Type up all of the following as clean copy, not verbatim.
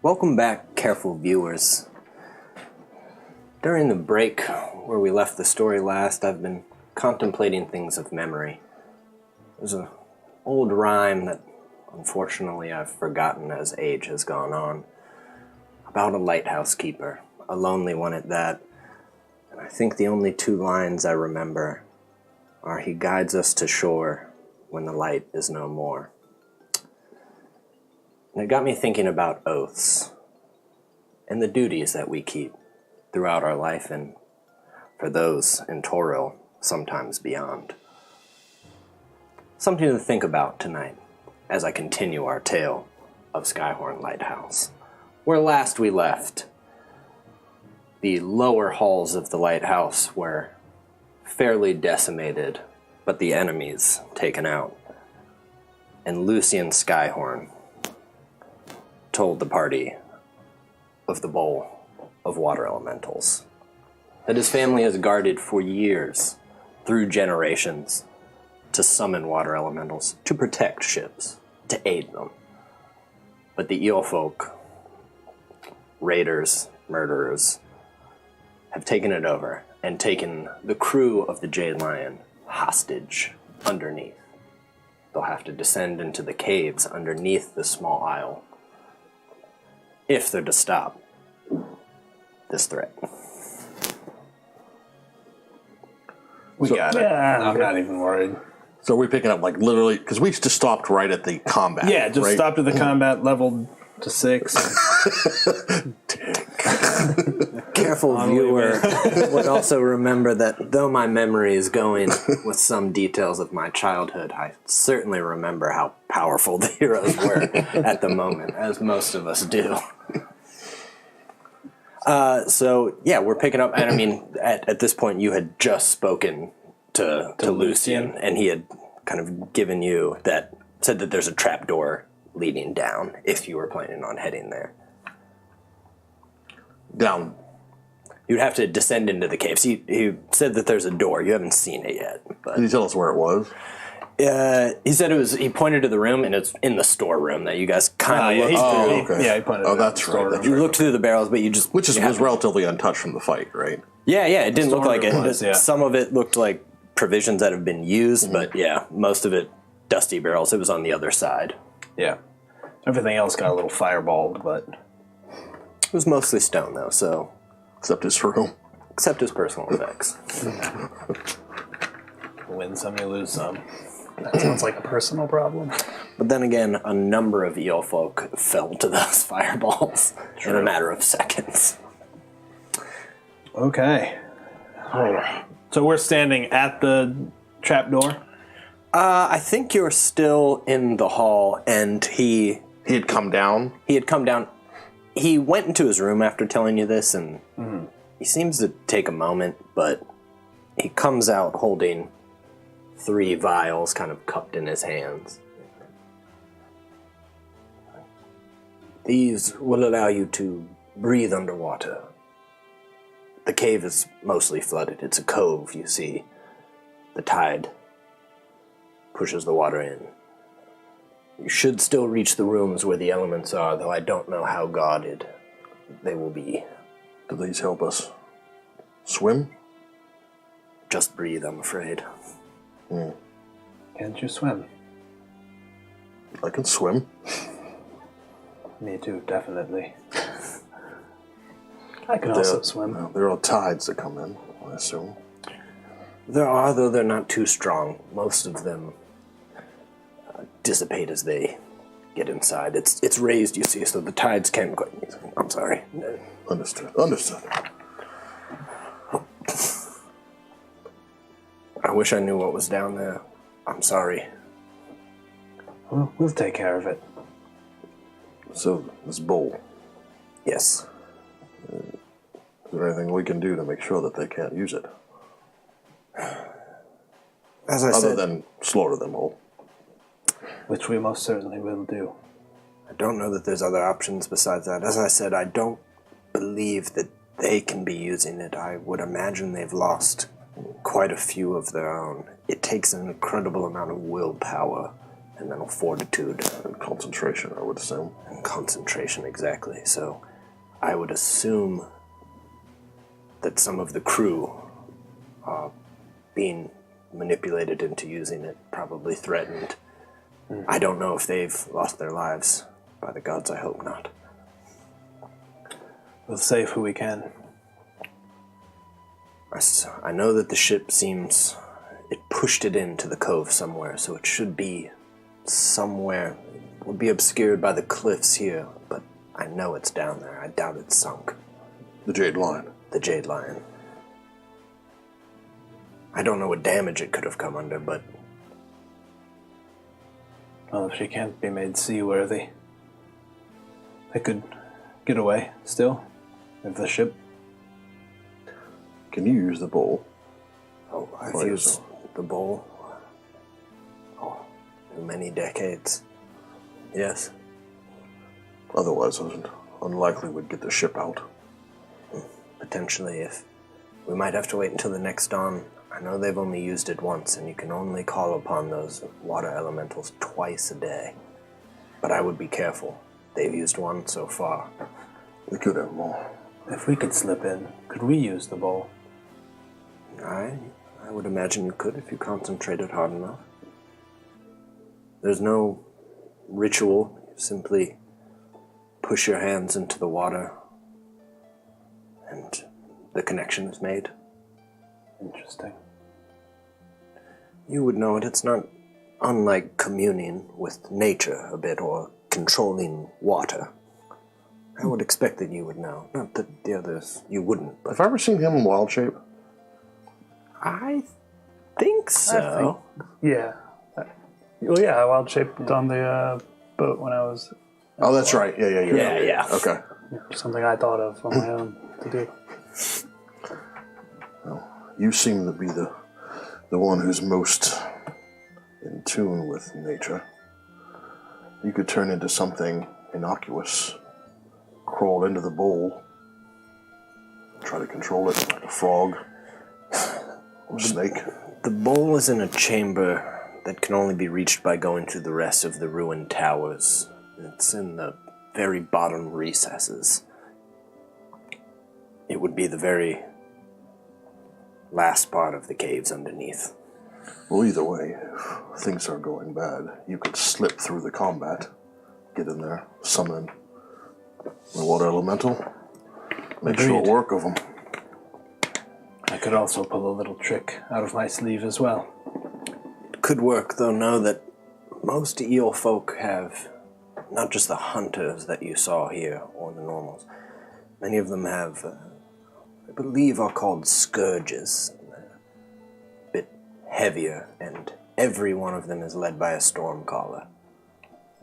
Welcome back, careful viewers. During the break where we left the story last, I've been contemplating things of memory. There's an old rhyme that unfortunately I've forgotten as age has gone on, about a lighthouse keeper, a lonely one at that. And I think the only two lines I remember are, "He guides us to shore when the light is no more." And it got me thinking about oaths and the duties that we keep throughout our life, and for those in Peril, sometimes beyond. Something to think about tonight as I continue our tale of Skyhorn Lighthouse. Where last we left, the lower halls of the lighthouse were fairly decimated, but the enemies taken out. And Lucian Skyhorn told the party of the bowl of water elementals that his family has guarded for years, through generations, to summon water elementals, to protect ships, to aid them. But the eel folk, raiders, murderers, have taken it over and taken the crew of the Jade Lion hostage underneath. They'll have to descend into the caves underneath the small isle if they're to stop this threat. We got it. I'm not even worried. So we're picking up, like, literally, because we just stopped right at the combat. Yeah, just right? stopped at the combat, leveled to 6. Careful viewer would also remember that though my memory is going with some details of my childhood, I certainly remember how powerful the heroes were at the moment, as most of us do. So, yeah, we're picking up, and I mean, at this point you had just spoken to Lucian, and he had kind of given you that, said that there's a trapdoor leading down if you were planning on heading there. Down. You'd have to descend into the caves. He said that there's a door. You haven't seen it yet. But Did he tell us where it was? he said it was. He pointed to the room, and it's in the storeroom that you guys kind of looked through. Okay. Yeah, he pointed. Oh, that's right. That's You right. looked through the barrels, but you just Which was relatively untouched from the fight, right? yeah. It didn't look like it. was, yeah. Some of it looked like provisions that have been used, but yeah, most of it dusty barrels. It was on the other side. Yeah. Everything else got a little fireballed, but It was mostly stone, though. So Except his room. except his personal effects. win some, you lose some. That sounds like a personal problem. But then again, a number of eel folk fell to those fireballs in a matter of seconds. Okay. So we're standing at the trapdoor? I think you're still in the hall, and he He had come down. had come down. He went into his room after telling you this, and he seems to take a moment, but he comes out holding 3 vials kind of cupped in his hands. These will allow you to breathe underwater. The cave is mostly flooded. It's a cove, you see. The tide pushes the water in. You should still reach the rooms where the elements are, though I don't know how guarded they will be. Do these help us swim? Just breathe, I'm afraid. Can't you swim? I can swim. Me too, definitely. I can also swim. There are tides that come in, I assume. There are, though they're not too strong. Most of them dissipate as they get inside. It's raised, you see, so the tides can't quite... I'm sorry. Understood. I wish I knew what was down there. I'm sorry. Well, we'll take care of it. So, this bowl, Yes. is there anything we can do to make sure that they can't use it? As I Other said, than slaughter them all. Which we most certainly will do. I don't know that there's other options besides that. As I said, I don't believe that they can be using it. I would imagine they've lost quite a few of their own. It takes an incredible amount of willpower and mental fortitude. And concentration, I would assume. And concentration, exactly. So I would assume that some of the crew are being manipulated into using it, probably threatened. I don't know if they've lost their lives. By the gods, I hope not. We'll save who we can. I know that the ship it pushed it into the cove somewhere, so it should be somewhere. It will be obscured by the cliffs here, but I know it's down there. I doubt it's sunk. The Jade Lion. The Jade Lion. I don't know what damage it could have come under, but... Well, if she can't be made seaworthy, they could get away still, if the ship... Can you use the bowl? Oh, I've Or used is- the bowl. Oh, in many decades. Yes. Otherwise, it's unlikely we'd get the ship out. Potentially, if... We might have to wait until the next dawn. I know they've only used it once, and you can only call upon those water elementals twice a day. But I would be careful. They've used one so far. We could have more. If we could slip in, could we use the bowl? I would imagine you could if you concentrated hard enough. There's no ritual. You simply push your hands into the water, and the connection is made. Interesting. You would know it. It's not unlike communing with nature a bit, or controlling water. I would expect that you would know. Not that the others, you wouldn't, but... Have I ever seen him in wild shape? I think so. Yeah. Well, yeah, I wild shaped on the boat when I was Oh, that's right. Yeah. Yeah. Okay. something I thought of on my own to do. You seem to be the one who's most in tune with nature. You could turn into something innocuous, crawl into the bowl, try to control it like a frog or snake. The bowl is in a chamber that can only be reached by going through the rest of the ruined towers. It's in the very bottom recesses. It would be the very last part of the caves underneath. Well, either way, if things are going bad, you could slip through the combat, get in there, summon the water elemental, make short Agreed. work of them. I could also pull a little trick out of my sleeve as well. It could work, though know that most eel folk have not just the hunters that you saw here, or the normals. Many of them have, I believe, are called scourges. They're a bit heavier, and every one of them is led by a stormcaller.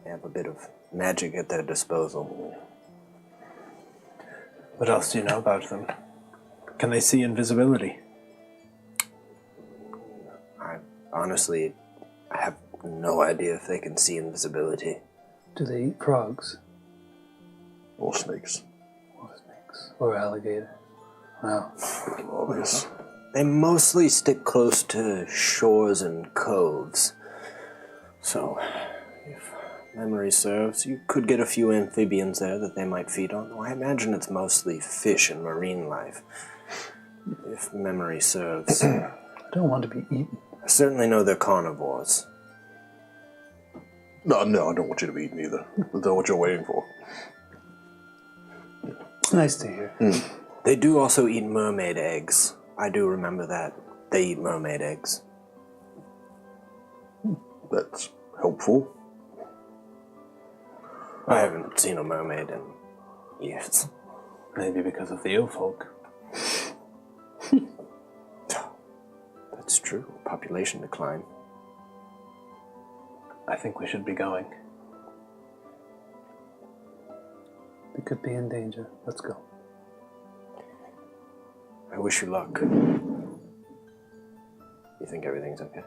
They have a bit of magic at their disposal. What else do you know about them? Can they see invisibility? Honestly, I have no idea if they can see invisibility. Do they eat frogs? Or snakes. Or snakes? Or alligators? Wow. Obvious. They mostly stick close to shores and coves. So, if memory serves, you could get a few amphibians there that they might feed on. Though I imagine it's mostly fish and marine life. If memory serves. I don't want to be eaten. I certainly know they're carnivores. No, I don't want you to be eaten either. That's not what you're waiting for. Nice to hear. They do also eat mermaid eggs. I do remember that. They eat mermaid eggs. That's helpful. I haven't seen a mermaid in years. Maybe because of the eel folk. That's true. Population decline. I think we should be going. We could be in danger. Let's go. I wish you luck. You think everything's okay?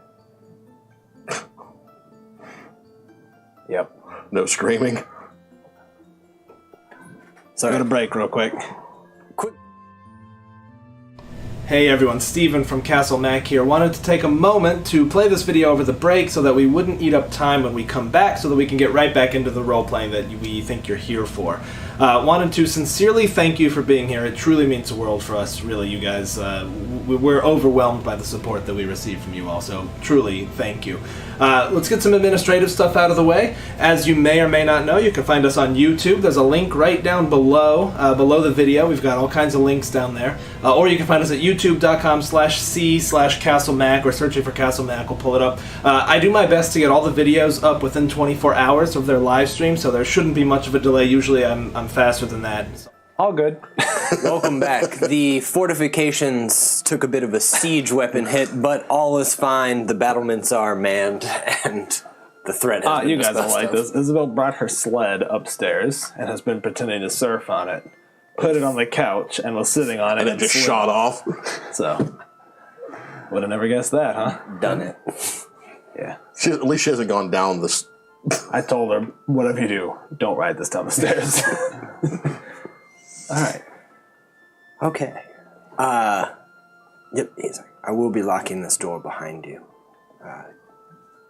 Yep. No screaming. Sorry. Got a break real quick. Quick. Hey everyone, Steven from Castle Mac here. Wanted to take a moment to play this video over the break so that we wouldn't eat up time when we come back, so that we can get right back into the role-playing that we think you're here for. Wanted to sincerely thank you for being here. It truly means the world for us, really, you guys. We're overwhelmed by the support that we receive from you all, so truly thank you. Let's get some administrative stuff out of the way. As you may or may not know, you can find us on YouTube. There's a link right down below the video. We've got all kinds of links down there. Or you can find us at youtube.com/c/CastleMac, or searching for Castle Mac will pull it up. I do my best to get all the videos up within 24 hours of their live stream, so there shouldn't be much of a delay. Usually I'm faster than that. All good. Welcome back. The fortifications took a bit of a siege weapon hit, but all is fine. The battlements are manned, and the threat has been You guys don't disposed like of. this. Isabel brought her sled upstairs and has been pretending to surf on it. Put it on the couch and was sitting on it And it just slid. shot off. So, would have never guessed that, huh? Done it. Yeah. At least she hasn't gone down this. I told her, whatever you do, don't ride this down the stairs. All right. Okay. Yep, easy. I will be locking this door behind you.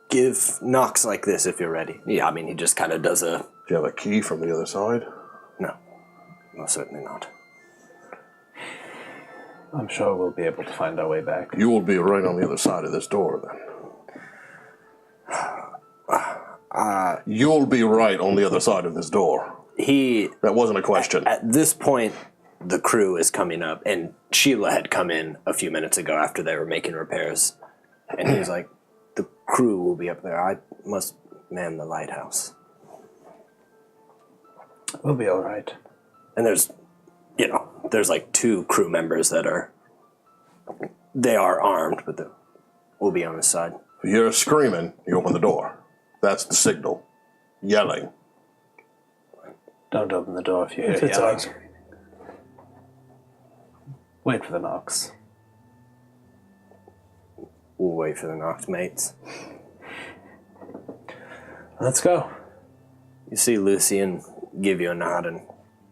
Give knocks like this if you're ready. Yeah, I mean, he just kind of does a... Do you have a key from the other side? No. Most certainly not. I'm sure we'll be able to find our way back. You will be right on the other side of this door, then. You'll be right on the other side of this door. That wasn't a question. At this point, the crew is coming up, and Sheila had come in a few minutes ago after they were making repairs. And he was like, the crew will be up there. I must man the lighthouse. We'll be all right. And there's like 2 crew members that are armed, but we'll be on his side. If you hear screaming, you open the door. That's the signal. Yelling. Don't open the door if you hear If it's yelling. us. Wait for the knocks. We'll wait for the knocks, mates. Let's go. You see Lucian give you a nod, and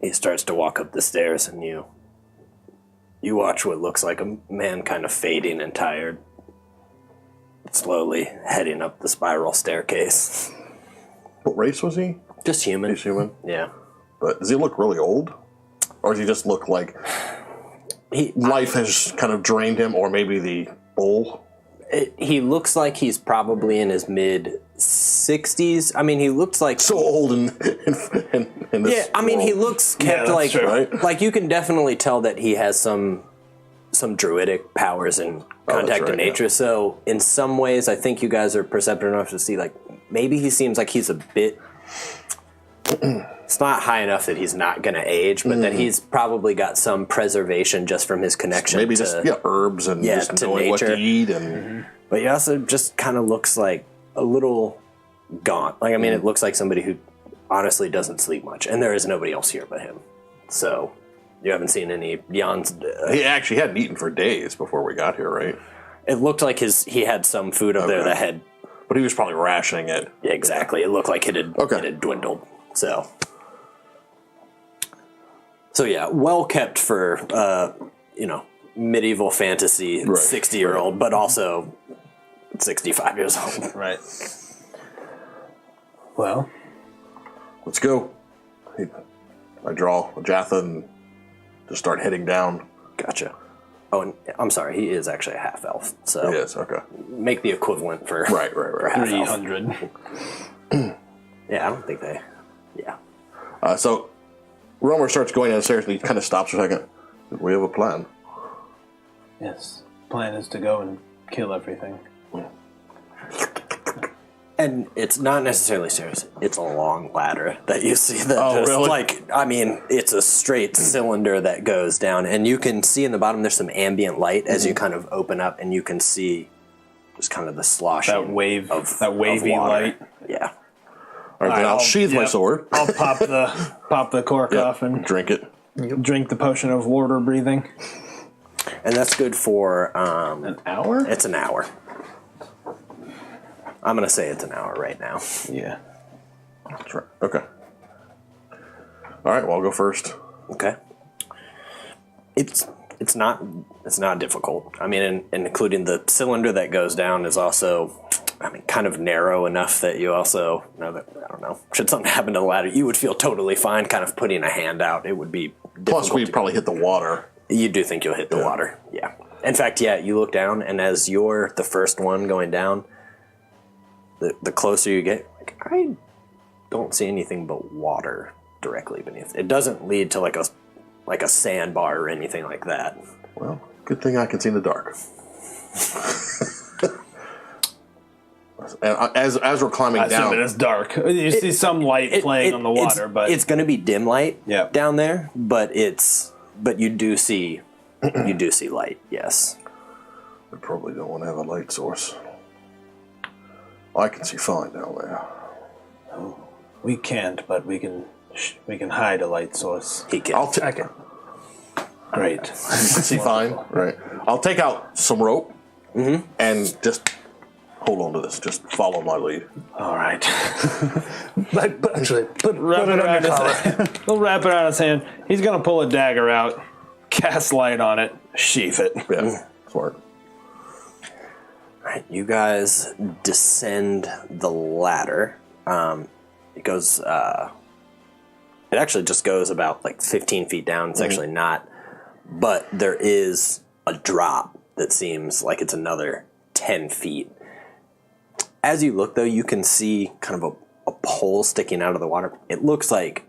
he starts to walk up the stairs, and you watch what looks like a man kind of fading and tired, slowly heading up the spiral staircase. What race was he? Just human. He's human. Yeah. But does he look really old? Or does he just look like life has kind of drained him, or maybe the bull? He looks like he's probably in his mid-60s. I mean, he looks like... So old in this Yeah, I mean, he looks kept that's like... true. Right? Like, you can definitely tell that he has some druidic powers and contact right, to nature. yeah. So, in some ways, I think you guys are perceptive enough to see, like, maybe he seems like he's a bit... It's not high enough that he's not going to age, but that he's probably got some preservation just from his connection Maybe to... just herbs and just to knowing what to nature. eat. And But he also just kind of looks like a little gaunt. Like, I mean, it looks like somebody who honestly doesn't sleep much. And there is nobody else here but him. So, you haven't seen any Jan's... he actually hadn't eaten for days before we got here, right? It looked like he had some food up there that had... But he was probably rationing it. Yeah, exactly. It looked like it had dwindled. So yeah, well kept for, medieval fantasy 60-year-old, but also 65 years old. Right. Well, Let's go. I draw Jatha and just start heading down. Gotcha. Oh, and I'm sorry, he is actually a half-elf, so Yes, okay. make the equivalent for Right. for half-elf. 300. Yeah, I don't think they... Yeah. So Romer starts going downstairs and he kind of stops for a second. We have a plan. Yes. Plan is to go and kill everything. And it's not necessarily stairs. It's a long ladder that you see that really? It's a straight cylinder that goes down. And you can see in the bottom there's some ambient light as you kind of open up, and you can see just kind of the sloshing That wave, of that wavy water. light. Yeah. All right, then I'll sheathe my yep. sword. I'll pop the cork off and Drink it. drink the potion of water breathing. And that's good for... An hour? It's an hour. I'm going to say it's an hour right now. Yeah. That's right. Okay. All right, well, I'll go first. Okay. It's It's not difficult. I mean, and including the cylinder that goes down is also, I mean, kind of narrow enough that you also know that, I don't know, should something happen to the ladder, you would feel totally fine kind of putting a hand out. It would be difficult. Plus, we'd probably hit the water. You do think you'll hit the water, yeah. In fact, yeah, you look down, and as you're the first one going down, the closer you get, like, I don't see anything but water directly beneath. It doesn't lead to like a sandbar or anything like that. Well, good thing I can see in the dark. And as we're climbing down, it's dark. You see some light playing on the water, but it's going to be dim light down there. But you do see light. Yes. we probably don't want to have a light source. I can see fine down there. Oh, we can't, but we can hide a light source. He can. I can. Great. See fine, right? I'll take out some rope and just hold on to this. Just follow my lead. All right. But actually, put it on your collar. We'll wrap it around his hand. He's gonna pull a dagger out, cast light on it, sheath it. Yeah, smart. Right, you guys descend the ladder. It goes. It actually just goes about like 15 feet down. It's actually not, but there is a drop that seems like it's another 10 feet. As you look, though, you can see kind of a pole sticking out of the water. It looks like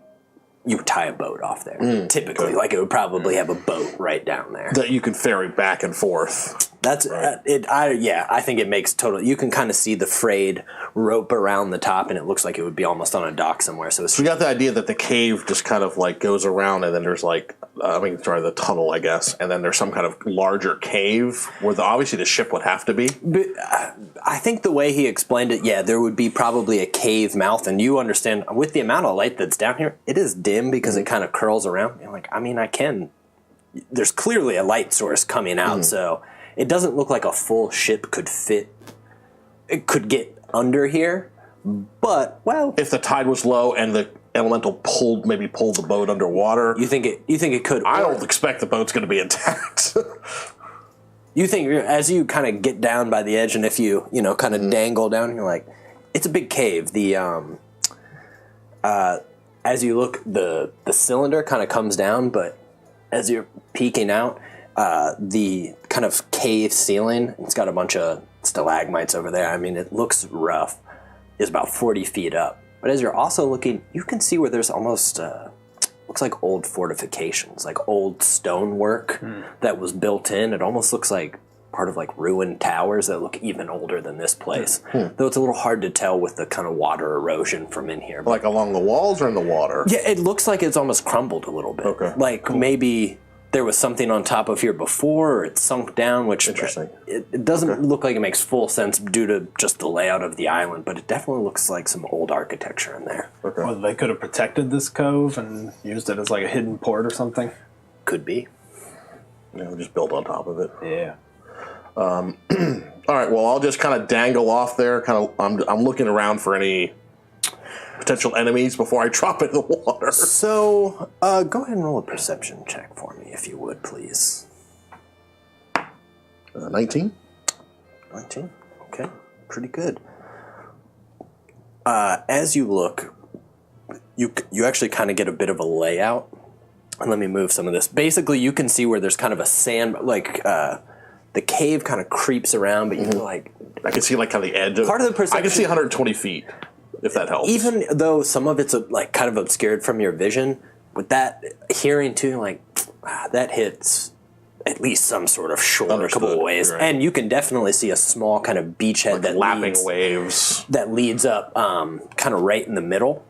you would tie a boat off there. Typically, like it would probably have a boat right down there that you can ferry back and forth. That's it. I think it makes total. You can kind of see the frayed rope around the top, and it looks like it would be almost on a dock somewhere. So we got the idea that the cave just kind of like goes around, and then there's like, the tunnel, I guess, and then there's some kind of larger cave where obviously the ship would have to be. But, I think the way he explained it, there would be probably a cave mouth, and you understand with the amount of light that's down here, it is dim because it kind of curls around. You're like, there's clearly a light source coming out, so. It doesn't look like a full ship could fit. It could get under here, but if the tide was low and the elemental pulled the boat underwater, you think it could. I don't expect the boat's going to be intact. You think as you kind of get down by the edge, and if you kind of dangle down, you're like, it's a big cave. The as you look, the cylinder kind of comes down, but as you're peeking out. The kind of cave ceiling, it's got a bunch of stalagmites over there. I mean, it looks rough. Is about 40 feet up. But as you're also looking, you can see where there's almost, looks like old fortifications, like old stonework that was built in. It almost looks like part of like ruined towers that look even older than this place. Though it's a little hard to tell with the kind of water erosion from in here. Like along the walls or in the water? Yeah, it looks like it's almost crumbled a little bit. Okay. Like maybe there was something on top of here before, or it sunk down, which interesting. It doesn't look like it makes full sense due to just the layout of the island, but it definitely looks like some old architecture in there. Okay. Well, they could have protected this cove and used it as like a hidden port or something. Could be. Just build on top of it. Yeah. All right. Well, I'll just kind of dangle off there. I'm looking around for any potential enemies before I drop into the water. So, go ahead and roll a perception check for me, if you would, please. 19. 19? Okay, pretty good. As you look, you actually kind of get a bit of a layout. And let me move some of this. Basically, you can see where there's kind of a sand, like, the cave kind of creeps around, but you're like... I can see, like, kind of the edge of... Part of the perception... I can see 120 feet. If that helps. Even though some of it's like kind of obscured from your vision, with that hearing too, like that hits at least some sort of shore a couple of ways, right. And you can definitely see a small kind of beachhead like that lapping waves that leads up, kind of right in the middle.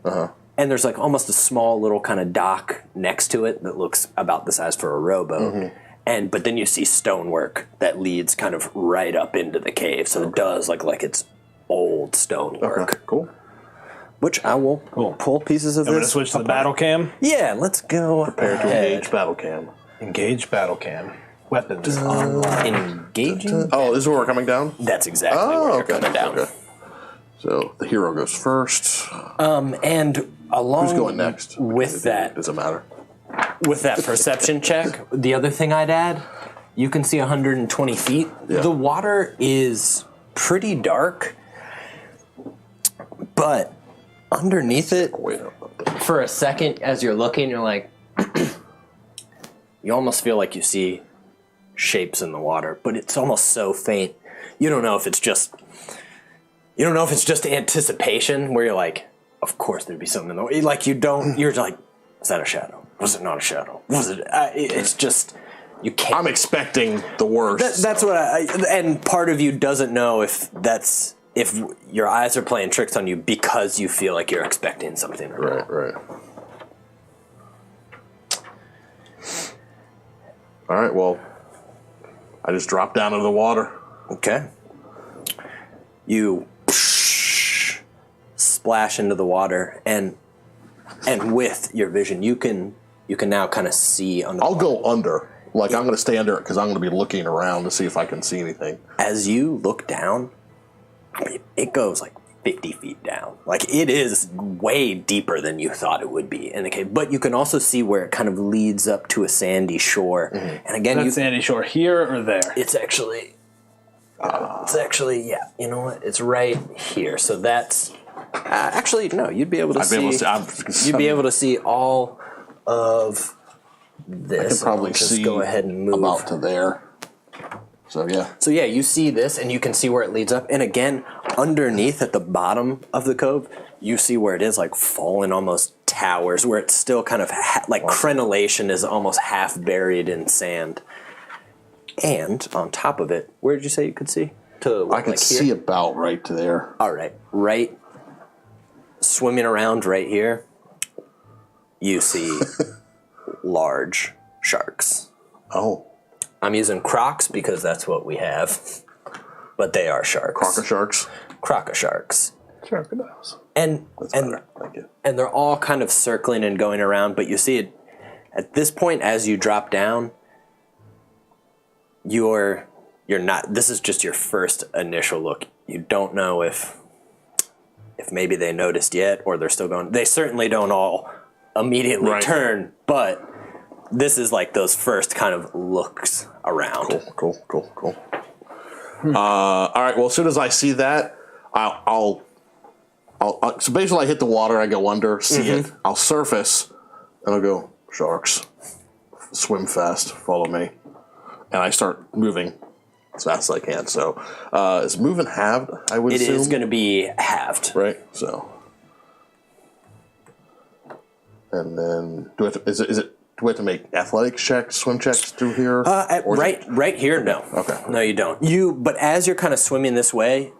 And there's like almost a small little kind of dock next to it that looks about the size for a rowboat. But then you see stonework that leads kind of right up into the cave, so it does look like it's old stonework. Okay, cool. Which I will pull pieces of this. I'm going to switch to the battle cam. Yeah, let's go. Prepare to engage battle cam. Engage battle cam. Weapons online. Engaging? Oh, this is where we're coming down? That's exactly where you're coming down. Okay. So the hero goes first. And along Who's going next? with that, Does it matter? with that perception check, the other thing I'd add, you can see 120 feet. Yeah. The water is pretty dark, but underneath it, Wait up. for a second, as you're looking, you're like, you almost feel like you see shapes in the water, but it's almost so faint. You don't know if it's just anticipation, where you're like, of course there'd be something in the water. Like you're like, is that a shadow? Was it not a shadow? Was it? It's just, you can't. I'm expecting the worst. That's what and part of you doesn't know if your eyes are playing tricks on you because you feel like you're expecting something. Right. All right, well, I just dropped down into the water. Okay. You splash into the water, and with your vision, you can now kind of see under. I'll go under. Like, I'm going to stay under it because I'm going to be looking around to see if I can see anything. As you look down, I mean, it goes like 50 feet down. Like, it is way deeper than you thought it would be in the cave. But you can also see where it kind of leads up to a sandy shore. Mm-hmm. And again, That's sandy shore here or there? It's actually, yeah. You know what? It's right here. So that's actually no. You'd be able to you'd be able to see all of this. I can probably just see go ahead and move about to there. So yeah, you see this, and you can see where it leads up. And again, underneath at the bottom of the cove, you see where it is like fallen almost towers, where it's still kind of like crenellation is almost half buried in sand. And on top of it, where did you say you could see? I could see about right to there. All right, swimming around right here, you see large sharks. Oh. I'm using crocs because that's what we have, but they are sharks. Crocker sharks? Crocker sharks. Crocodiles. And Thank you. and they're all kind of circling and going around, but you see it at this point as you drop down, you're not, this is just your first initial look. You don't know if maybe they noticed yet or they're still going. They certainly don't all immediately turn, but this is like those first kind of looks around. Cool. All right. Well, as soon as I see that, I'll so basically I hit the water, I go under, see it, I'll surface, and I'll go, sharks, swim fast, follow me, and I start moving as fast as I can. So is moving halved? I would assume. It is going to be halved, right? So, and then do we have to make athletics checks, swim checks through here? Right here, no. Okay. No, you don't. But as you're kind of swimming this way,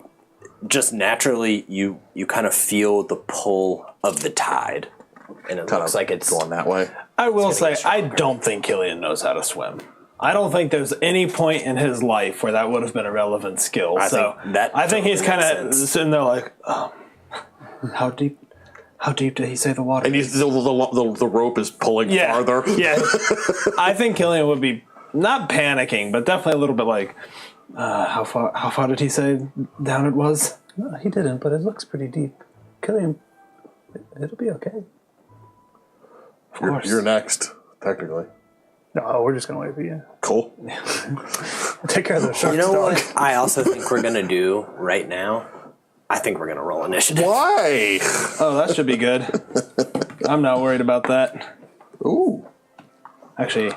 just naturally you kind of feel the pull of the tide, and it looks like it's going that way. I will say, I don't think Killian knows how to swim. I don't think there's any point in his life where that would have been a relevant skill. I think he's kind of sitting there like, how deep? How deep did he say the water? And the rope is pulling farther. Yeah. I think Killian would be not panicking, but definitely a little bit like, how far did he say down it was? No, he didn't, but it looks pretty deep. Killian, it'll be okay. Of course. You're next, technically. No, we're just going to wait for you. Cool. Take care of the sharks. You know what I also think we're going to do right now? I think we're going to roll initiative. Why? Oh, that should be good. I'm not worried about that. Ooh. Actually,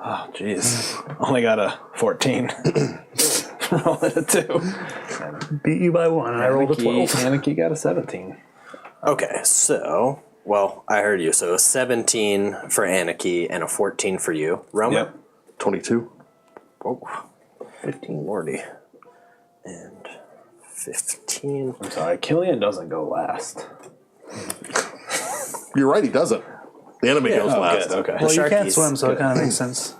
oh, jeez. Only got a 14. Rolling a 2. Beat you by 1, and I rolled a 12. Anarchy got a 17. Okay, so, well, I heard you. So 17 for Anarchy and a 14 for you. Roma? Yep. 22. Oh, 15 Lordy. And 15. I'm sorry, Killian doesn't go last. You're right, he doesn't. The enemy goes last. Good, okay. Well, you can't Sharkies. swim, so it kind of makes sense.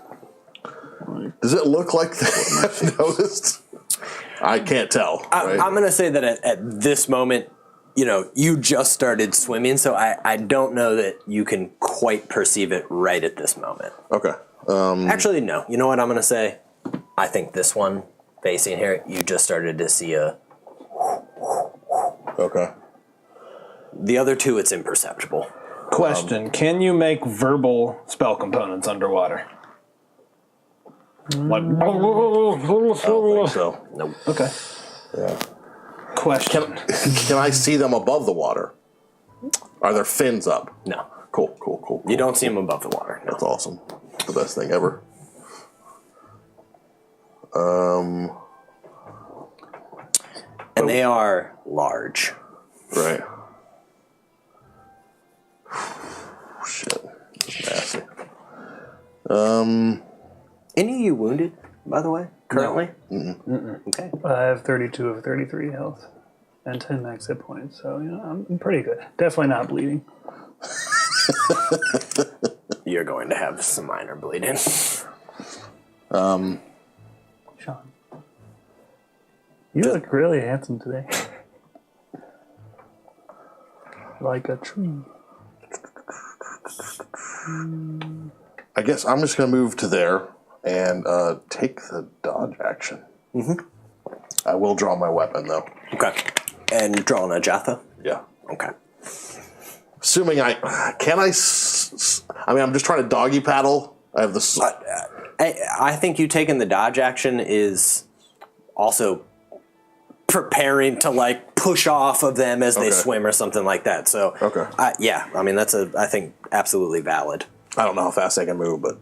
Does it look like they have noticed? I can't tell. Right? I'm going to say that at this moment, you just started swimming, so I don't know that you can quite perceive it right at this moment. Okay. Actually, no. You know what I'm going to say? I think this one facing here, you just started to see a... Okay. The other two, it's imperceptible. Question: can you make verbal spell components underwater? Like, I don't think so. Nope. okay. Yeah. Question: Can I see them above the water? Are there fins up? No. Cool. You don't see them above the water. No. That's awesome. The best thing ever. And they are large. Right. Shit. That's nasty. Any of you wounded, by the way, currently? No. Okay. I have 32 of 33 health and 10 max hit points, so I'm pretty good. Definitely not bleeding. You're going to have some minor bleeding. Sean, you look really handsome today. Like a tree. I guess I'm just going to move to there and take the dodge action. Mm-hmm. I will draw my weapon, though. Okay. And drawing a Jatha? Yeah. Okay. Assuming I'm just trying to doggy paddle. I have the... I think you taking the dodge action is also preparing to, like, push off of them as they swim or something like that. So, yeah, I mean, that's I think, absolutely valid. I don't know how fast I can move, but...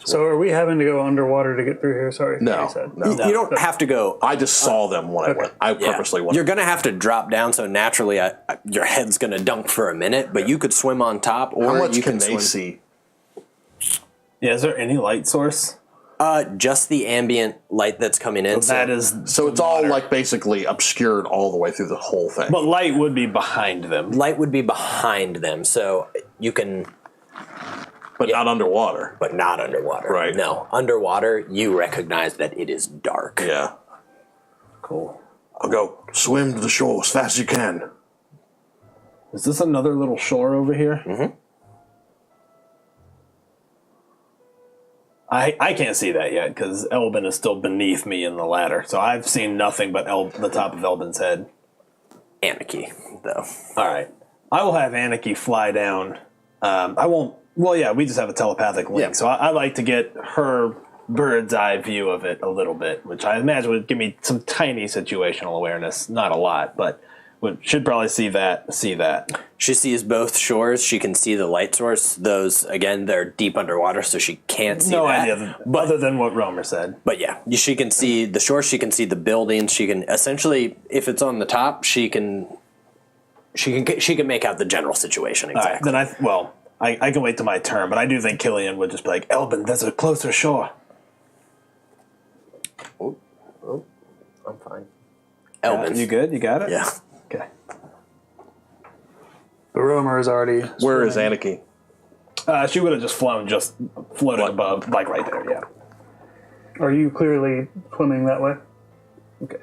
So are we having to go underwater to get through here? Sorry. No. You don't have to go. I just saw them when I went. I purposely went. You're going to have to drop down, so naturally your head's going to dunk for a minute, but you could swim on top, or how much you can they swim. See? Yeah, is there any light source? Just the ambient light that's coming in. That is... So it's all, like, basically obscured all the way through the whole thing. But light would be behind them. Light would be behind them, so you can... But not underwater. But not underwater. Right. No, underwater, you recognize that it is dark. Yeah. Cool. I'll go swim to the shore as fast as you can. Is this another little shore over here? Mm-hmm. I can't see that yet because Elbin is still beneath me in the ladder, so I've seen nothing but the top of Elbin's head. Anarchy, though. All right. I will have Anarchy fly down. I won't... Well, yeah, we just have a telepathic link, so I like to get her bird's eye view of it a little bit, which I imagine would give me some tiny situational awareness. Not a lot, but should probably see that. She sees both shores. She can see the light source. Those, again, they're deep underwater, so she can't see no that. idea, other than what Romer said. But yeah, she can see the shore. She can see the buildings. She can essentially, if it's on the top, she can make out the general situation exactly. All right, then I can wait till my turn, but I do think Killian would just be like, Elbin, there's a closer shore. Oh, I'm fine. Elbin. You good? You got it? Yeah. Okay. The Romer is already... Where is Anarchy? She would have just floated above, like right there, yeah. Are you clearly swimming that way? Okay.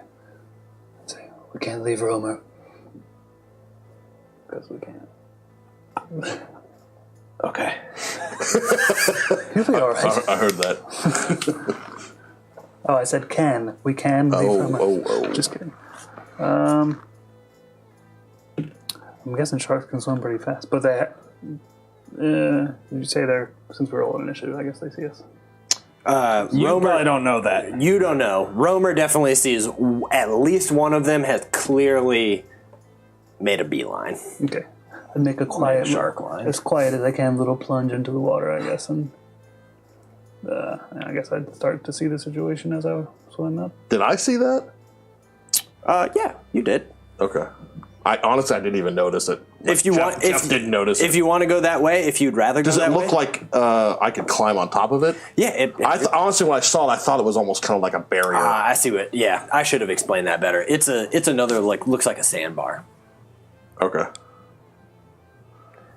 We can't leave Romer. Because we can't. Okay. You'll be all right. I heard that. Oh, I said can. We can leave Romer. Oh. Just kidding. I'm guessing sharks can swim pretty fast, but they... did you say they're... Since we're all in initiative, I guess they see us. You probably don't know that. You don't know. Romer definitely sees at least one of them has clearly made a beeline. Okay. I'd make a quiet shark line. As quiet as I can, little plunge into the water, I guess, and I guess I'd start to see the situation as I swim up. Did I see that? Yeah, you did. Okay. I didn't even notice it. If you want, Jeff didn't notice it. If you want to go that way, if you'd rather go that way. Does it look like I could climb on top of it? Yeah. Honestly, when I saw it, I thought it was almost kind of like a barrier. I see what. Yeah, I should have explained that better. It's another looks like a sandbar. Okay.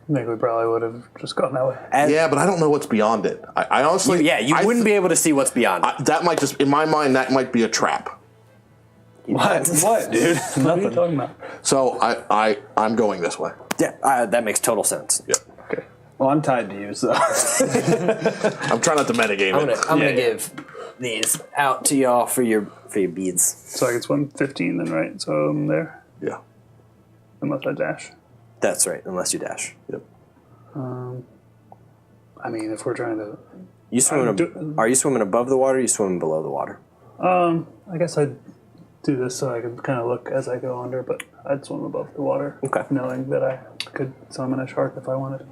I think we probably would have just gone that way. Yeah, but I don't know what's beyond it. I honestly... you wouldn't be able to see what's beyond it. That might just... In my mind, that might be a trap. What? What, dude? What are you talking about? So I'm going this way. Yeah, that makes total sense. Yeah. Okay. Well, I'm tied to you, so... I'm trying not to metagame it. I'm gonna give these out to y'all for your beads. So I can swim 15 then, right? So I'm there? Yeah. Unless I dash. That's right, unless you dash. Yep. I mean, if we're trying to... You swimming? Are you swimming above the water or are you swimming below the water? I guess I'd do this so I could kind of look as I go under, but I'd swim above the water, knowing that I could summon a shark if I wanted.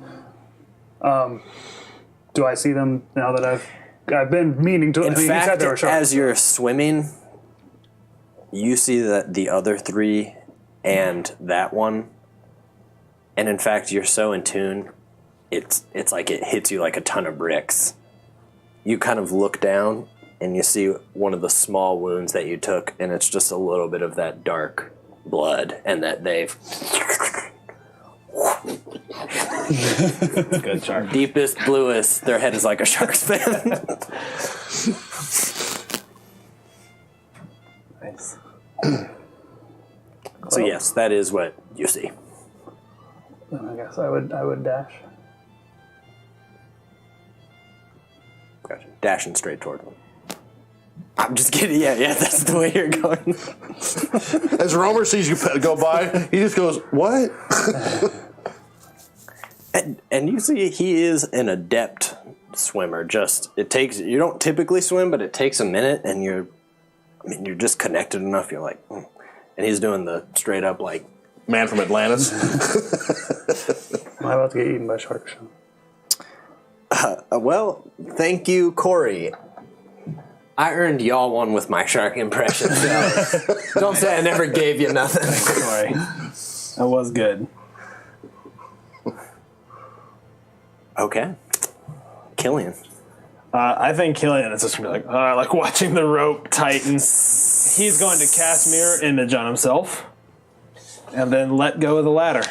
Do I see them now that I've been meaning to? In fact, you said there were sharks, as you're swimming, you see that the other three and that one, and in fact, you're so in tune, it's like it hits you like a ton of bricks. You kind of look down and you see one of the small wounds that you took, and it's just a little bit of that dark blood, and that they've Good shark. deepest, bluest. Their head is like a shark's fin. Nice. So yes, that is what you see. Then I guess I would dash. Gotcha. Dashing straight toward them. I'm just kidding. Yeah, that's the way you're going. As Romer sees you go by, he just goes, "What?" and you see he is an adept swimmer. You don't typically swim, but it takes a minute, and you're just connected enough. You're like, and he's doing the straight up like Man from Atlantis. Am I about to get eaten by sharks? well, thank you, Corey. I earned y'all one with my shark impression. So don't say I never gave you nothing. Sorry. That was good. Okay. Killian. I think Killian is just going to be like watching the rope tighten. He's going to cast Mirror Image on himself and then let go of the ladder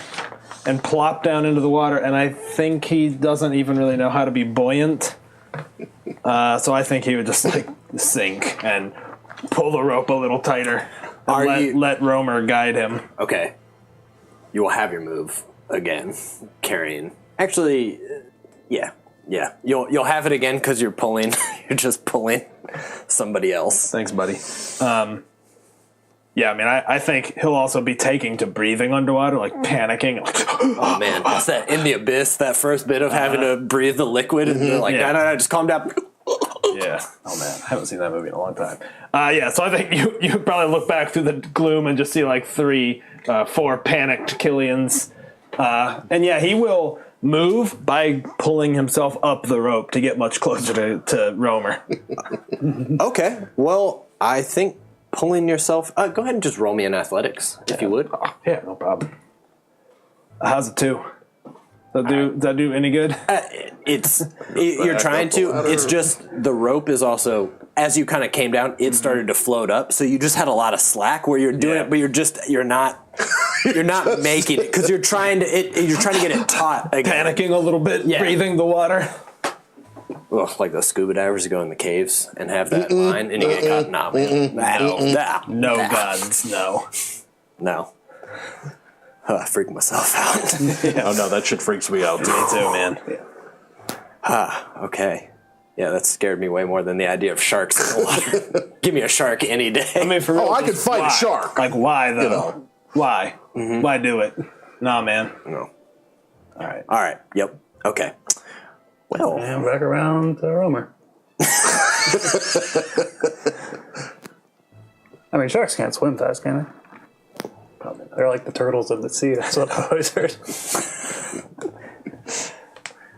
and plop down into the water. And I think he doesn't even really know how to be buoyant. So I think he would just like sink and pull the rope a little tighter and let Romer guide him. Okay. You will have your move again, carrying. Actually, yeah. You'll have it again because you're pulling. You're just pulling somebody else. Thanks, buddy. Yeah, I mean, I think he'll also be taking to breathing underwater, like panicking. Oh man, it's that in the abyss, that first bit of having to breathe the liquid, and they're like, no, just calm down. Yeah. Oh man, I haven't seen that movie in a long time. So I think you probably look back through the gloom and just see like 4 panicked Killians. And yeah, he will move by pulling himself up the rope to get much closer to Romer. Okay, well, I think pulling yourself... go ahead and just roll me in athletics, if you would. Yeah, no problem. How's it 2? Does that do any good? You're trying to. It's just the rope is also, as you kind of came down, it started to float up. So you just had a lot of slack where you're doing it, but you're not making it because you're trying to get it taut again. Panicking a little bit, breathing the water. Ugh, like those scuba divers who go in the caves and have that line and you get caught. Nah, man. No gods, no. No. I freaked myself out. Oh no, that shit freaks me out. Me too, man. Okay. Yeah, that scared me way more than the idea of sharks in the water. Give me a shark any day. I mean, for real, I could fight a shark. Like, why though? You know. Why? Mm-hmm. Why do it? Nah, man. No. All right. Yep. Okay. Well, and back around to Romer. I mean, sharks can't swim fast, can they? Probably not. They're like the turtles of the sea. That's what I've always heard.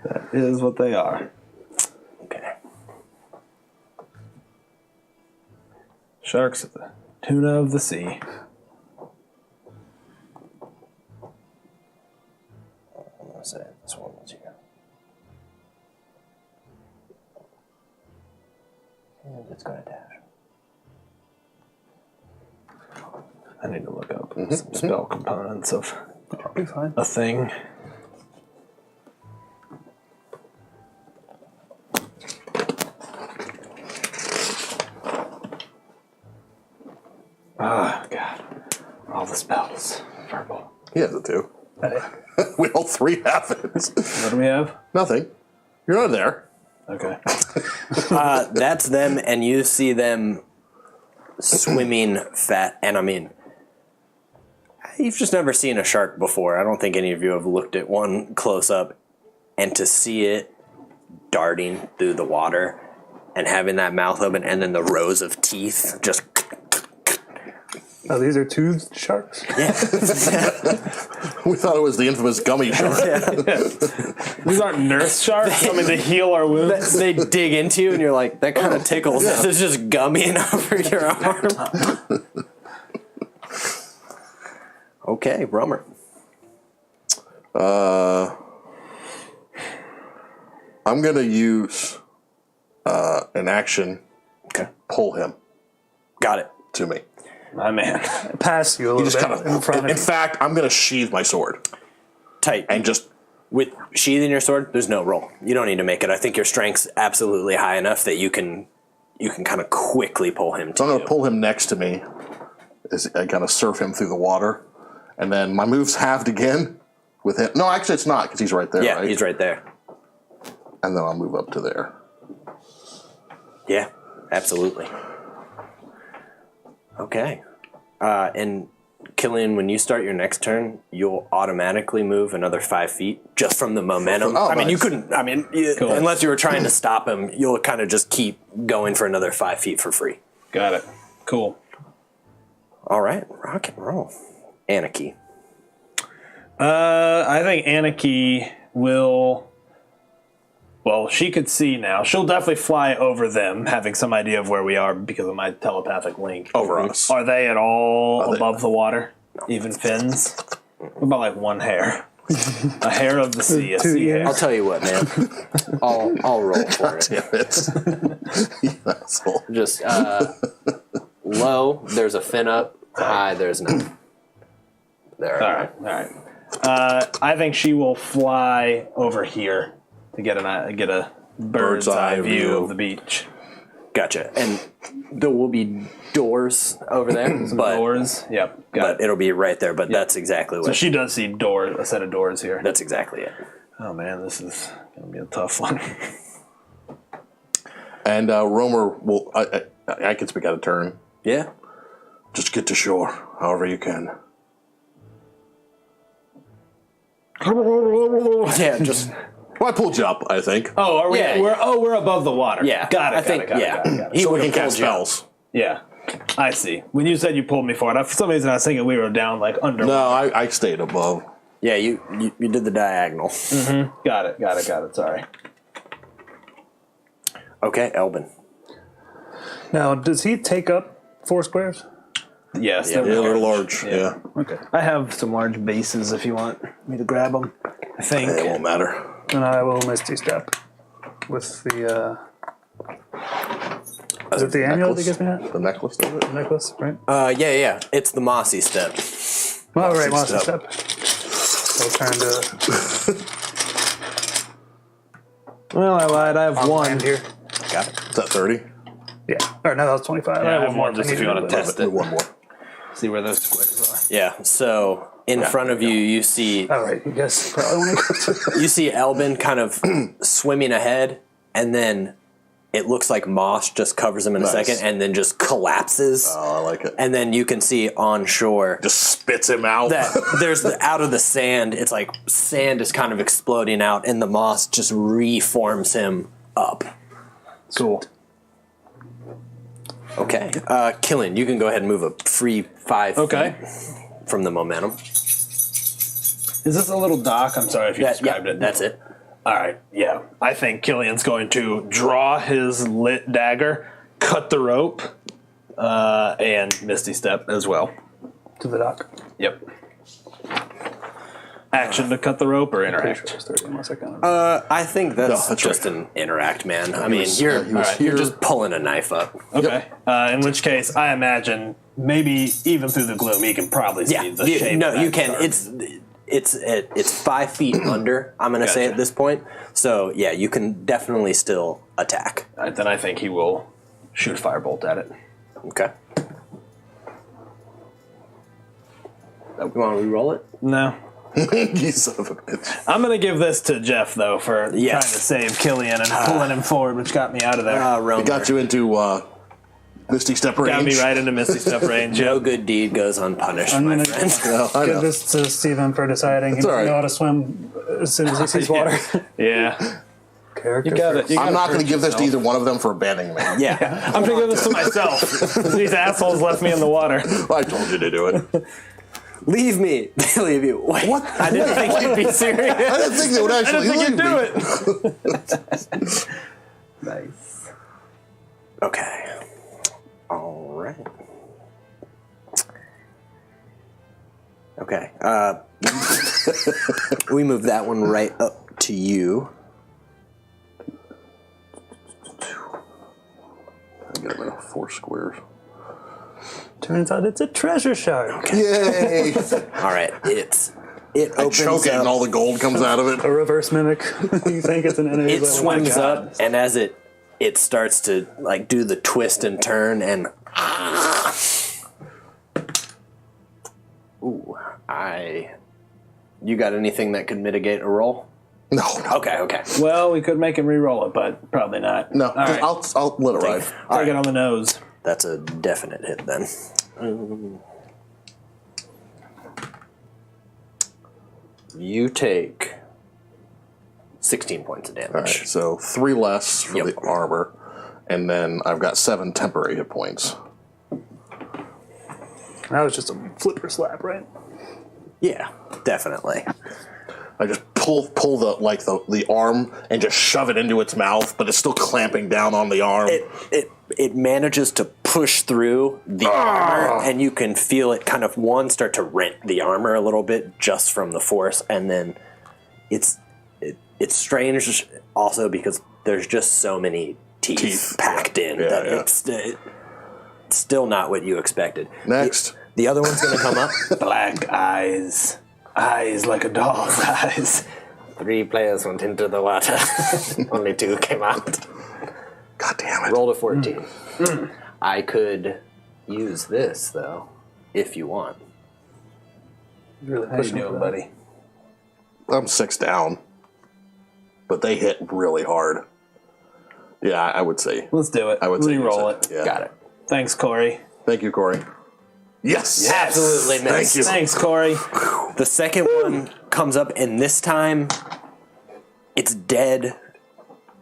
That is what they are. Okay. Sharks are the tuna of the sea. I'm gonna say this one was here. And it's gonna dash. I need to look up some spell components of Be fine. a thing. Ah, God. All the spells. Verbal. He has it too. We all 3 have it. What do we have? Nothing. You're not there. Okay. That's them, and you see them swimming fat. And I mean, You've just never seen a shark before. I don't think any of you have looked at one close up. And to see it darting through the water and having that mouth open and then the rows of teeth just... Oh, these are toothed sharks? Yeah. We thought it was the infamous gummy shark. These aren't nurse sharks coming to heal our wounds. They dig into you and you're like, that kind of tickles. Yeah. It's just gummying over your arm. Okay, Romer. I'm going to use an action. Okay. Pull him. Got it. To me. My man. Pass you a little bit in front of In fact, I'm going to sheathe my sword. Tight. And just... With sheathing your sword, there's no roll. You don't need to make it. I think your strength's absolutely high enough that you can kind of quickly pull him to So I'm going to pull him next to me. I kind of surf him through the water. And then my move's halved again with him. No, actually it's not because he's right there, yeah, right? he's right there. And then I'll move up to there. Yeah, absolutely. Okay. And Killian, when you start your next turn, you'll automatically move another 5 feet just from the momentum. Oh, I mean, nice. you couldn't, cool. Unless you were trying to stop him, you'll kind of just keep going for another 5 feet for free. Got it. Cool. All right, rock and roll. Anarchy. I think Anarchy will... Well, she could see now. She'll definitely fly over them, having some idea of where we are because of my telepathic link. Over us. Are they at all above the water? No. Even fins? What about like one hair? A hair of the sea, a sea hair. I'll tell you what, man. I'll roll for it. Damn it. You asshole. Just low, there's a fin up. High, there's none. There. All right. I think she will fly over here to get a bird's eye view of the beach. Gotcha. And there will be doors over there. Doors? Yep. But it'll be right there. But that's exactly what... So she does see a set of doors here. That's exactly it. Oh, man, this is going to be a tough one. And Romer will... I can speak out of turn. Yeah. Just get to shore, however you can. Yeah, just... Well, I pulled you up, I think. Oh, are we? Yeah. We're above the water. Yeah. Got it. Got it. So we can cast spells. Yeah. I see. When you said you pulled me forward, for some reason I was thinking we were down like under. No, I stayed above. Yeah, you did the diagonal. Mm-hmm. Got it. Sorry. Okay, Elbin. Now, does he take up 4 squares? Yes, they're large. Yeah. Okay. I have some large bases if you want me to grab them. I think. It won't matter. And I will Misty Step with the... is it the amulet that gives me that? The necklace, does it? The necklace, right? Yeah. It's the mossy step. Oh, right, Mossy Step. So trying to... Well, I lied. I have one here. Got it. Is that 30? Yeah. Or no, that was 25. Yeah, I have one just if you want to test it. One more. See where those squares are. Yeah, so in front of you see... All right, you guys probably want to... You see Elbin kind of swimming ahead, and then it looks like moss just covers him in a second, and then just collapses. Oh, I like it. And then you can see on shore... Just spits him out. That there's out of the sand, it's like sand is kind of exploding out, and the moss just reforms him up. Cool. Okay. Killian, you can go ahead and move a free 5 feet from the momentum. Is this a little dock? I'm sorry if you described it. That's it. All right, yeah. I think Killian's going to draw his lit dagger, cut the rope, and Misty Step as well. To the dock. Yep. Action to cut the rope or interact? Sure it's 30 unless I count it. I think that's that's just right. an interact, man. I mean, was- you're he was you're here. just pulling a knife up. Okay. In which case, I imagine maybe even through the gloom, he can probably see the shape. No, of you that can. target. It's 5 feet under. I'm going to say Gotcha. at this point. So yeah, you can definitely still attack. All right, then I think he will shoot a firebolt at it. Okay. You want to re-roll it? No. You son of a bitch. I'm going to give this to Jeff, though, for trying to save Killian and pulling him forward, which got me out of there. It got you into Misty Step range. Got me right into Misty Step range. No good deed goes unpunished, I'm my gonna friend. give this to Steven for deciding he doesn't right. know how to swim as soon as he sees water. Yeah. Character You got first. it. I'm not going to give this to either one of them for abandoning me. Yeah. I'm going to give this to myself. These assholes left me in the water. I told you to do it. Leave me. They leave you. Wait, What? I didn't think you'd be serious. I didn't think they would actually You do it. Nice. Okay. All right. Okay. We move that one right up to you. I got rid of 4 squares. Turns out it's a treasure shark. Yay! All right. It I opens choke it and up. all the gold comes out of it. A reverse mimic. You think it's an enemy? It but oh my swims God. up, and as it starts to like do the twist and turn, and you got anything that could mitigate a roll? No. Okay. Well, we could make him re-roll it, but probably not. No, All right. I'll let it ride. Take it on the nose. That's a definite hit then. You take 16 points of damage. All right, so 3 less for Yep. the armor, and then I've got 7 temporary hit points. That was just a flipper slap, right? Yeah, definitely. I just pull the arm and just shove it into its mouth, but it's still clamping down on the arm. It manages to push through the armor, and you can feel it kind of start to rent the armor a little bit just from the force, and then it's strange also because there's just so many teeth packed in that it's still not what you expected. Next. The other one's going to come up. Black eyes. Eyes like a dog's eyes. 3 players went into the water. Only 2 came out. God damn it. Rolled a 14. I could use this, though, if you want. Really How you pushing doing, for that. buddy? I'm 6 down, but they hit really hard. Yeah, I would say. Let's do it. I would say re-roll use it. Yeah. Got it. Thanks, Corey. Thank you, Corey. Yes. Absolutely missed. Thank you. Thanks, Corey. The second one comes up, and this time it's dead.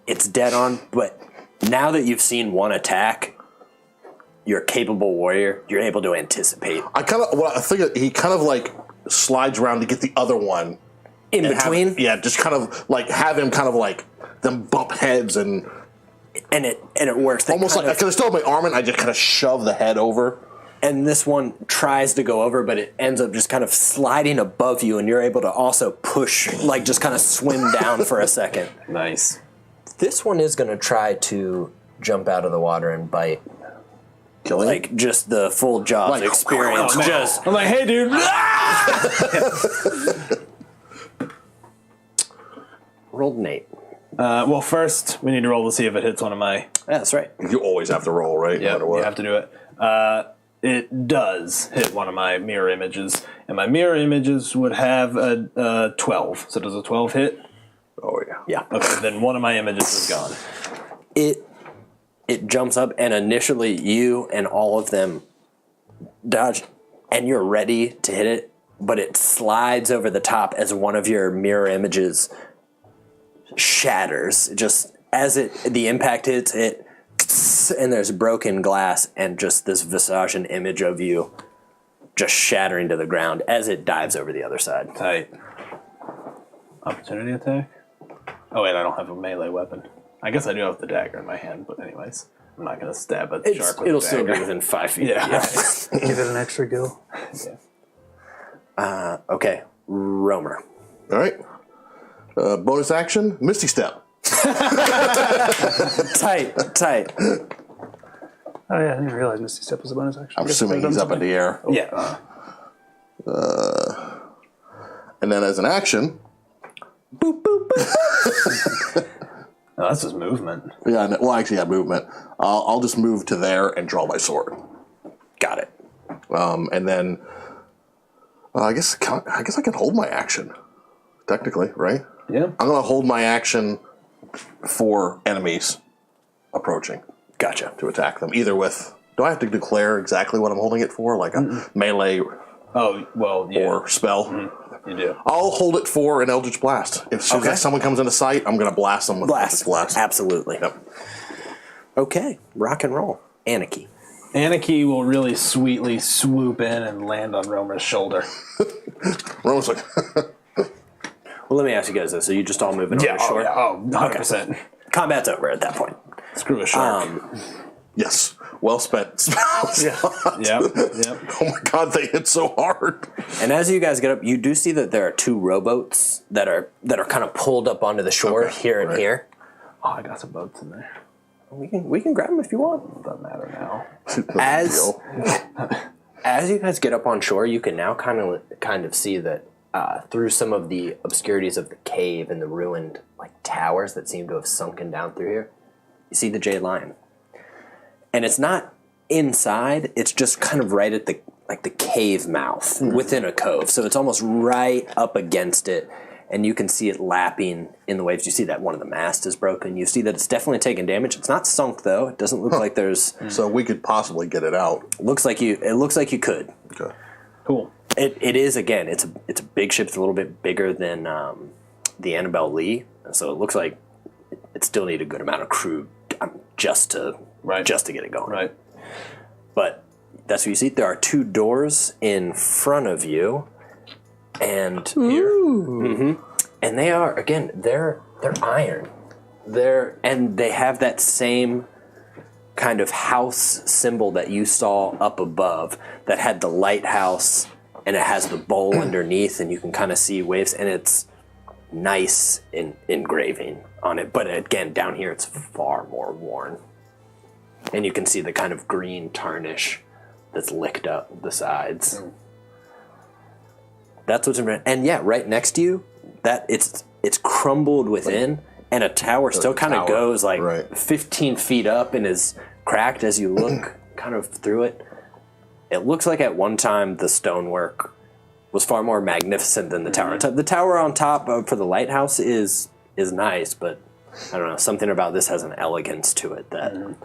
It's dead on, but now that you've seen one attack, you're a capable warrior. You're able to anticipate. I think he kind of like slides around to get the other one. In and between? just kind of like have him kind of like them bump heads and it works. They almost kind like, of- I still have my arm and I just kind of shove the head over. and this one tries to go over, but it ends up just kind of sliding above you, and you're able to also push, like just kind of swim down for a second. Nice. This one is going to try to jump out of the water and bite. Killing Like just the full Jaws Like, experience. Oh, Just I'm like, hey, dude. rolled an 8. Well, first, we need to roll to see if it hits one of my... Yeah, that's right. You always have to roll, right? No Yeah, matter what. you have to do it. It does hit one of my mirror images, and my mirror images would have a 12. So does a 12 hit? Oh yeah. Yeah. Okay, then one of my images is gone. It jumps up, and initially you and all of them dodge, and you're ready to hit it, but it slides over the top as one of your mirror images shatters. Just as the impact hits it, and there's broken glass and just this Visagian image of you just shattering to the ground as it dives over the other side. Tight. Opportunity attack? Oh wait, I don't have a melee weapon. I guess I do have the dagger in my hand, but anyways, I'm not going to stab a shark with It'll a still dagger. be within 5 feet. Yeah. Give it an extra go. Okay, Romer. All right. Bonus action, Misty Step. Tight. Oh yeah, I didn't realize Misty Step was a bonus action. I'm assuming he's up in the air. Yeah. And then as an action, Oh, that's his movement. I actually have movement. I'll just move to there and draw my sword. Got it. And then I guess I can hold my action, technically, right? Yeah. I'm going to hold my action for enemies approaching Gotcha. to attack them, either with Do I have to declare exactly what I'm holding it for? Like a melee Oh, well, yeah. or spell? You do. I'll hold it for an Eldritch Blast. If soon as someone comes into sight, I'm going to blast them with Eldritch Blast. Absolutely. Yep. Okay, rock and roll. Anarchy. Anarchy will really sweetly swoop in and land on Romer's shoulder. Romer's like... Well, let me ask you guys this. So you just all moving over short? Oh, 100%. Okay. Combat's over at that point. Screw a shark. Yes. Well spent. Yep. Oh my god, they hit so hard. And as you guys get up, you do see that there are two rowboats that are kind of pulled up onto the shore here and here. Oh, I got some boats in there. We can grab them if you want. Doesn't matter now. As you guys get up on shore, you can now kind of see that through some of the obscurities of the cave and the ruined like towers that seem to have sunken down through here, you see the Jade Lion. And it's not inside, it's just kind of right at the cave mouth within a cove. So it's almost right up against it, and you can see it lapping in the waves. You see that one of the masts is broken. You see that it's definitely taken damage. It's not sunk though. It doesn't look like there's So we could possibly get it out. It looks like you could. Okay. Cool. It is, again, it's a big ship. It's a little bit bigger than the Annabelle Lee. And so it looks like it still need a good amount of crew just to get it going. Right. But that's what you see. There are two doors in front of you, and here, and they are, again, they're iron. And they have that same kind of house symbol that you saw up above that had the lighthouse, and it has the bowl underneath, and you can kind of see waves, and it's nice engraving on it. But again, down here, it's far more worn. And you can see the kind of green tarnish that's licked up the sides. That's what's in. And yeah, right next to you, that it's crumbled within, and a tower still kind of goes like 15 feet up and is cracked as you look kind of through it. It looks like at one time the stonework was far more magnificent than the tower. The tower on top for the lighthouse is nice, but I don't know, something about this has an elegance to it that...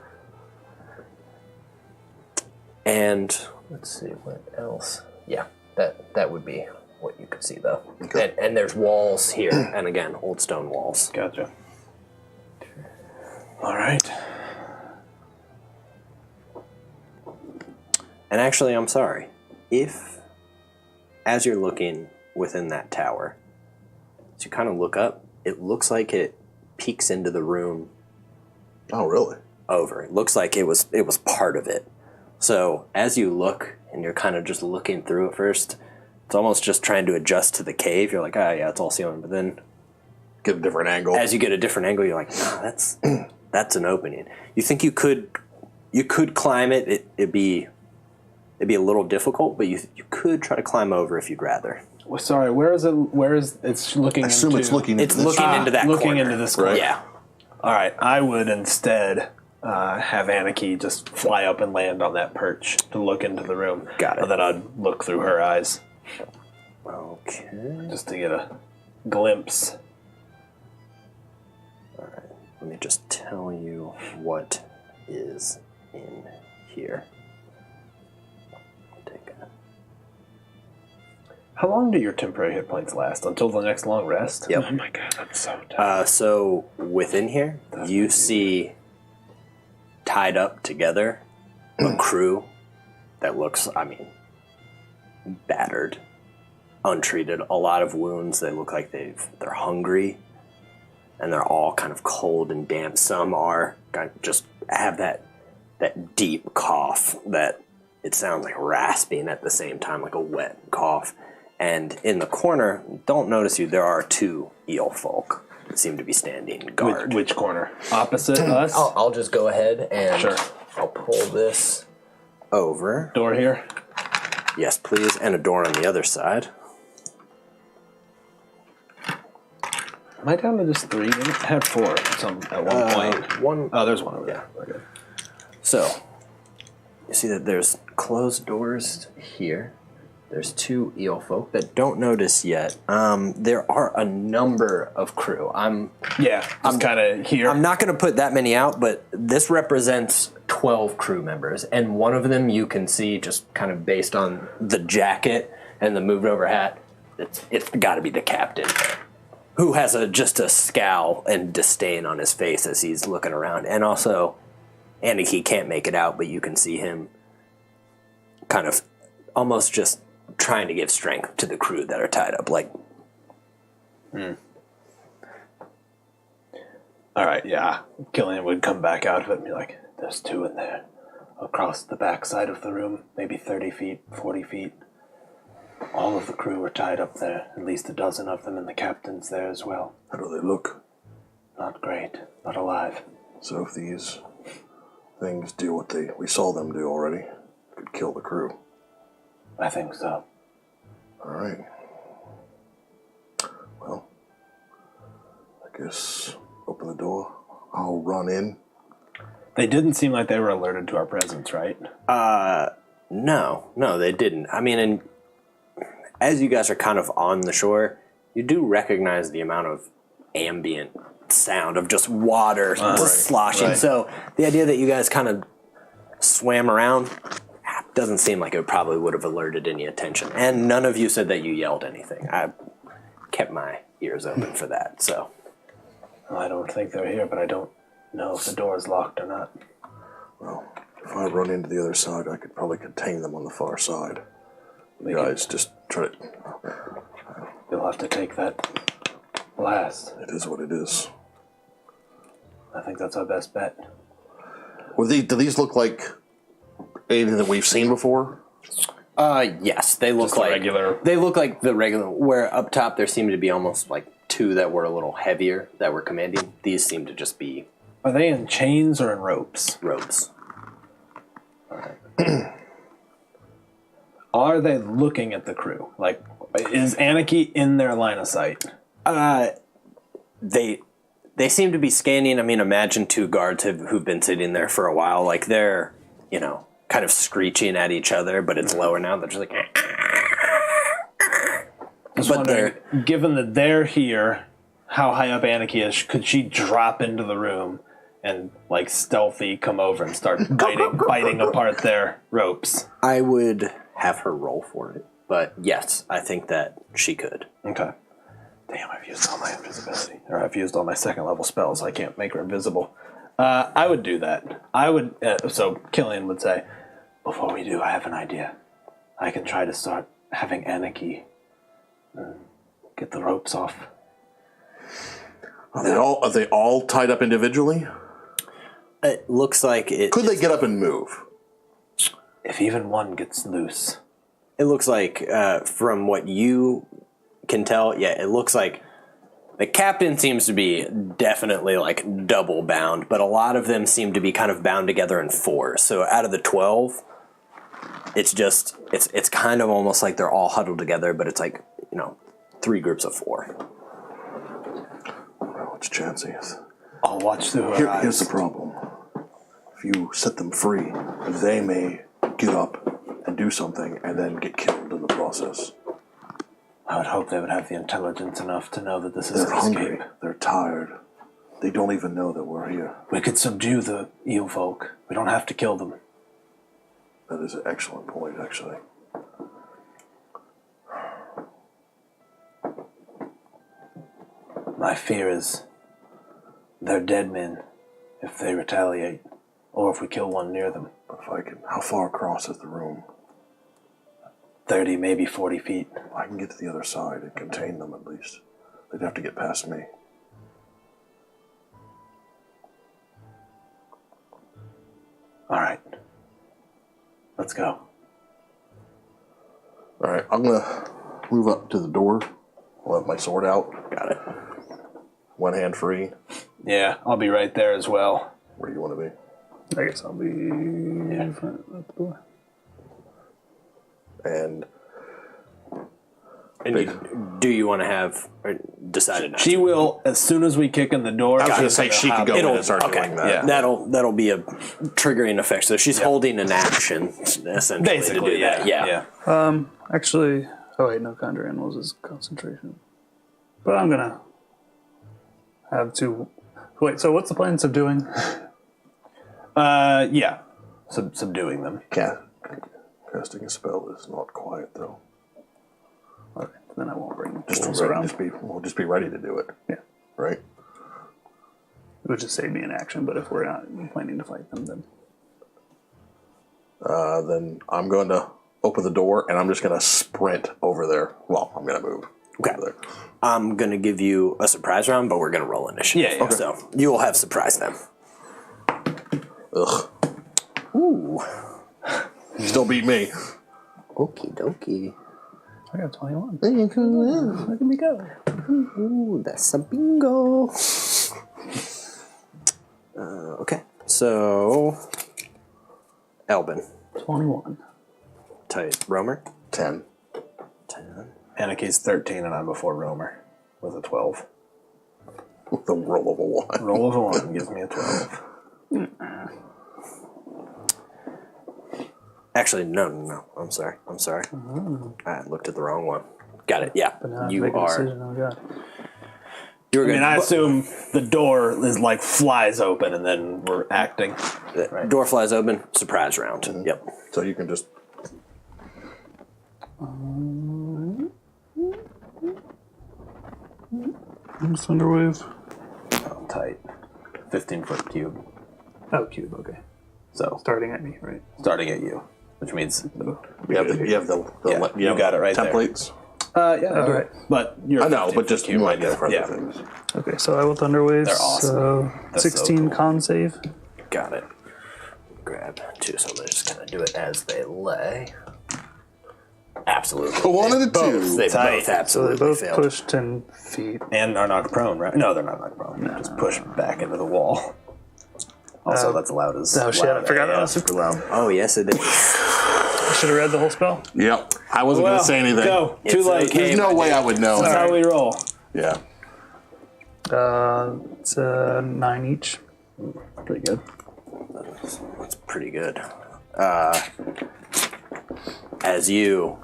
And let's see, what else? Yeah, that would be what you could see, though. Okay. And there's walls here, and again, old stone walls. Gotcha. All right. And actually, I'm sorry. If, as you're looking within that tower, as you kind of look up, it looks like it peeks into the room. Oh, really? Over. It looks like it was part of it. So as you look, and you're kind of just looking through at first, it's almost just trying to adjust to the cave. You're like, yeah, it's all ceiling. But then get a different angle. As you get a different angle, you're like, that's an opening. You think you could climb it. It'd be a little difficult, but you could try to climb over if you'd rather. Well, sorry, where is it? Where is it's looking? I assume into, it's looking. It's looking into that looking corner. into this corner. Right. Yeah. All right, I would instead have Anarchy just fly up and land on that perch to look into the room. Got it. And then I'd look through her eyes. Okay. Just to get a glimpse. All right. Let me just tell you what is in here. How long do your temporary hit points last? Until the next long rest? Yep. Oh my god, I'm so tired. So within here, you see tied up together a crew that looks, battered, untreated, a lot of wounds. They look like they're hungry, and they're all kind of cold and damp. Some are just have that deep cough that it sounds like rasping at the same time, like a wet cough. And in the corner, don't notice there are two eel folk that seem to be standing guard. Which corner? Opposite us? I'll just go ahead and Sure. I'll pull this over. Door here? Yes, please. And a door on the other side. Am I down to just 3? I had 4 at one point. One. Oh, there's one over there. Okay. So, you see that there's closed doors here. There's 2 eel folk that don't notice yet. There are a number of crew. I'm kind of here. I'm not going to put that many out, but this represents 12 crew members, and one of them you can see just kind of based on the jacket and the moved over hat, it's got to be the captain, who has just a scowl and disdain on his face as he's looking around. And also, he can't make it out, but you can see him kind of almost just trying to give strength to the crew that are tied up. Like, All right, yeah. Killian would come back out of it and be like, there's 2 in there. Across the back side of the room, maybe 30 feet, 40 feet. All of the crew are tied up there, at least a dozen of them, and the captain's there as well. How do they look? Not great, not alive. So if these things do what we saw them do already, could kill the crew. I think so. All right. Well, I guess open the door. I'll run in. They didn't seem like they were alerted to our presence, right? No, they didn't. I mean, and as you guys are kind of on the shore, you do recognize the amount of ambient sound of just water sloshing. Right. So the idea that you guys kind of swam around doesn't seem like it probably would have alerted any attention. And none of you said that you yelled anything. I kept my ears open for that. So well, I don't think they're here, but I don't know if the door is locked or not. Well, if I run into the other side, I could probably contain them on the far side. You guys just try to... You'll have to take that blast. It is what it is. I think that's our best bet. Do these look like anything that we've seen before? Yes, they look like regular. They look like the regular. Where up top there seemed to be almost like 2 that were a little heavier that were commanding. These seem to just be. Are they in chains or in ropes? Ropes. All right. Are they looking at the crew? Like, is Anarchy in their line of sight? They seem to be scanning. I mean, imagine 2 guards who've been sitting there for a while. Like they're, kind of screeching at each other, but it's lower now. They're just like. Given that they're here, how high up Anarchy is, could she drop into the room and like stealthy come over and start biting apart their ropes? I would have her roll for it, but yes, I think that she could. Okay. Damn, I've used all my invisibility. Or I've used all my second level spells. I can't make her invisible. I would do that. So Killian would say, before we do, I have an idea. I can try to start having Anarchy get the ropes off. Are they all tied up individually? It looks like it. Could they get up and move? If even one gets loose. It looks like, from what you can tell, yeah, it looks like the captain seems to be definitely like double bound, but a lot of them seem to be kind of bound together in 4. So out of the 12, it's kind of almost like they're all huddled together, but it's like, 3 groups of 4. Well, it's chancy. I'll watch through her eyes. Here's the problem. If you set them free, they may get up and do something and then get killed in the process. I would hope they would have the intelligence enough to know that this is They're hungry. They're tired. They don't even know that we're here. We could subdue the eel folk. We don't have to kill them. That is an excellent point, actually. My fear is they're dead men if they retaliate, or if we kill one near them. But how far across is the room? 30, maybe 40 feet. I can get to the other side and contain them at least. They'd have to get past me. All right. Let's go. All right, I'm going to move up to the door. I'll have my sword out. Got it. One hand free. Yeah, I'll be right there as well. Where do you want to be? I guess I'll be in front of the door. And do you want to have decided not She to? will, as soon as we kick in the door. I was going to say she could go in and start doing that. Yeah. That'll be a triggering effect. So she's holding an action, essentially. Basically, to do that. yeah. Actually, oh wait, no, conjure animals is concentration. But I'm gonna have to. Wait, so what's the plan of doing? Yeah. subduing them. Casting a spell is not quiet, though. Okay, then I won't bring wolves around. We'll just be ready to do it. Yeah. Right? It would just save me an action, but if we're not planning to fight them, then... Then I'm going to open the door, and I'm just going to sprint over there. Well, I'm going to move. Okay. Over there. I'm going to give you a surprise round, but we're going to roll initiative. Yeah. Okay. So you will have surprise them. Ugh. Ooh. You still beat me. Okie dokie. I got 21. Look Look at me go. Ooh, that's a bingo. Okay, so Elbin. 21. Tight. Romer? 10. 10. Anaki's 13, and I'm before Romer with a 12. The roll of a 1. Roll of a 1 gives me a 12. Actually, no. I'm sorry. I looked at the wrong one. Got it. Yeah. But now You make a are. decision. Oh, God. You were I mean, gonna. I assume the door is like flies open, and then we're acting. The door flies open. Surprise round. Mm-hmm. Yep. So you can just... Thunderwave. Oh, tight. 15-foot cube. Oh, cube, okay. So Starting at me, right? starting at you, which means You have the Yeah, you got it right there. templates? yeah. All right. But you're I know, but 15-foot just cube, you I might get guess. further Yeah. things. Okay, so I will Thunderwave. They're awesome. So That's so 16 cool. con save. Got it. Grab 2, so I'm gonna just kind of do it as they lay. Absolutely. 1 and a 2. They Tight. both So they absolutely both failed. push 10 feet. And are knocked prone, right? No, they're not knocked prone. Just push back into the wall. Also, that's loud as Oh shit, I forgot that was super loud. Oh yes, it is. I should have read the whole spell. Yep. I wasn't going to say anything. Go. It's Too late. okay. There's no way I would know. That's how we roll. Yeah. It's 9 each. Pretty good. That's pretty good. As you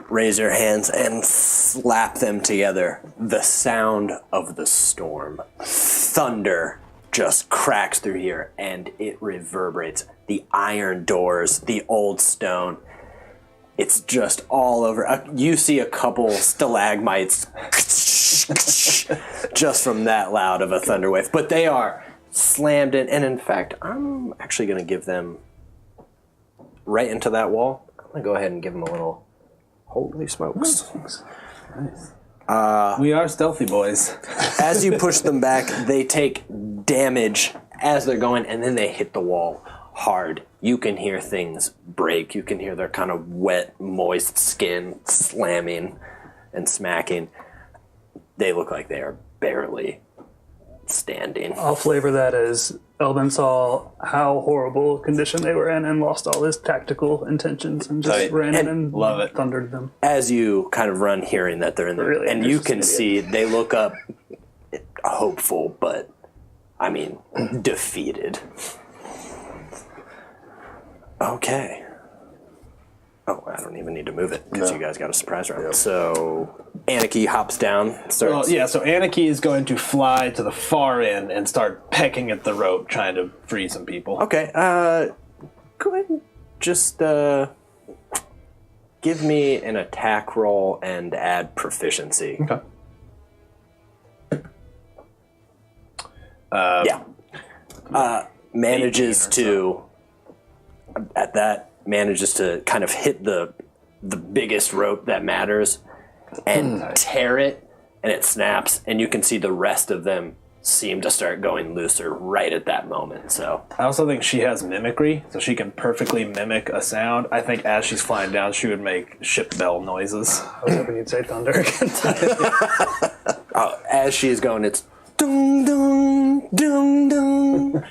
raise your hands and slap them together, the sound of the storm, thunder, just cracks through here and it reverberates. The iron doors, the old stone, it's just all over. You see a couple stalagmites just from that loud of a thunder wave, but they are slammed in. And in fact, I'm actually going to give them right into that wall. I'm going to go ahead and give them a little holy smokes. Nice. We are stealthy boys. As you push them back, they take damage as they're going, and then they hit the wall hard. You can hear things break. You can hear their kind of wet, moist skin slamming and smacking. They look like they are barely standing. I'll flavor that as Elvin saw how horrible a condition they were in and lost all his tactical intentions and just Tight. ran in And and love it. thundered them. As you kind of run, hearing that they're in there, Really and you can interesting see they look up hopeful, but I mean, defeated. Okay. Oh, I don't even need to move it because you guys got a surprise round. So Anarchy hops down. Starts. Well, yeah, so Anarchy is going to fly to the far end and start pecking at the rope, trying to free some people. Okay. Go ahead and just give me an attack roll and add proficiency. Okay. Yeah. Manages to at that manages to kind of hit the biggest rope that matters and tear it, and it snaps, and you can see the rest of them seem to start going looser right at that moment. So I also think she has mimicry, so she can perfectly mimic a sound. I think as she's flying down, she would make ship bell noises. I was hoping you'd say thunder again. as she is going, it's ding ding ding ding,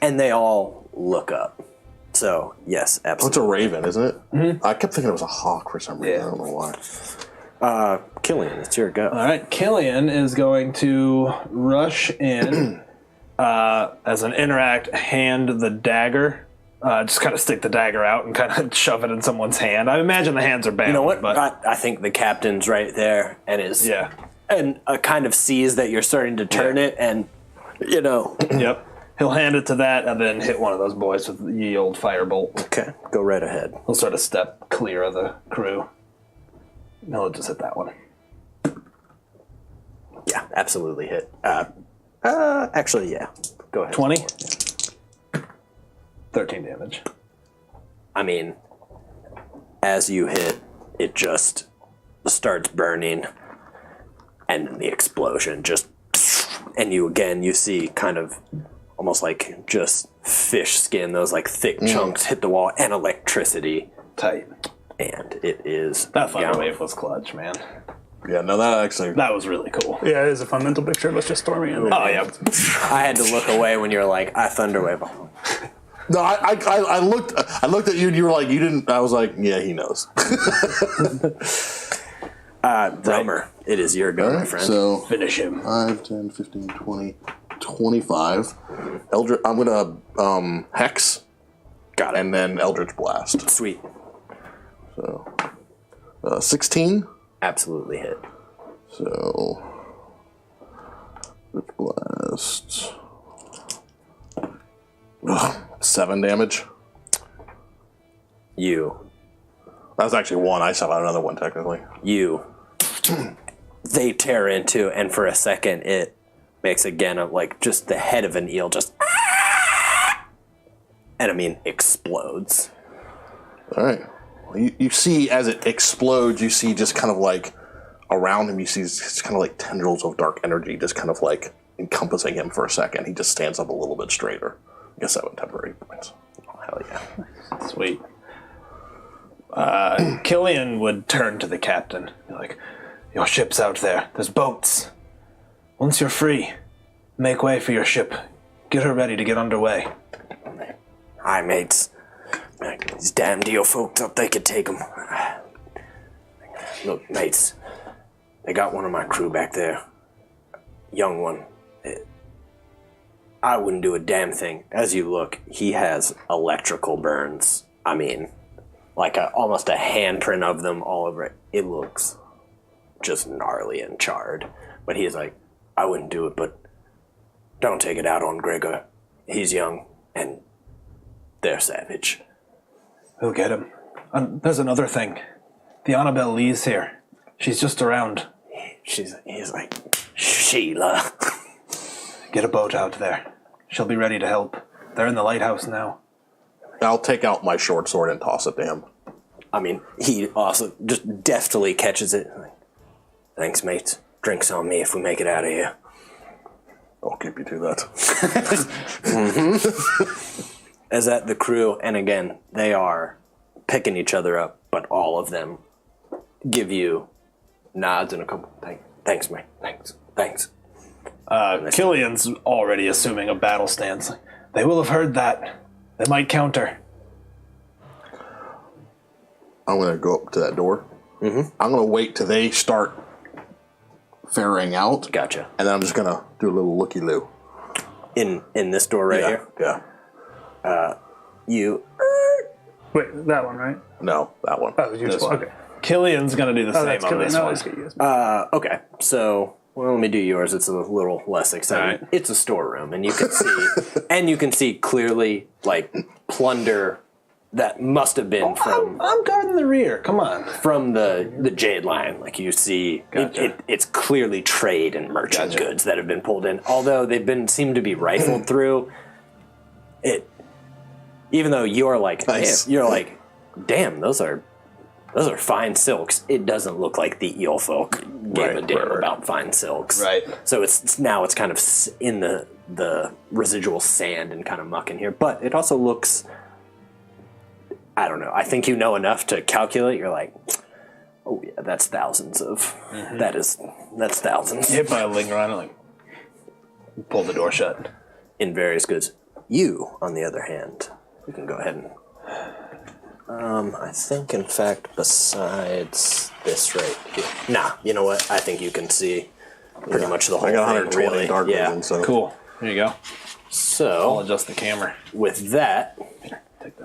and they all look up. So yes, Oh, it's absolutely. a raven, isn't it? Mm-hmm. I kept thinking it was a hawk for some reason. Yeah. I don't know why. Killian, it's your go. All right, Killian is going to rush in as an interact, hand the dagger. Just kind of stick the dagger out and kind of shove it in someone's hand. I imagine the hands are bound. You know what? But I think the captain's right there and is yeah. and kind of sees that you're starting to turn it, and Yep. He'll hand it to that and then hit one of those boys with the old firebolt. Okay, go right ahead. He'll sort of step clear of the crew. No, he'll just hit that one. Yeah, absolutely hit. Actually, yeah. Go ahead. 20? 13 damage. I mean, as you hit, it just starts burning, and then the explosion just... And you see kind of almost like just fish skin, those like thick chunks hit the wall, and electricity. Tight. And it is... That thunder wave was clutch, man. Yeah, no, that was really cool. Yeah, it is a fun mental picture of us just storming in. Oh, yeah. I had to look away when you were like, I thunderwave. No, I looked at you and you were like, you didn't. I was like, yeah, he knows. Romer, it is your go, my friend. So finish him. 5, 10, 15, 20, 25. Eldritch, I'm going to Hex. Got it. And then Eldritch Blast. Sweet. So 16. Absolutely hit. So Eldritch Blast. 7 damage. That was actually 1. I still have another one, technically. They tear into, and for a second, it makes again of like just the head of an eel just, and I mean, explodes. All right. You see, as it explodes, you see just kind of like around him, you see it's kind of like tendrils of dark energy just kind of like encompassing him for a second. He just stands up a little bit straighter. I guess 7 temporary points. Oh, hell yeah. Sweet. Killian would turn to the captain. Be like, your ship's out there. There's boats. Once you're free, make way for your ship. Get her ready to get underway. Aye, mates. These damn deal folks up, they could take them. Look, mates. They got one of my crew back there. Young one. I wouldn't do a damn thing. As you look, he has electrical burns. I mean, like almost a handprint of them all over it. It looks just gnarly and charred. But he is like, I wouldn't do it, but don't take it out on Gregor. He's young, and they're savage. We'll get him. And there's another thing. The Annabelle Lee's here. She's just around. He's like, Sheila. Get a boat out there. She'll be ready to help. They're in the lighthouse now. I'll take out my short sword and toss it to him. I mean, he also just deftly catches it. Thanks, mates. Drinks on me if we make it out of here. I'll keep you to that. As that the crew, and again, they are picking each other up, but all of them give you nods and a couple, thanks, mate, thanks. Killian's already assuming a battle stance. They will have heard that. They might counter. I'm going to go up to that door. Mm-hmm. I'm going to wait till they start ferrying out. Gotcha. And then I'm just going to do a little looky-loo. In this door right here? Yeah. You... Wait, that one, right? No, that one. Oh, you just... Okay. Killian's going to do the same on this one. Okay, so... Well, let me do yours. It's a little less exciting. Right. It's a storeroom, and you can see, clearly like plunder that must have been from. I'm guarding the rear. Come on, from the Jade Line. Like you see, it's clearly trade and merchant goods that have been pulled in. Although they've seem to be rifled through. It, even though you're like, nice. You're like, damn, those are fine silks. It doesn't look like the eel folk gave a damn about fine silks. Right. So it's kind of in the residual sand and kind of muck in here. But it also looks, I don't know. I think you know enough to calculate. You're like, oh yeah, that's thousands of. Mm-hmm. That's thousands. Hit by a linger on it, like pull the door shut. In various goods. You, on the other hand, we can go ahead and. I think, in fact, besides this right here. Nah, you know what? I think you can see pretty much the whole thing. I got 120 really. Dark vision, so. Cool. There you go. So, I'll adjust the camera. With that,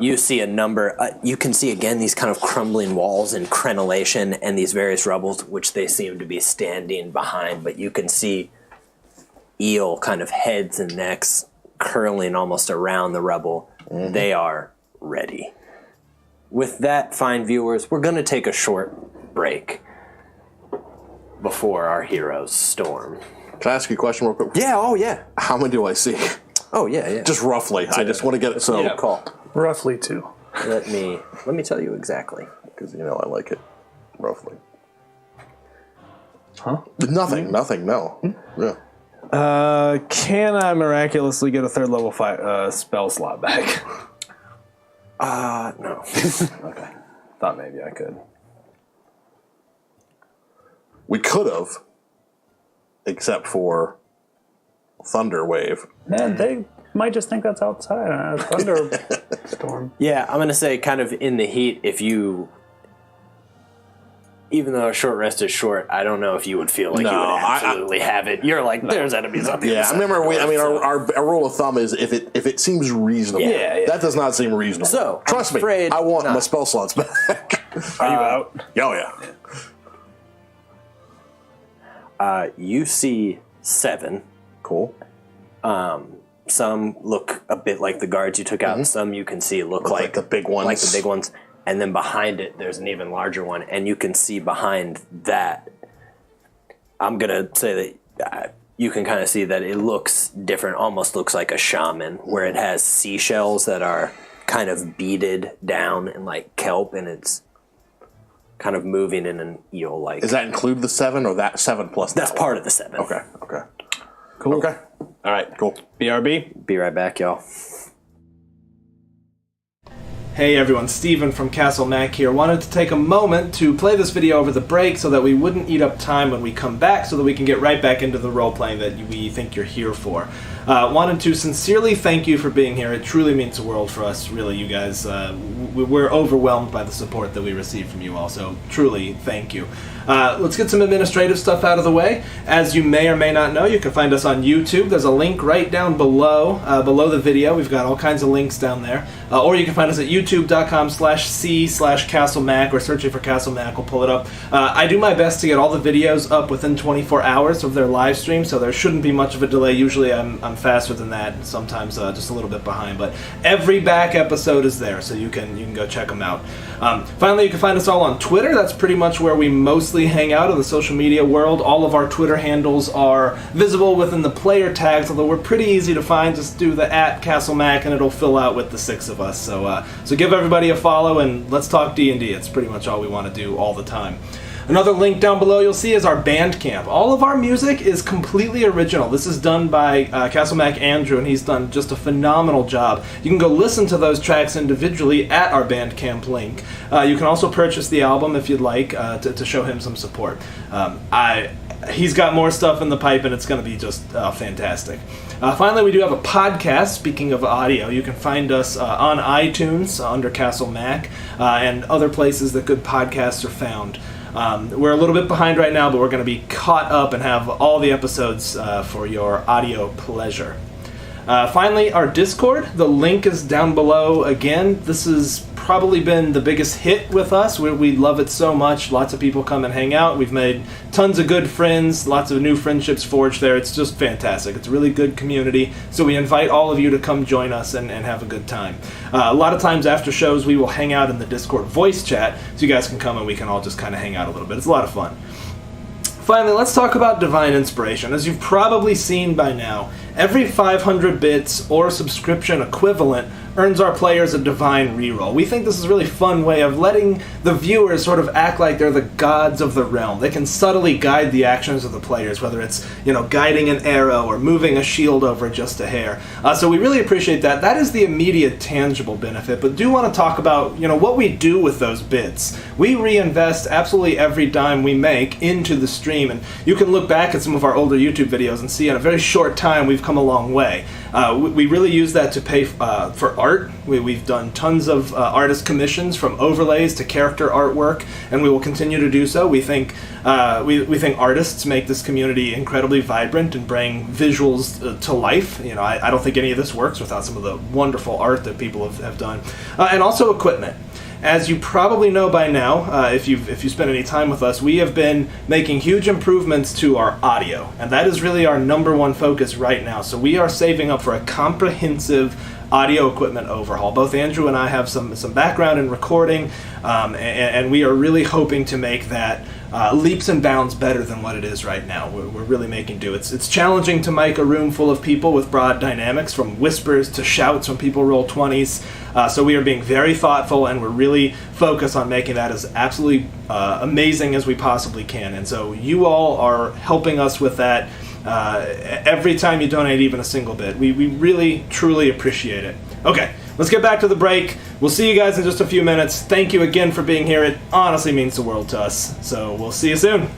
you see a number. You can see, again, these kind of crumbling walls and crenellation and these various rubbles, which they seem to be standing behind. But you can see eel kind of heads and necks curling almost around the rubble. They are ready. With that, fine viewers, we're going to take a short break before our heroes storm. Can I ask you a question real quick? Yeah, oh yeah. How many do I see? Oh yeah. Just roughly. I just want to get it. So Call. Roughly 2. Let me tell you exactly. Because I like it roughly. Huh? Nothing. No. Yeah. Can I miraculously get a 3rd level spell slot back? No. Okay. Thought maybe I could. We could have, except for Thunder Wave. Man, they might just think that's outside a thunderstorm. Yeah, I'm going to say kind of in the heat, even though a short rest is short, I don't know if you would feel like you would absolutely have it. You're like, there's enemies up here. Yeah, I remember. Our rule of thumb is if it seems reasonable. Yeah. That does not seem reasonable. So trust me, I want my spell slots back. Are you out? Oh yeah. You see 7. Cool. Some look a bit like the guards you took out. Some you can see look like the big ones. Like the big ones. And then behind it, there's an even larger one. And you can see behind that, I'm going to say that you can kind of see that it looks different, almost looks like a shaman, where it has seashells that are kind of beaded down in like kelp, and it's kind of moving in an eel-like. Does that include the 7 or that 7 plus That's that part of the 7. Okay. Cool. Okay. All right. Cool. BRB. Be right back, y'all. Hey everyone, Steven from Castle Mac here. Wanted to take a moment to play this video over the break so that we wouldn't eat up time when we come back, so that we can get right back into the role-playing that we think you're here for. Wanted to sincerely thank you for being here. It truly means the world for us, really, you guys. We're overwhelmed by the support that we receive from you all, so truly thank you. Let's get some administrative stuff out of the way. As you may or may not know, you can find us on YouTube. There's a link right down below the video. We've got all kinds of links down there. Or you can find us at youtube.com/c/CastleMac, or searching for Castle Mac will pull it up. I do my best to get all the videos up within 24 hours of their live stream, so there shouldn't be much of a delay. Usually I'm faster than that, sometimes just a little bit behind, but every back episode is there, so you can go check them out. Finally, you can find us all on Twitter. That's pretty much where we mostly hang out in the social media world. All of our Twitter handles are visible within the player tags, although we're pretty easy to find. Just do the @CastleMac and it'll fill out with the 6 of us. So give everybody a follow and let's talk D&D. It's pretty much all we want to do all the time. Another link down below you'll see is our Bandcamp. All of our music is completely original. This is done by Castle Mac Andrew, and he's done just a phenomenal job. You can go listen to those tracks individually at our Bandcamp link. You can also purchase the album if you'd like to show him some support. He's got more stuff in the pipe, and it's going to be just fantastic. Finally, we do have a podcast. Speaking of audio, you can find us on iTunes under Castle Mac and other places that good podcasts are found. We're a little bit behind right now, but we're going to be caught up and have all the episodes for your audio pleasure. Finally, our Discord. The link is down below. Again, this has probably been the biggest hit with us. We love it so much. Lots of people come and hang out. We've made tons of good friends, lots of new friendships forged there. It's just fantastic. It's a really good community. So we invite all of you to come join us and have a good time. A lot of times after shows, we will hang out in the Discord voice chat, so you guys can come and we can all just kind of hang out a little bit. It's a lot of fun. Finally, let's talk about Divine Inspiration. As you've probably seen by now, every 500 bits or subscription equivalent earns our players a Divine reroll. We think this is a really fun way of letting the viewers sort of act like they're the gods of the realm. They can subtly guide the actions of the players, whether it's, guiding an arrow or moving a shield over just a hair. So we really appreciate that. That is the immediate tangible benefit, but do want to talk about, what we do with those bits. We reinvest absolutely every dime we make into the stream, and you can look back at some of our older YouTube videos and see in a very short time we've come a long way. We really use that to pay for art. We've done tons of artist commissions, from overlays to character artwork, and we will continue to do so. We think artists make this community incredibly vibrant and bring visuals to life. I don't think any of this works without some of the wonderful art that people have done. And also equipment. as you probably know by now, if you spent any time with us, we have been making huge improvements to our audio, and that is really our number one focus right now. So we are saving up for a comprehensive audio equipment overhaul. Both Andrew and I have some background in recording, and we are really hoping to make that leaps and bounds better than what it is right now. We're really making do. It's challenging to mic a room full of people with broad dynamics, from whispers to shouts when people roll 20s. So we are being very thoughtful, and we're really focused on making that as absolutely amazing as we possibly can. And so you all are helping us with that. Every time you donate even a single bit, we really, truly appreciate it. Okay, let's get back to the break. We'll see you guys in just a few minutes. Thank you again for being here. It honestly means the world to us. So we'll see you soon.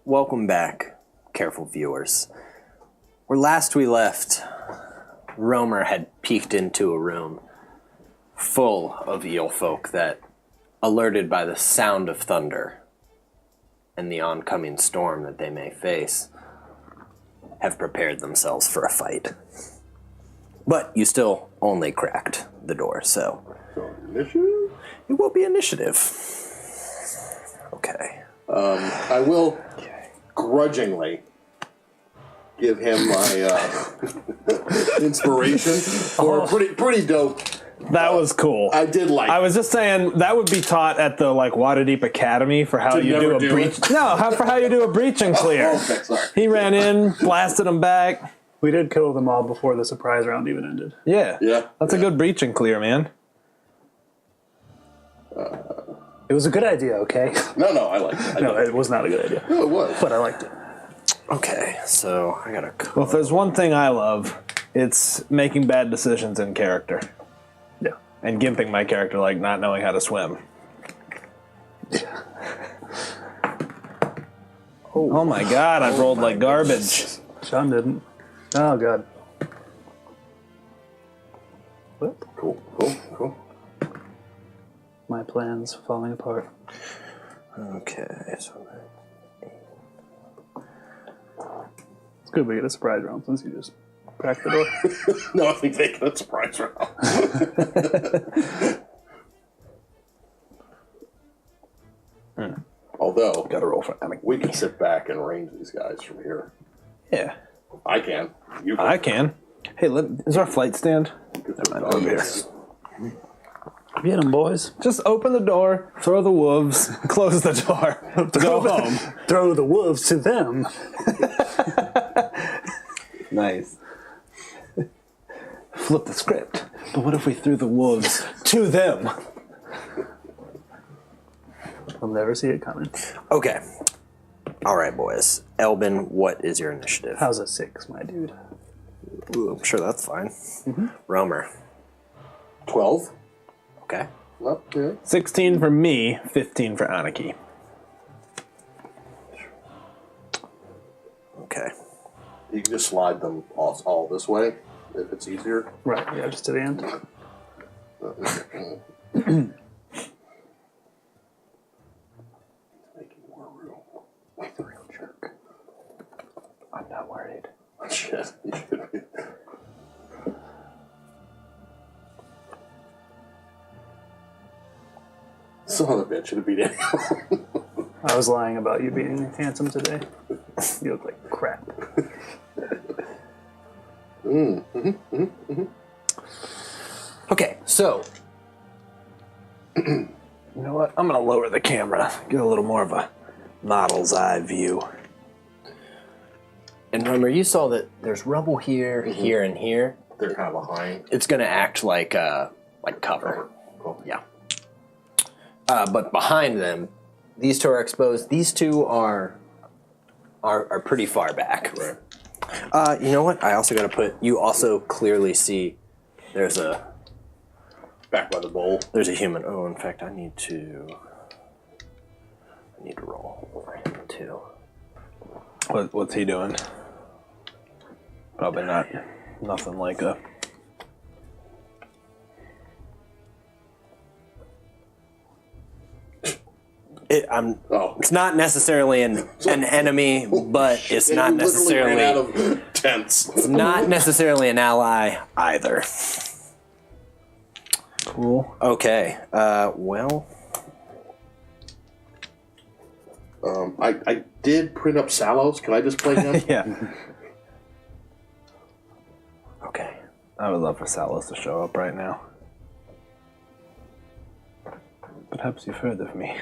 welcome back, careful viewers. Where last we left, Romer had peeked into a room full of eel folk that, alerted by the sound of thunder and the oncoming storm that they may face, have prepared themselves for a fight. But you still only cracked the door, so... Initiative? It will be initiative. Okay. I will grudgingly give him my inspiration for a pretty dope. That was cool. I did like. I was just saying that would be taught at the Waterdeep Academy for how you do a breach. For how you do a breach and clear. Okay, sorry. He ran in, blasted him back. We did kill them all before the surprise round even ended. Yeah. Yeah. That's a good breach and clear, man. It was a good idea, okay? No, I liked it. No, it was not a good idea. No, it was. But I liked it. Okay, so I gotta... Well, if there's one thing I love, it's making bad decisions in character. Yeah. And gimping my character like not knowing how to swim. Yeah. Oh my god, I've rolled like garbage. Sean didn't. Oh, God. What? Cool. My plan's falling apart. Okay, so... It's good we get a surprise round since you just cracked the door. No, I think they get a surprise round. Although, Gotta roll for we can sit back and range these guys from here. Yeah. I can. You can. I can. Hey, is our flight stand? Over here. Get them, boys. Just open the door, throw the wolves, close the door, go home. Throw the wolves to them. Nice. Flip the script. But what if we threw the wolves to them? I'll never see it coming. Okay. All right, boys. Elbin, what is your initiative? How's a 6, my dude? Ooh, I'm sure that's fine. Mm-hmm. Romer. 12. Okay. Well, yeah. 16 for me, 15 for Anarchy. Okay. You can just slide them all this way if it's easier. Right, yeah, just to the end. Making more room. Like the real jerk. I'm not worried. Shit. You should be. Son of a bitch, should have beat anyone. I was lying about you being handsome today. You look like crap. Okay, so... You know what? I'm going to lower the camera, get a little more of a model's eye view. And Romer, you saw that there's rubble here, here, and here. They're kind of behind. It's going to act like cover. Cool. Yeah. But behind them, these two are exposed. These two are pretty far back. Right. You know what? I also got to put... You also clearly see there's a... Back by the bowl. There's a human. Oh, in fact, I need to roll over him, too. What's he doing? Probably not. Nothing like a... It's not necessarily an enemy, but it's not necessarily... Ran out of tents. It's not necessarily an ally either. Cool. Okay. Well... I did print up Salos. Can I just play him? Yeah. Okay. I would love for Salos to show up right now. Perhaps you've heard of me.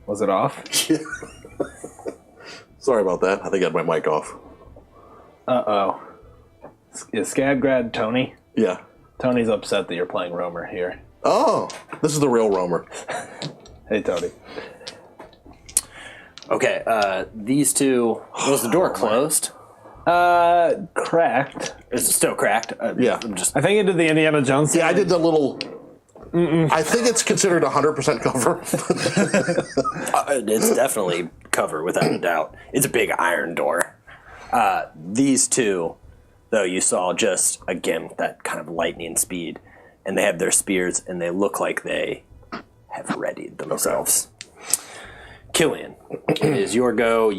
Was it off? Sorry about that. I think I had my mic off. Uh-oh. Is Scabgrad Tony? Yeah. Tony's upset that you're playing Romer here. Oh, this is the real Romer. Hey, Tony. Okay, these two... Was the door closed? Cracked. Is it still cracked? Yeah. I think it did the Indiana Jones thing. Yeah, I did the little... I think it's considered 100% cover. It's definitely cover, without a doubt. It's a big iron door. These two, though, you saw just, again, that kind of lightning speed. And they have their spears, and they look like they have readied themselves. Okay. Killian, it is your go.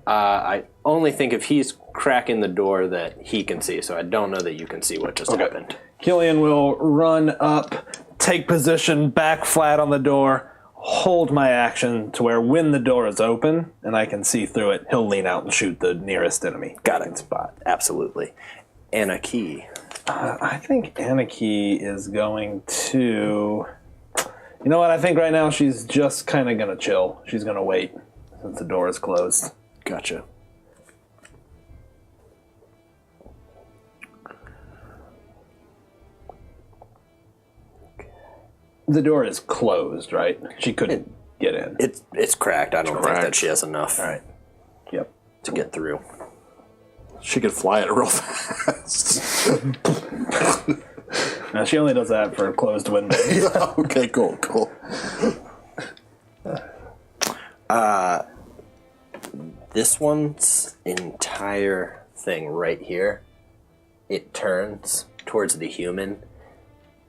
I only think if he's cracking the door that he can see, so I don't know that you can see what just happened. Killian will run up, take position, back flat on the door, hold my action to where when the door is open and I can see through it, he'll lean out and shoot the nearest enemy. Got it. Spot. Absolutely. Anarchy. I think Anarchy is going to... You know what? I think right now she's just kind of going to chill. She's going to wait since the door is closed. Gotcha. The door is closed, right? She couldn't get in. It's cracked. I don't think that she has enough All right. Yep. to get through. She could fly it real fast. Now, she only does that for closed windows. Okay, cool. This one's entire thing right here, it turns towards the human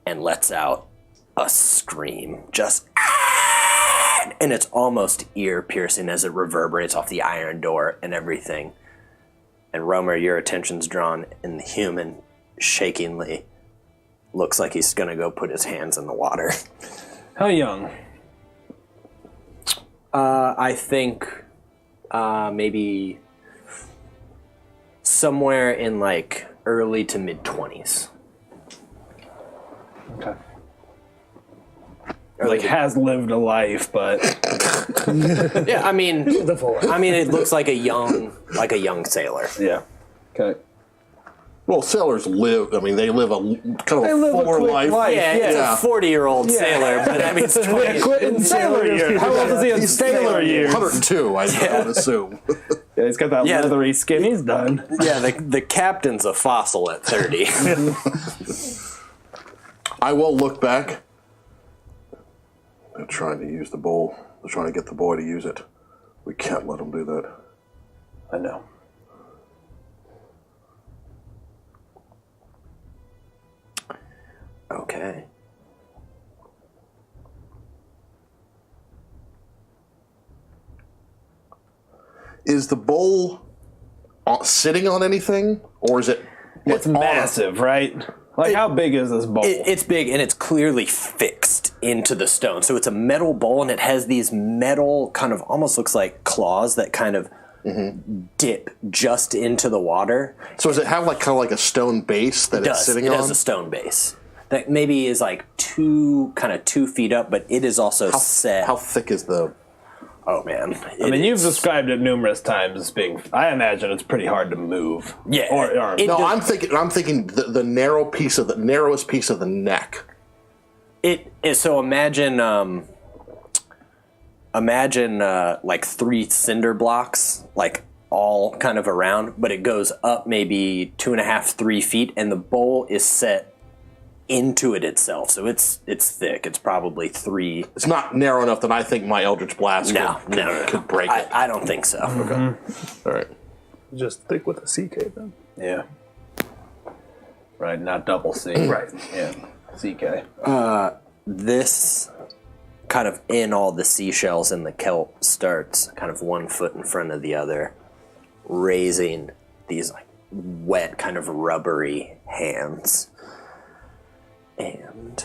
and lets out a scream. Just, ah! And it's almost ear-piercing as it reverberates off the iron door and everything. And Romer, your attention's drawn, and the human shakingly looks like he's going to go put his hands in the water. How young? I think maybe somewhere in like early to mid-20s. Okay. Or like has lived a life, but yeah, I mean, it looks like a young sailor. Yeah. Okay. Well, sailors live. I mean, they live a kind of a fuller life. Yeah, it's a 40-year-old sailor, but I mean, it's 20. In sailor years. How old is he in sailor years? 102, I would assume. Yeah, he's got that leathery skin. He's done. Yeah, the captain's a fossil at 30. I will look back. They're trying to use the bowl. They're trying to get the boy to use it. We can't let them do that. I know. Okay. Is the bowl sitting on anything, or is it? It's massive, right? Like, how big is this bowl? It's big, and it's clearly fixed into the stone. So it's a metal bowl, and it has these metal, kind of almost looks like claws that kind of dip just into the water. So does it have like kind of like a stone base that it's sitting on? It has a stone base that maybe is like 2 feet up, but it is also set. How thick is the? Oh man! I mean, you've described it numerous times as being. I imagine it's pretty hard to move. Yeah. I'm thinking the narrowest piece of the neck. It is. So imagine like 3 cinder blocks, like all kind of around, but it goes up maybe 2.5, 3 feet, and the bowl is set into it itself. So it's thick. It's probably 3. It's not narrow enough that I think my Eldritch Blast could break it. I don't think so. Okay. All right. Just thick with a CK then. Yeah. Right, not double C. Right. Yeah. CK. This kind of in all the seashells in the kelp starts kind of 1 foot in front of the other, raising these like wet, kind of rubbery hands. And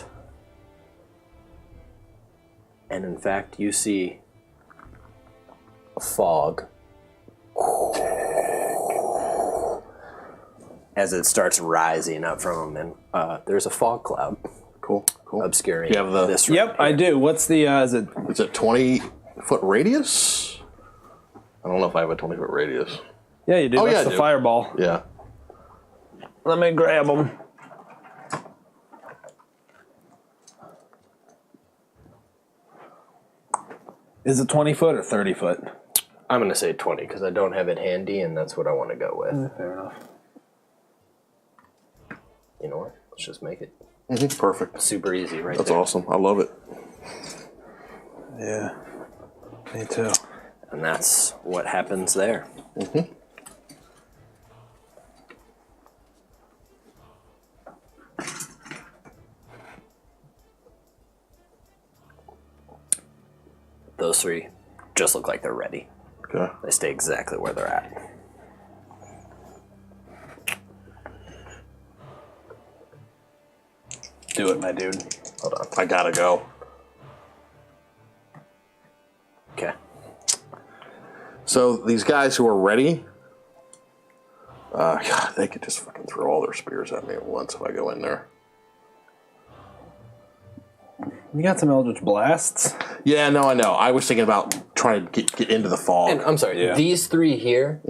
in fact, you see a fog as it starts rising up from them, and there's a fog cloud. Cool. Obscuring. Do you have this. Yep, I do. What's the? Is it 20-foot radius? I don't know if I have a 20-foot radius. Yeah, you do. Oh, That's yeah, the fireball. Yeah. Let me grab them. Is it 20 foot or 30 foot? I'm going to say 20 because I don't have it handy, and that's what I want to go with. Fair enough. You know what? Let's just make it Perfect. super easy right That's there. awesome. I love it. Yeah. Me too. And that's what happens there. Those three just look like they're ready. Okay. They stay exactly where they're at. Do it, my dude. Hold on. I gotta go. Okay. So these guys who are ready, God, they could just fucking throw all their spears at me at once if I go in there. You got some Eldritch Blasts? Yeah, no, I know. I was thinking about trying to get into the fog. And I'm sorry, these three here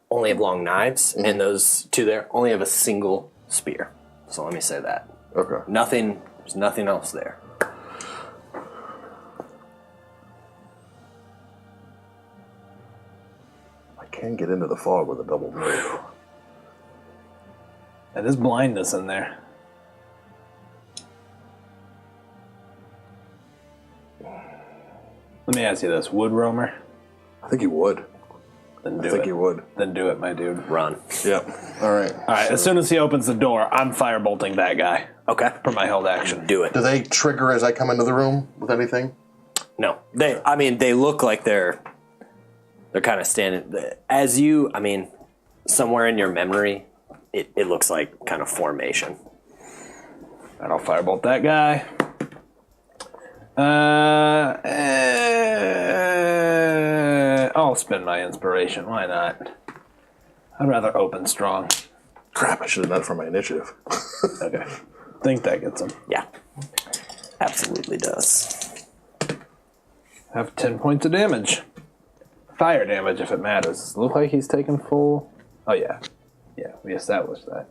only have long knives, and those two there only have a single spear. So let me say that. Okay. There's nothing else there. I can get into the fog with a double move. And there's blindness in there. Let me ask you this. Wood roamer? I think he would. Then do I think it. he would. Then do it, my dude. Run. Yep. All right. All right, as soon as he opens the door, I'm firebolting that guy Okay. for my held action. Do it. Do they trigger as I come into the room with anything? No. They look like they're kind of standing as you, somewhere in your memory, it looks like kind of formation. And I'll firebolt that guy. I'll spend my inspiration. Why not? I'd rather open strong. Crap, I should have done it for my initiative. Okay. Think that gets him. Yeah. Absolutely does. Have 10 points of damage. Fire damage if it matters. Does it look like he's taking full? Oh, yeah. Yeah, we established that.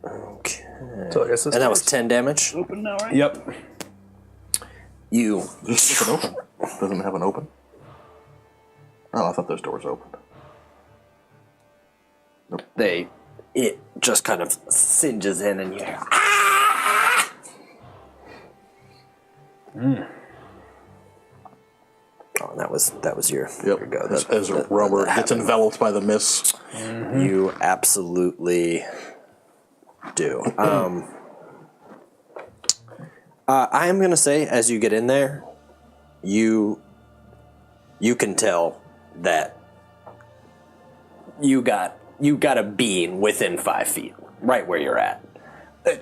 Okay. So I guess this And that was door's 10 damage. open now, right? Yep. You Just leave it open. Doesn't it have an open? Oh, I thought those doors opened. it just kind of singes in and you hear Oh, and that was your Yep. your go. As rubber gets enveloped by the mist. You absolutely do. I am gonna say, as you get in there, you can tell that you got a being within 5 feet, right where you're at.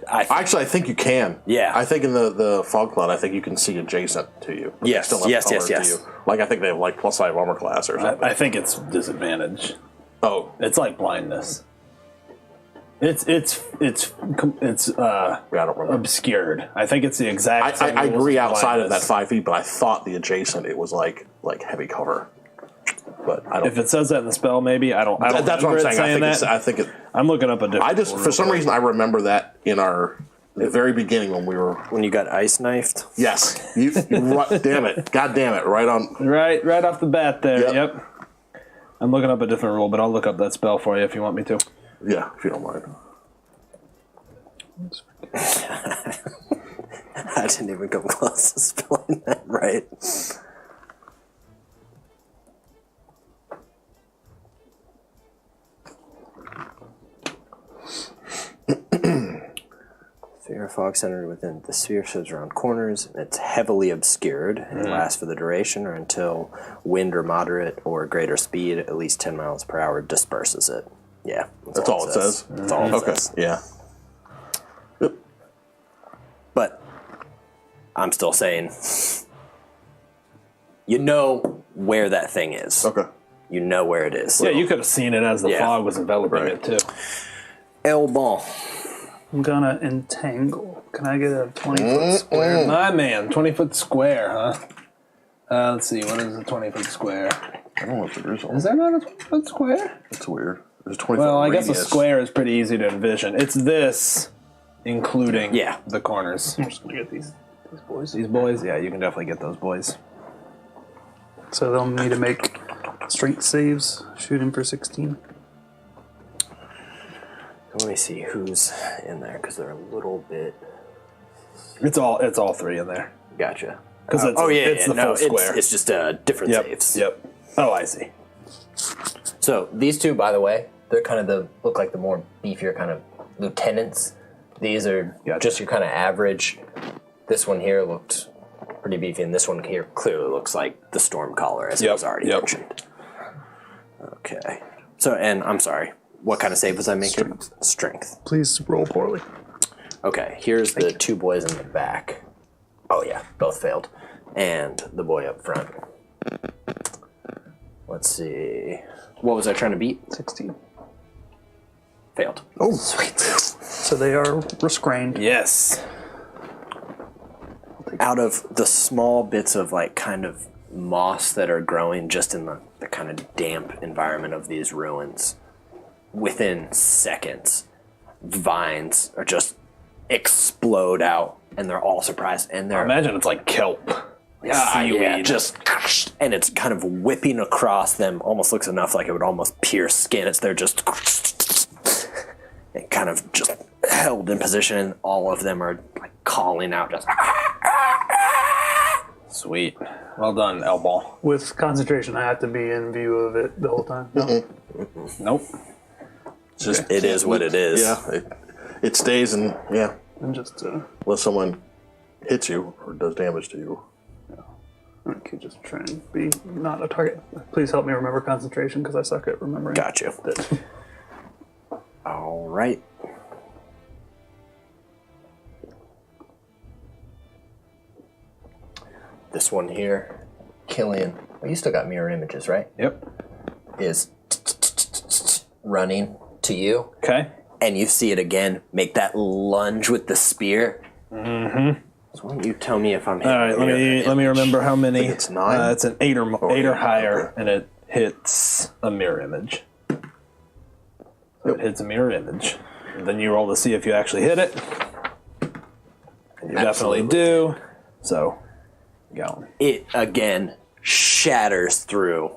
Actually, I think you can. Yeah. I think in the fog cloud, I think you can see adjacent to you. But they Yes, still have yes, color yes, to yes. you. Like, I think they have like +5 armor class or something. I think it's disadvantage. Oh, It's like blindness. It's yeah, I don't remember. obscured. I think it's the exact same I rules agree as outside of that blindness. 5 feet, but I thought the adjacent it was like heavy cover. But I don't. If it says that in the spell, maybe I don't. That's what I'm remember saying. it I think it. I'm looking up a different. I just rule for some real reason I remember that in the very beginning when we were. when you got ice knifed. Yes, you damn it, God damn it, right on. quick. Right off the bat there. Yep. Yep. I'm looking up a different rule, but I'll look up that spell for you if you want me to. Yeah, if you don't mind. I didn't even come close to spelling that right. Sphere of fog centered within the sphere shows around corners. It's heavily obscured and it lasts for the duration or until wind or moderate or greater speed, at least 10 miles per hour, disperses it. Yeah, That's all it says. That's all it Okay, says. yeah. But I'm still saying, you know where that thing is. Okay. You know where it is. Yeah, you could have seen it as the Yeah. fog was enveloping Right. it too. El Bon. I'm gonna entangle. Can I get a 20-foot square? My man, 20-foot square, huh? Let's see, what is a 20-foot square? I don't know if there is one. Is there not a 20-foot square? That's weird. There's a 20 Well, foot I guess a radius. square is pretty easy to envision. It's this, including Yeah. the corners. I'm just gonna get these These boys? Yeah, you can definitely get those boys. So they'll need to make strength saves, shooting for 16. Let me see who's in there, because they're a little bit... It's all 3 in there. Gotcha. Because it's the full square. It's just different saves. Yep. Oh, I see. So these two, by the way, they're kind of look like the more beefier kind of lieutenants. These are just your kind of average. This one here looked pretty beefy, and this one here clearly looks like the Stormcaller, as it was already mentioned. Okay. So, and I'm sorry, what kind of save was I making? Strength. Please roll poorly. Okay, here's the 2 boys in the back. Oh yeah, both failed. And the boy up front. Let's see. What was I trying to beat? 16. Failed. Oh, Sweet. So they are restrained. Yes. Out of the small bits of like kind of moss that are growing just in the kind of damp environment of these ruins, within seconds, vines are just explode out, and they're all surprised, and they're I imagine it's like kelp. yeah, just, and it's kind of whipping across them. Almost looks enough like it would almost pierce skin. They're just and kind of just held in position, and all of them are like calling out, just Sweet. Well done, Elball. With concentration, I have to be in view of it the whole time. No. Nope. It's just it is what it is. yeah. It stays and And just unless someone hits you or does damage to you. I could just try and be not a target. Please help me remember concentration, because I suck at remembering. Got you. That. All right. This one here, Killian. Well, you still got mirror images, right? Yep. Is running to you. Okay. And you see it again. Make that lunge with the spear. Mm-hmm. So why don't you tell me if I'm hitting? All right. Let me remember how many. I think it's 9. It's an 8 or higher, and it hits a mirror image. So it hits a mirror image. And then you roll to see if you actually hit it. And you definitely do. So, go. It again shatters through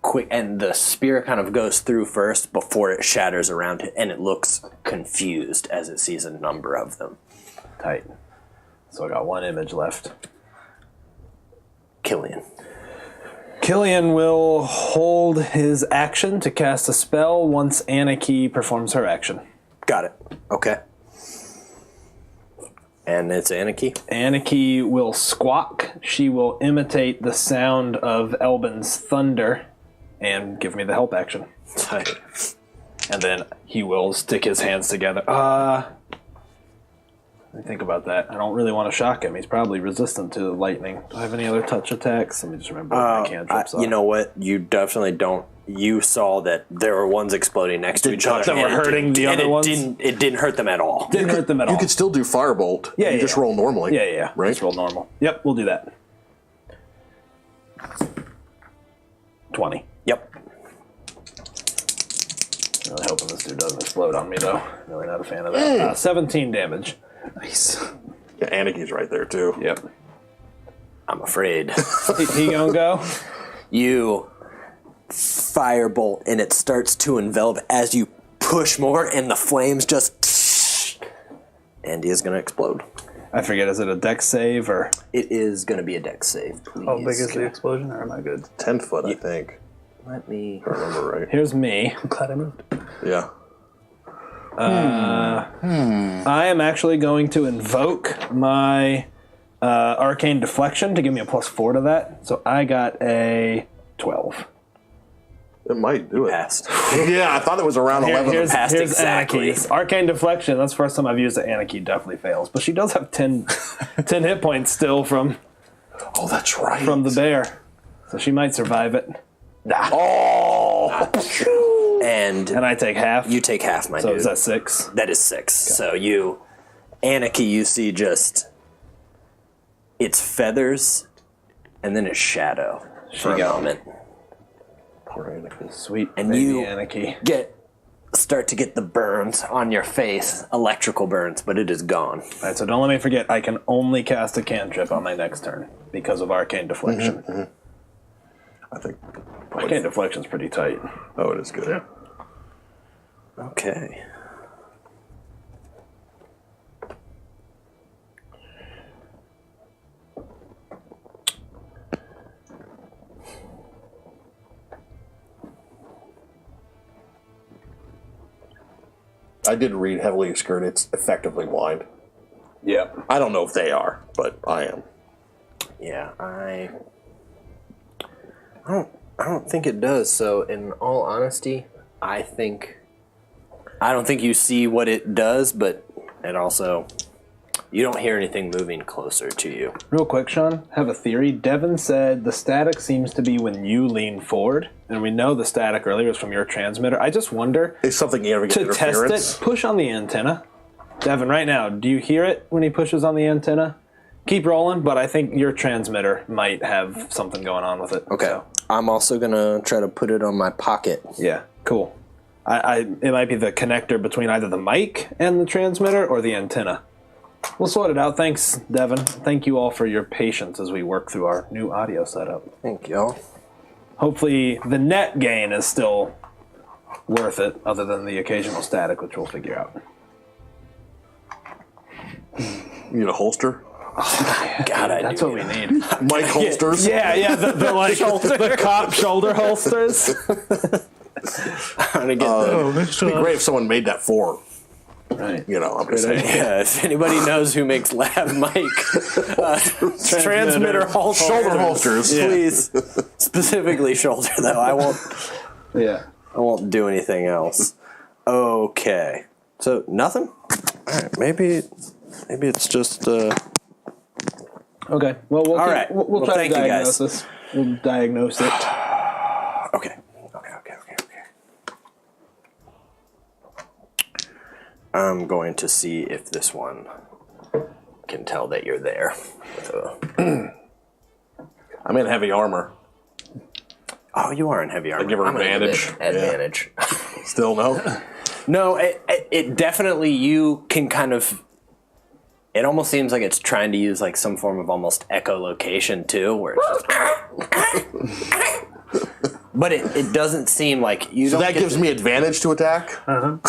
quick, and the spear kind of goes through first before it shatters around it, and it looks confused as it sees a number of them. Tight. So I got 1 image left. Killian. Killian will hold his action to cast a spell once Anarchy performs her action. Got it. Okay. And it's Anarchy? Anarchy will squawk. She will imitate the sound of Elbin's thunder and give me the help action. Tight. And then he will stick his hands together. Let me think about that. I don't really want to shock him. He's probably resistant to lightning. Do I have any other touch attacks? Let me just remember what my cantrips are. You know what? You definitely don't. You saw that there were ones exploding next to each other. That were hurting the other ones? It didn't hurt them at all. Didn't hurt them at all. You could still do Firebolt. Yeah, you just roll normally. Yeah. Right? Just roll normal. Yep, we'll do that. 20. Yep. Really hoping this dude doesn't explode on me, though. Really not a fan of that. 17 damage. Nice. Yeah, Anaki's right there, too. Yep. I'm afraid. He gonna go? You firebolt, and it starts to envelop as you push more, and the flames just... And he is going to explode. I forget, is it a dex save, or...? It is going to be a dex save, please. How big is the explosion, or am I good? 10 foot, I think. Let me... If I remember right. Here's me. I'm glad I moved. Yeah. I am actually going to invoke my Arcane Deflection to give me a +4 to that. So I got a 12. It might do it. Passed. Yeah, I thought it was around 11. Here's exactly. Anarchy's. Arcane Deflection, that's the first time I've used it. Anarchy definitely fails. But she does have 10 hit points still from Oh, that's right. the bear. So she might survive it. Oh! And I take half. you take half, my so dude. is that 6? That is 6. So you... Anarchy, you see just... Its feathers, and then its shadow for a moment. Poor Anarchy. Sweet And baby you Anarchy. get start to get the burns on your face, electrical burns, but it is gone. All right, so don't let me forget, I can only cast a cantrip on my next turn because of Arcane Deflection. I think Arcane Deflection's pretty tight. Oh, it is good. Yeah. Okay. I did read Heavily Obscured. It's effectively blind. Yeah. I don't know if they are, but I am. Yeah, I don't think it does. So, in all honesty, I don't think you see what it does, but it also, you don't hear anything moving closer to you. Real quick, Sean, have a theory. Devin said the static seems to be when you lean forward, and we know the static earlier was from your transmitter. I just wonder, Is something you ever get to interference? test it, push on the antenna. Devin, right now, do you hear it when he pushes on the antenna? Keep rolling, but I think your transmitter might have something going on with it. Okay. So, I'm also going to try to put it on my pocket. yeah, cool. It might be the connector between either the mic and the transmitter or the antenna. We'll sort it out. Thanks, Devin. Thank you all for your patience as we work through our new audio setup. Thank y'all. Hopefully the net gain is still worth it, other than the occasional static, which we'll figure out. You need a holster? God, That's what we need. Mic holsters? Yeah, the like the cop shoulder holsters. I'm gonna get It'd be great if someone made that for. Right. You know, I'm just saying. yeah, if anybody knows who makes lav mic transmitter holsters, Shoulder holsters. please. Specifically shoulder, though. I won't do anything else. Okay. So nothing? Alright, maybe it's just Okay. Well, All right. We'll try thank to you, diagnose guys. this. We'll diagnose it. Okay. I'm going to see if this one can tell that you're there. I'm in heavy armor. Oh, you are in heavy armor. give her I'm gonna give advantage. it advantage. Still no? No, it definitely, you can kind of, it almost seems like it's trying to use like some form of almost echolocation too, where it's just but it doesn't seem like you So don't that get gives me advantage to attack? no.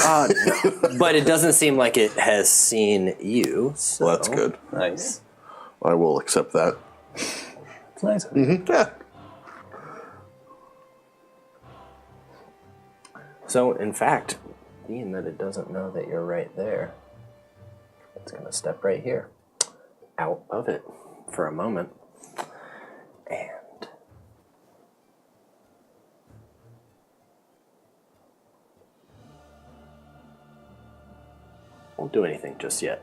But it doesn't seem like it has seen you. So. Well, that's good. Nice. I will accept that. It's nice. Yeah. So, in fact, being that it doesn't know that you're right there, it's going to step right here, out of it for a moment, and won't do anything just yet.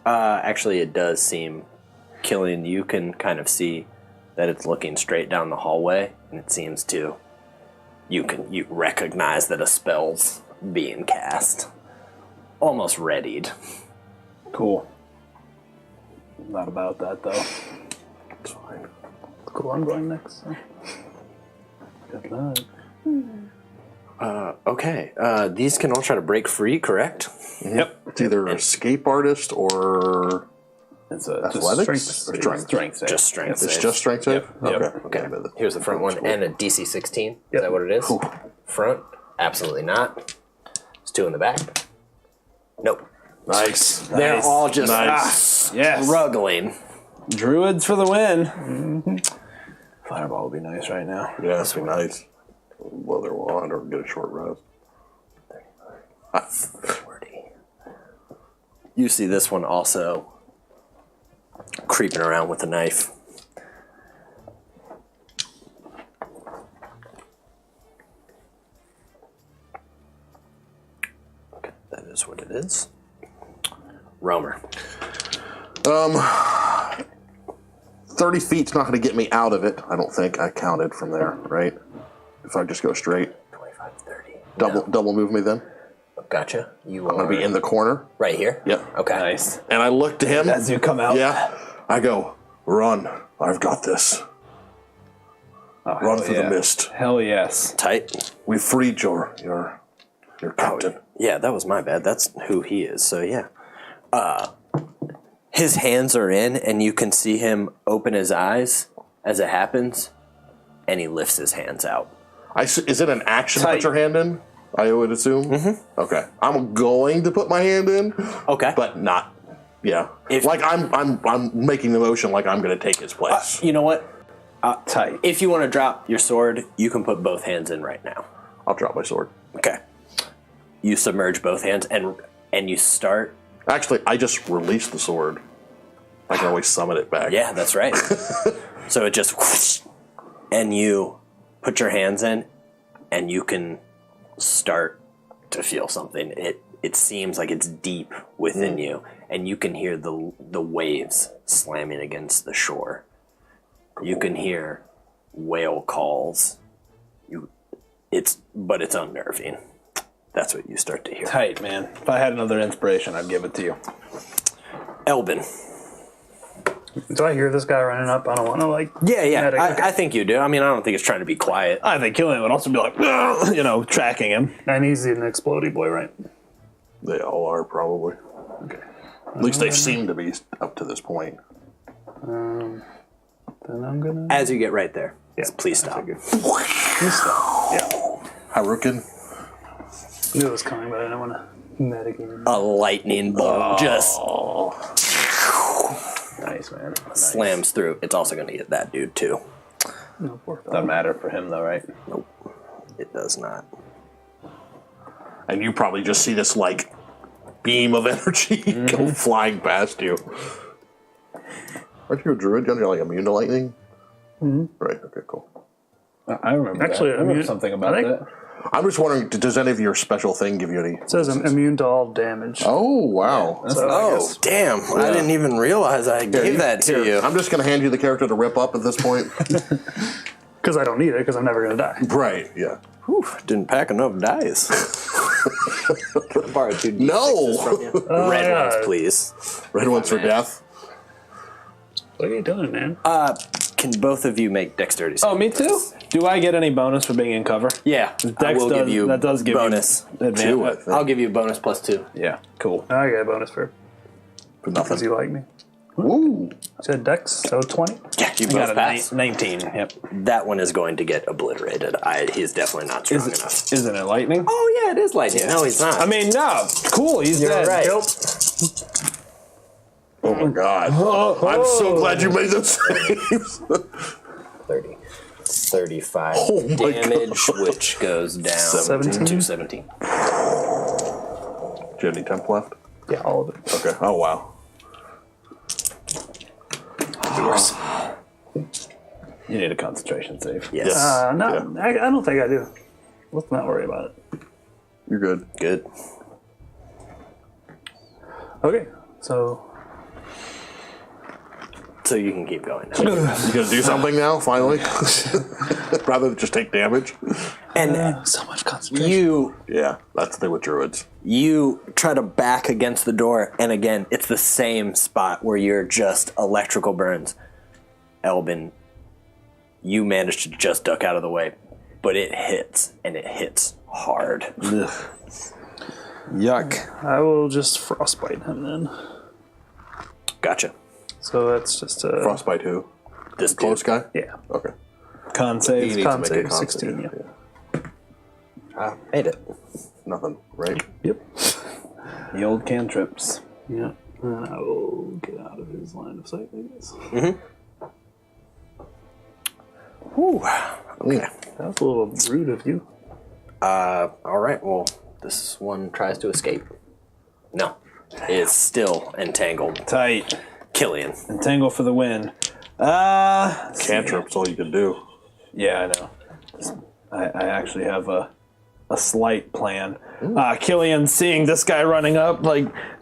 Actually, it does seem, Killian, you can kind of see that it's looking straight down the hallway, and it seems to... You recognize that a spell's being cast. Almost readied. Cool. Not about that, though. It's fine. Cool, I'm going next. So. Good luck. Okay, these can all try to break free, correct? Yep. It's either escape artist or It's a athletics? Strength. Or strength. save. Just strength It's save. just strength save? Yep. Okay. Okay, here's the front one, and a DC 16. Is Yep. that what it is? Front? Absolutely not. It's 2 in the back. Nope. Nice. They're all just Nice. Yes. struggling. Druids for the win. Fireball would be nice right now. Yeah, that's nice. Leather wand or get a short rest. 40. You see this one also creeping around with a knife. Okay, that is what it is. Roamer. 30 feet's not going to get me out of it. I don't think I counted from there, right? If I just go straight. 25, 30. Double move me then? Gotcha. You I'm are going to be in the corner. right here? Yep. Okay. Nice. And I look to him. As you come out. Yeah. I go, run. I've got this. Run through the mist. Hell yes. Tight. We freed your captain. Yeah, that was my bad. That's who he is. So yeah. His hands are in, and you can see him open his eyes as it happens, and he lifts his hands out. Is it an action to put your hand in? I would assume. Mm-hmm. Okay, I'm going to put my hand in. Okay, but not. Yeah, I'm making the motion like I'm going to take his place. You know what? Tight. If you want to drop your sword, you can put both hands in right now. I'll drop my sword. Okay. You submerge both hands and you start. Actually, I just released the sword. I can always summon it back. Yeah, that's right. So it just whoosh, and you put your hands in, and you can start to feel something. It seems like it's deep within you, and you can hear the waves slamming against the shore. Cool. You can hear whale calls. But it's unnerving. That's what you start to hear. Tight, man. If I had another inspiration, I'd give it to you. Elbin. Do I hear this guy running up? I don't want to Yeah. I think you do. I mean, I don't think it's trying to be quiet. I think Killian would also be like, tracking him. And he's an explodey boy, right? They all are probably. Okay. At least they seem to be up to this point. Then I'm gonna. As you get right there, please stop. Please stop. Yeah. Harukin. I knew it was coming, but I didn't want to metagame. A lightning bolt just nice, man. slams through. It's also going to hit that dude too. No, doesn't matter for him though, right? Nope, it does not. And you probably just see this beam of energy go flying past you. Aren't you a druid? You're immune to lightning? Mm-hmm. Right. Okay. Cool. I remember. Actually, that. I remember something about that. I'm just wondering, does any of your special thing give you any? It says I'm immune to all damage. Oh, wow. So damn. Yeah. I didn't even realize I gave that to you. I'm just going to hand you the character to rip up at this point. Because I don't need it, because I'm never going to die. Right, yeah. Whew, didn't pack enough dice. Can I borrow 2 D6s from you? Red ones, please. Red ones for death. What are you doing, man? Can both of you make dexterity saving? Oh, me too? Do I get any bonus for being in cover? Yeah. I will give you bonus. Advantage. I'll give you a bonus +2. Yeah, cool. I get a bonus for nothing. Because you like me. Woo! Said dex, so 20. Yeah, you got both a pass. 19. Yep. That one is going to get obliterated. He's definitely not strong enough. Isn't it lightning? Oh, yeah, it is lightning. No, he's not. I mean, no. Cool, he's dead. Right. Nope. Oh my god. I'm so glad you made those saves. 30. 35 my damage, which goes down 17? to 17. Do you have any temp left? Yeah, all of it. Okay. Oh, wow. You need a concentration save. Yes. No, I don't think I do. Let's not worry about it. You're good. Good. Okay, so you can keep going now. You gonna do something now, finally? Rather than just take damage? And so much concentration. Yeah, that's the thing with druids. You try to back against the door, and again, it's the same spot where you're just electrical burns. Elbin, you manage to just duck out of the way, but it hits, and it hits hard. Yuck. I will just frostbite him then. Gotcha. So that's just a Frostbite who? This Close guy? Yeah. Okay. Con You save. need Con to make a save, con 16, yeah. Made it. Nothing, right? Yep. The old cantrips. Yeah. And I will get out of his line of sight, I guess. Whew. Okay. That was a little rude of you. All right. Well, this one tries to escape. No, it's still entangled. Tight. Killian. Entangle for the win. Cantrip's all you can do. Yeah, I know. I actually have a slight plan. Killian, seeing this guy running up,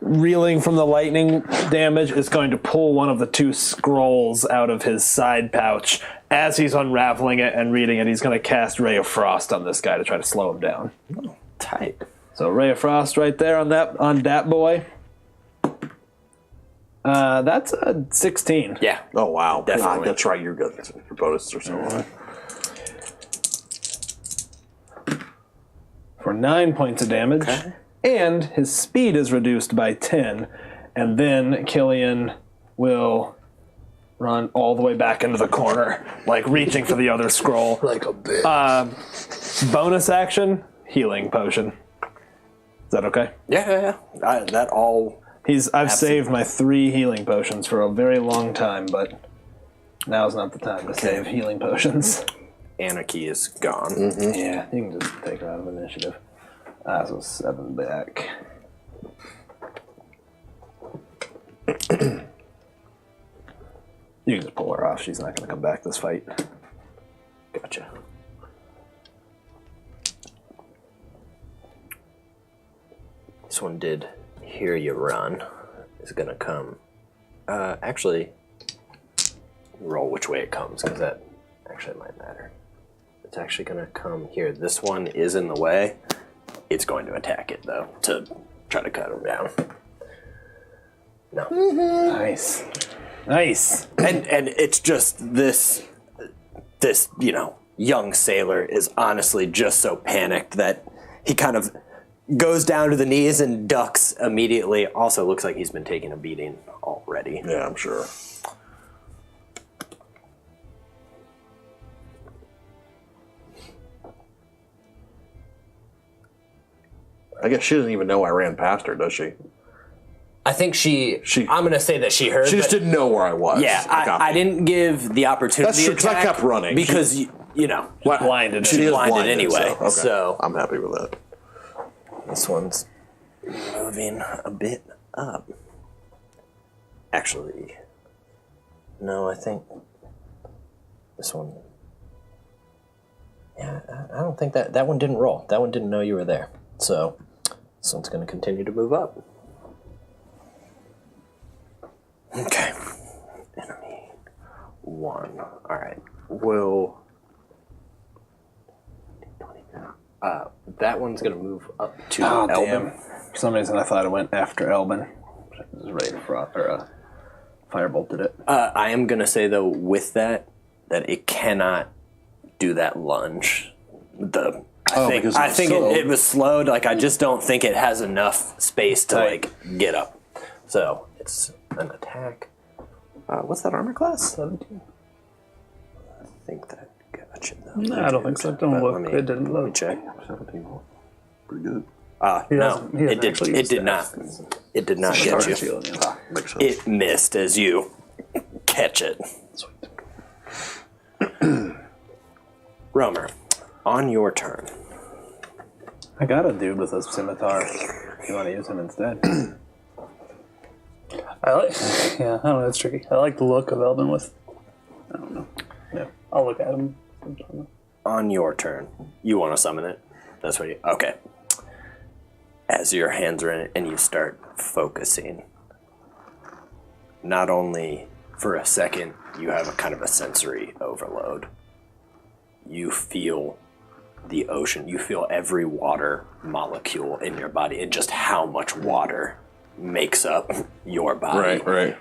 reeling from the lightning damage, is going to pull one of the 2 scrolls out of his side pouch. As he's unraveling it and reading it, he's going to cast Ray of Frost on this guy to try to slow him down. Oh, tight. So Ray of Frost right there on that boy. That's a 16. Yeah. Oh, wow. Definitely. God, that's right, you're good. Your bonuses are so high. for 9 points of damage. Okay. And his speed is reduced by 10. And then Killian will run all the way back into the corner, like reaching for the other scroll. Like a bitch. Bonus action, healing potion. Is that okay? Yeah. That all... I've saved my 3 healing potions for a very long time, but now's not the time to save healing potions. Anarchy is gone. Mm-hmm. Yeah, you can just take her out of initiative. So 7 back. You can just pull her off. She's not going to come back this fight. Gotcha. This one did hear you run. Is going to come. Actually, roll which way it comes, because that actually might matter. It's actually going to come here. This one is in the way. It's going to attack it, though, to try to cut him down. No. Nice. Nice. And it's just this, young sailor is honestly just so panicked that he kind of goes down to the knees and ducks immediately. Also looks like he's been taking a beating already. Yeah, I'm sure. I guess she doesn't even know I ran past her, does she? I think she I'm going to say that she heard. She just didn't know where I was. Yeah, I didn't give the opportunity. That's true, because I kept running. Because, Blinded. She is blinded anyway. Okay. So I'm happy with that. this one's moving a bit up. Actually, no, I think this one... Yeah, I don't think that one didn't roll. That one didn't know you were there. So this one's going to continue to move up. Okay. Enemy 1. All right. That one's going to move up to Elbin. Damn. For some reason, I thought it went after Elbin. It was ready for firebolted it. I am going to say, though, with that it cannot do that lunge. I think it was slowed. Like, I just don't think it has enough space to get up. So it's an attack. What's that armor class? 17. I think that got you, though. No, I don't think so. Don't look. It didn't Let me look. check. 17. Pretty good. No, it did not. It did not get you. Makes sense. It missed as you catch it. Romer, on your turn. I got a dude with a scimitar. If you want to use him instead. I don't know, it's tricky. I like the look of Elbin with, I don't know. Yeah, I'll look at him. On your turn, you want to summon it? That's what you... Okay. As your hands are in it and you start focusing, not only for a second, you have a kind of a sensory overload. You feel the ocean. You feel every water molecule in your body and just how much water makes up your body. Right.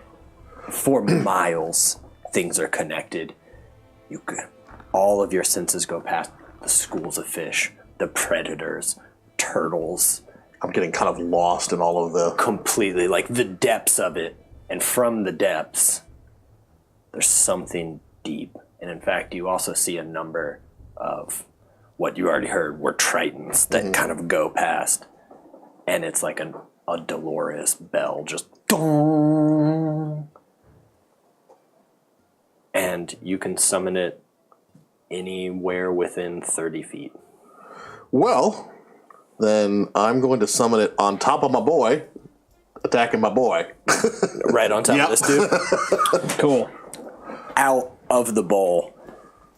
For miles, things are connected. All of your senses go past the schools of fish, the predators, turtles. I'm getting kind of lost in all of the... Completely, like the depths of it. And from the depths, there's something deep. And in fact, you also see a number of what you already heard were tritons that kind of go past. And it's like a dolorous bell, just dong. And you can summon it anywhere within 30 feet. Well, then I'm going to summon it on top of my boy, attacking my boy. Right on top of this dude? Cool. Out of the bowl,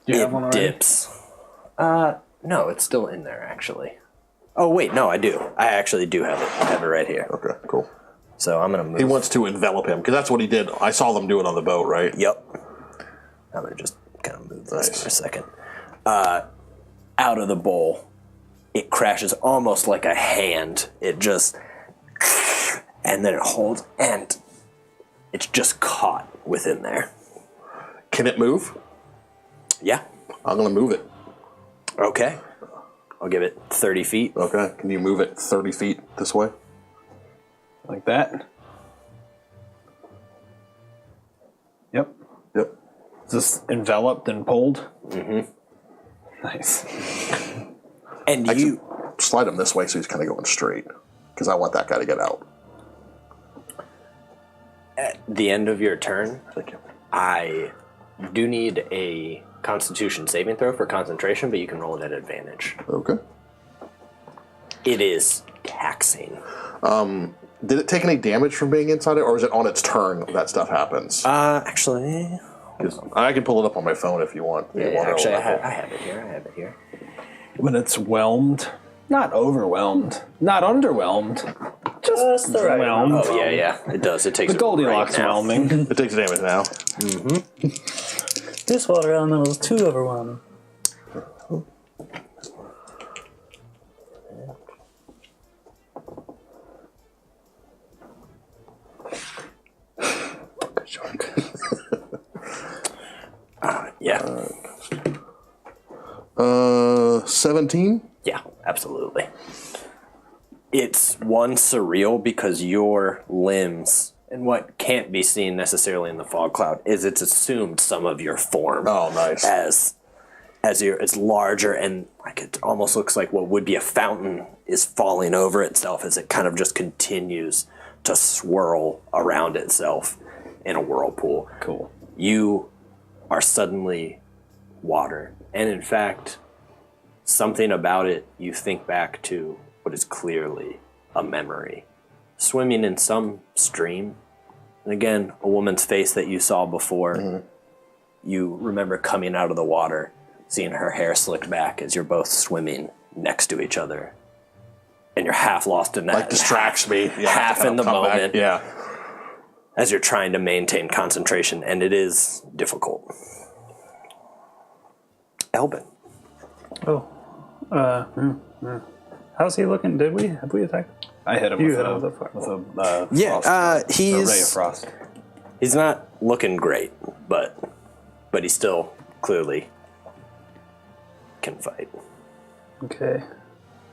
it dips. No, it's still in there, actually. Oh, wait, no, I do. I actually do have it. I have it right here. Okay, cool. So I'm going to move. He wants to envelop him, because that's what he did. I saw them do it on the boat, right? Yep. I'm going to just kind of move this for a second. Out of the bowl, it crashes almost like a hand. It just... And then it holds, and it's just caught within there. Can it move? Yeah. I'm going to move it. Okay. I'll give it 30 feet. Okay. Can you move it 30 feet this way? Like that? Yep. Yep. Is this enveloped and pulled? Mm-hmm. Nice. And you slide him this way so he's kind of going straight. Because I want that guy to get out. At the end of your turn, Thank you. I do need a Constitution saving throw for concentration, but you can roll it at advantage. Okay. It is taxing. Did it take any damage from being inside it, or is it on its turn that stuff happens? Actually... I can pull it up on my phone if you want. Yeah, actually, I have it here. When it's whelmed, not overwhelmed, not underwhelmed, just the right whelmed. Oh, yeah. It does. It takes the Goldilocks right whelming. It takes damage now. This water element was too overwhelming. Good shark. Yeah. 17? Yeah, absolutely. It's one surreal because your limbs and what can't be seen necessarily in the fog cloud is it's assumed some of your form. Oh, nice. As it's larger and like it almost looks like what would be a fountain is falling over itself as it kind of just continues to swirl around itself in a whirlpool. Cool. You are suddenly water. And in fact, something about it, you think back to what is clearly a memory. Swimming in some stream. And again, a woman's face that you saw before. Mm-hmm. You remember coming out of the water, seeing her hair slicked back as you're both swimming next to each other. And you're half lost in that. Like distracts me. Yeah, half in the moment. Back. Yeah. As you're trying to maintain concentration, and it is difficult. Elbin. Oh. How's he looking? Have we attacked? I hit him You with hit a, him with a fire. with a frost, he's a ray of frost. He's not looking great, but he still clearly can fight. Okay.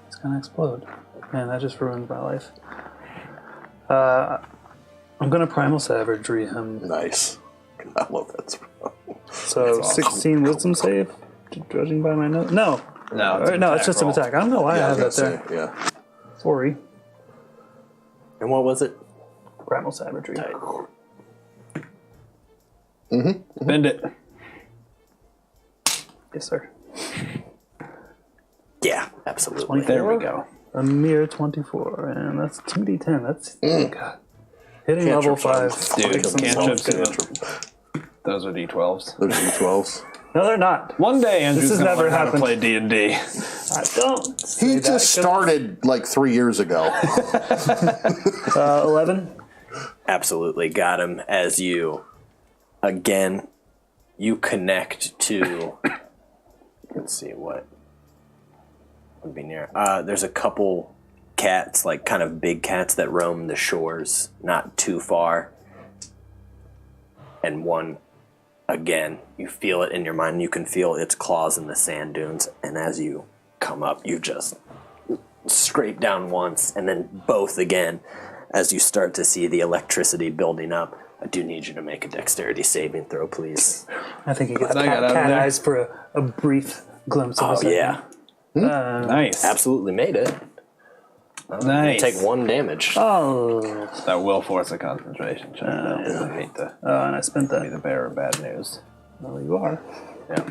It's gonna explode. Man, that just ruined my life. I'm gonna primal savagery him. Nice. I love that spell. So 16 wisdom save, judging by my note. No, it's just an attack. I don't know why I have that there. Yeah. Sorry. And what was it? Primal savagery. Bend it. Yes, sir. Yeah, absolutely. 24? There we go. A mere 24, and that's 2d10. That's God. Hitting Can't level trip 5. Dude, cantrips. Cantrip. Those are D12s. Those are D12s. No, they're not. One day Andrew's has gonna never learn how to happened. play D&D. I don't. He just started like 3 years ago. 11. Absolutely got him as you, again, you connect to, let's see what would be near. There's a couple cats, like kind of big cats that roam the shores, not too far. And one, again, you feel it in your mind. You can feel its claws in the sand dunes. And as you come up, you just scrape down once and then both again as you start to see the electricity building up. I do need you to make a dexterity saving throw, please. I think he gets I got out of cat there. eyes for a brief glimpse of a Oh, second. yeah. Nice. Absolutely made it. Nice. Take 1 damage. Oh. That will force a concentration check. I hate to And I spent be that. the bearer of bad news. No, you are. Yeah.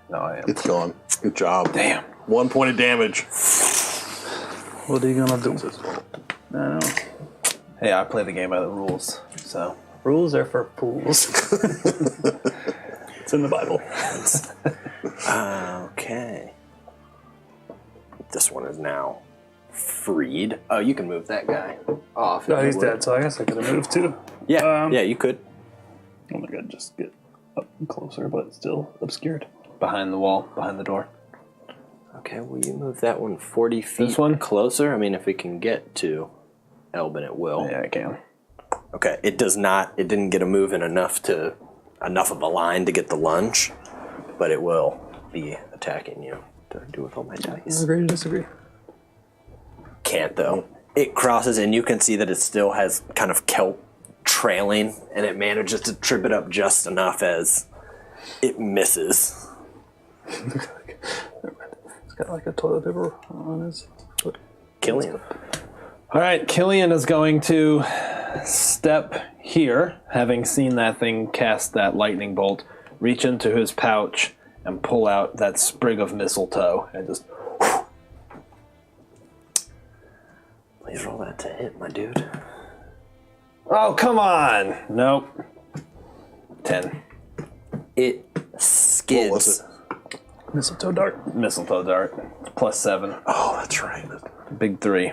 No, I am. It's gone. Good job. Damn. 1 point of damage. What are you gonna do? I know. Hey, I play the game by the rules, so. Rules are for fools. It's in the Bible. Okay. This one is now freed. Oh, you can move that guy off. Oh, he's dead, so I guess I could have moved too. Yeah, yeah, you could. Oh my god, just get up closer, but still obscured. Behind the wall, behind the door. Okay, will you move that one 40 feet This one? closer? I mean, if we can get to Elbin, it will. Yeah, I can. Okay, it didn't get a move in enough of a line to get the lunge, but it will be attacking you. do I do with all my dice? Agree to disagree. Can't, though. It crosses, and you can see that it still has kind of kelp trailing, and it manages to trip it up just enough as it misses. He's got like a toilet paper on his foot. Killian. All right, Killian is going to step here, having seen that thing cast that lightning bolt, reach into his pouch and pull out that sprig of mistletoe and just... Please roll that to hit, my dude. Oh, come on! Nope. 10. It skids. What was it? Mistletoe dart. Mistletoe dart. Plus 7. Oh, that's right. Big 3.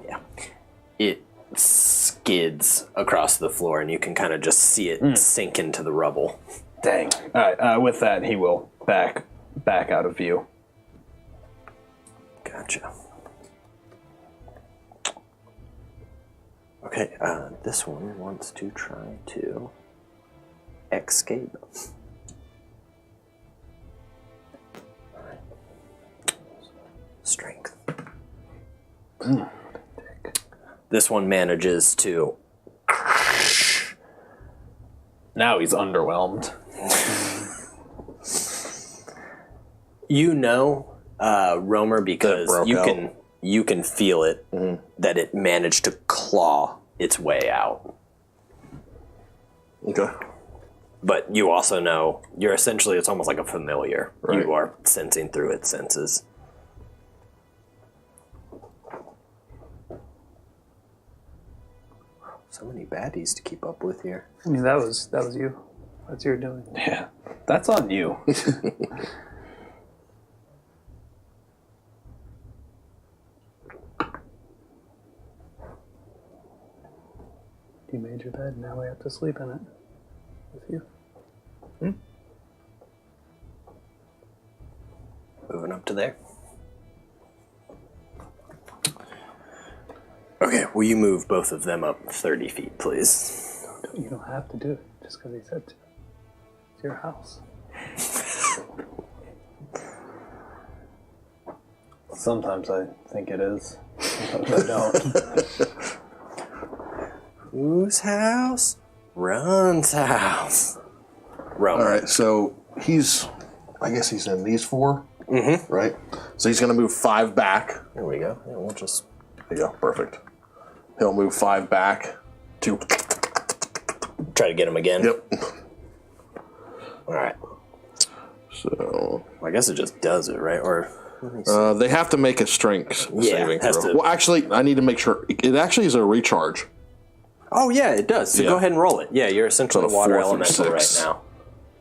Yeah. It skids across the floor, and you can kind of just see it sink into the rubble. Dang. All right, with that, he will back out of view. Gotcha. Okay, this one wants to try to escape. Alright. Strength. This one manages to... Now he's underwhelmed. You know, Romer, because you can feel it, that it managed to claw its way out. Okay. But you also know, you're essentially, it's almost like a familiar. Right. You are sensing through its senses. So many baddies to keep up with here. I mean, that was you. That's your doing. Yeah, that's on you. You made your bed. Now we have to sleep in it with you. Moving up to there. Okay, will you move both of them up 30 feet, please? You don't have to do it just because he said to. It's your house. Sometimes I think it is. Sometimes I don't. Whose house? Run's house. Run. All right, so I guess he's in these 4, right? So he's going to move 5 back. There we go. Yeah, we'll just... There you go, perfect. He'll move 5 back to... try to get him again. Yep. All right. So... Well, I guess it just does it, right? Or... they have to make a strength saving has throw. to- Well, actually, I need to make sure. It actually is a recharge. Oh, yeah, it does. So Yeah. go ahead and roll it. Yeah, you're essentially So a water 4 through elemental right 6. now.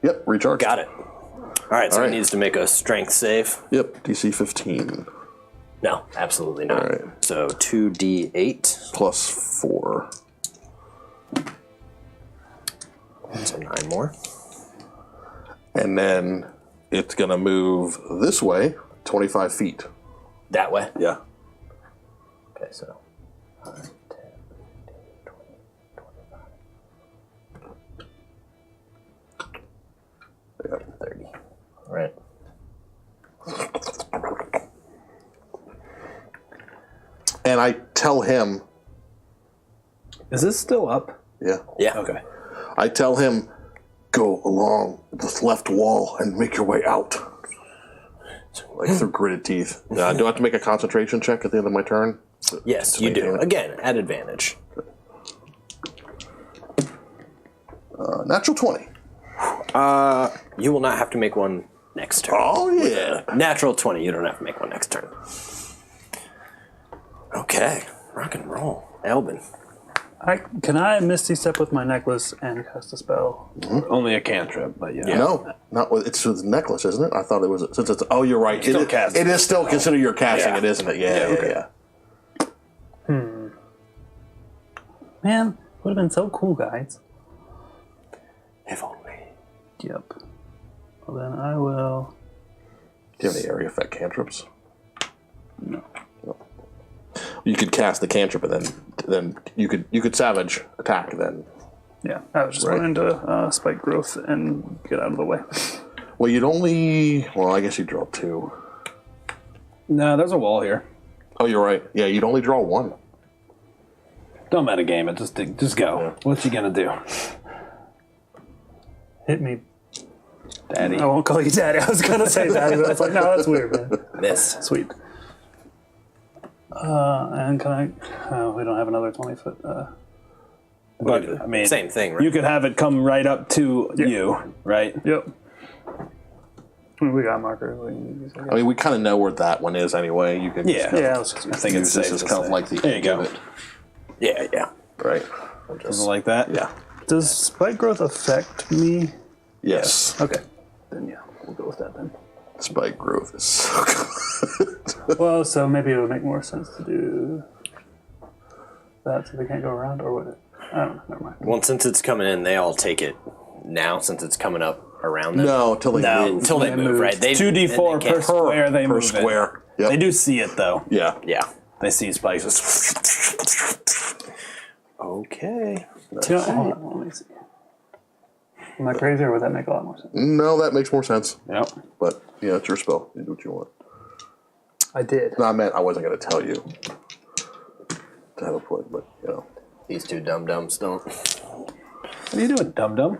Yep, recharge. Got it. All right, so All he right. needs to make a strength save. Yep, DC 15 No, absolutely not. All right. So 2d8. plus 4. So 9 more. And then it's going to move this way 25 feet. That way. Yeah. Okay, so 5, 10, 15, 20, 25. 30. All right. And I tell him, Is this still up? yeah, Yeah. Okay. I tell him, go along this left wall and make your way out. Like through gritted teeth. Do I have to make a concentration check at the end of my turn? Yes, To you do. maintain it? Again, at advantage. Natural 20. You will not have to make one next turn. Oh, yeah. Natural 20, you don't have to make one next turn. Okay, rock and roll. Elbin. Can I Misty Step with my necklace and cast a spell? Only a cantrip, but yeah. No, not with, it's with necklace, isn't it? I thought it was, since it's, oh, you're right. Still casting. It is still considered your casting, Yeah. it isn't it? Yeah. Man, would have been so cool, guys. If only. Yep. Well, then I will. Do you have any area effect cantrips? No. You could cast the cantrip and then you could savage attack then. Yeah, I was just Right. going to spike growth and get out of the way. Well, you'd only... Well, I guess you'd draw 2. No, there's a wall here. Oh, you're right. Yeah, you'd only draw 1. Don't metagame it. Just go. Yeah. What you gonna do? Hit me. Daddy. I won't call you daddy. I was gonna say daddy, but I was like, no, that's weird, man. Miss. Sweet. And can I? Oh, we don't have another 20-foot. But, I mean, Same thing, right? you could have it come right up to you, right? Yep. We got markers. We can use, I mean, we kind of know where that one is anyway. You could Yeah. yeah. Let's just I think use it's this safe as to kind of say. like the There you end go. of it. Yeah. Right. Something like that? Yeah. Does spike growth affect me? Yes. Okay. Then yeah, we'll go with that then. Spike growth is so good. Well, so maybe it would make more sense to do that so they can't go around, or would it? I don't know. Never mind. Well, since it's coming in, they all take it now since it's coming up around them. No, until they move. Until they move, right? They 2d4 they per can't- square they per move square. It. Yep. They do see it, though. Yeah. Yeah. They see spikes. Okay. Hold on, let me see. Am I crazy, or would that make a lot more sense? No, that makes more sense. Yep. But, yeah, it's your spell. You do what you want. I did. No, I meant I wasn't going to tell you to have a point, but, you know. These two dum-dums don't. What are you doing, dum-dum?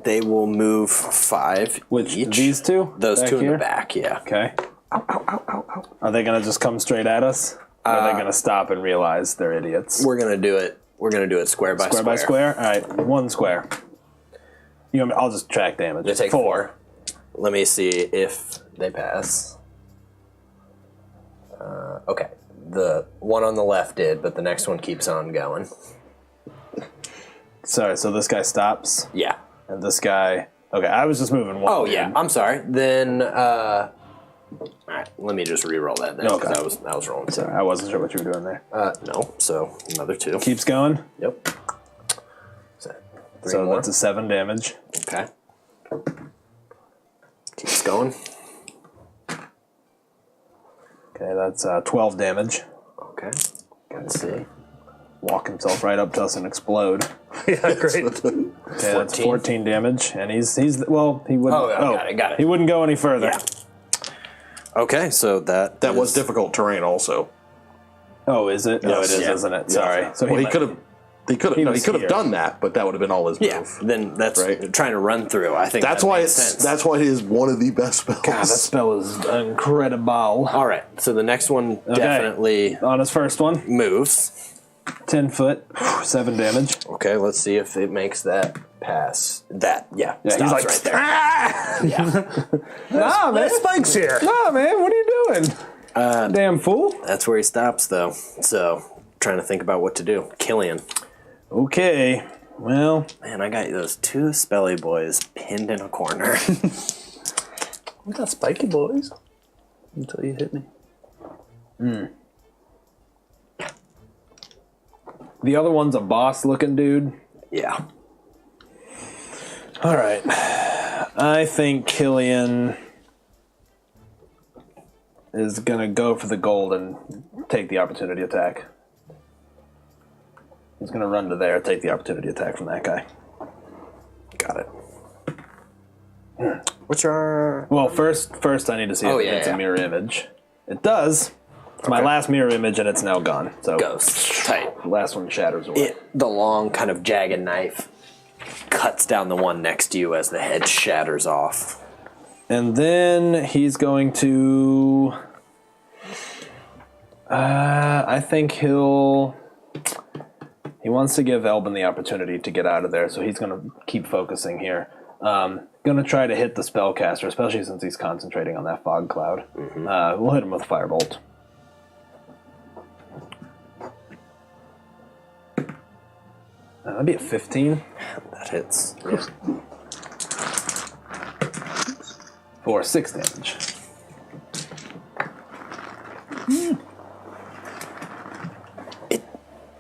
They will move 5 Which, each. these two? Those back two in here? the back, yeah. Okay. Ow, ow, ow, ow, ow. Are they going to just come straight at us? Or are they going to stop and realize they're idiots? We're gonna do it. We're gonna do it square by square. Square by square? All right, 1 square. You want me, I'll just track damage. They take 4. Let me see if they pass. Okay. The one on the left did, but the next one keeps on going. Sorry, so this guy stops, Yeah. and this guy... Okay, I was just moving 1. Oh yeah. I'm sorry. Then. All right. Let me just re-roll that then. Okay. Because I was rolling 2. I wasn't sure what you were doing there. No. So another 2. Keeps going. Yep. So 3 So more. that's a 7 damage. Okay. Keeps going. Okay, that's 12 damage. Okay. Let's see. Walk himself right up to us and explode. Yeah, great. Okay, that's 14. 14 damage, and he's well, he wouldn't. Oh, got it. He wouldn't go any further. Yeah. Okay, so that That was difficult terrain also. Oh, is it? Oh, it Yes. is, Yeah. isn't it? Yeah. Sorry. So Well, he might- could have... He could was have here. done that, but that would have been all his Yeah. move. Then that's Right. trying to run through. I think That's that why makes it's sense. that's why it is one of the best spells. God, that spell is incredible. All right. So the next one definitely On his first one, moves. 10 foot, 7 damage. Okay, let's see if it makes that pass. That Yeah, stops he's like, right there. "Ah!" Nah, man. Spikes here. Nah, man. What are you doing? Damn fool. That's where he stops, though. So trying to think about what to do. Killian. Okay. Well, Man, I got those 2 spelly boys pinned in a corner. We got spiky boys. Until you hit me. the other one's a boss-looking dude. Yeah. All right. I think Killian is going to go for the gold and take the opportunity attack. He's going to run to there, take the opportunity attack from that guy. Got it. What's your... Well, first I need to see Oh, if yeah, it's yeah. a mirror image. It does. It's my last mirror image, and it's now gone. So Ghost. Tight. the last one shatters away. The long kind of jagged knife cuts down the one next to you as the head shatters off. And then he's going to... I think he wants to give Elbin the opportunity to get out of there, so he's going to keep focusing here. Going to try to hit the spellcaster, especially since he's concentrating on that fog cloud. We'll hit him with a firebolt. That'd be a 15 That hits. for 6 damage.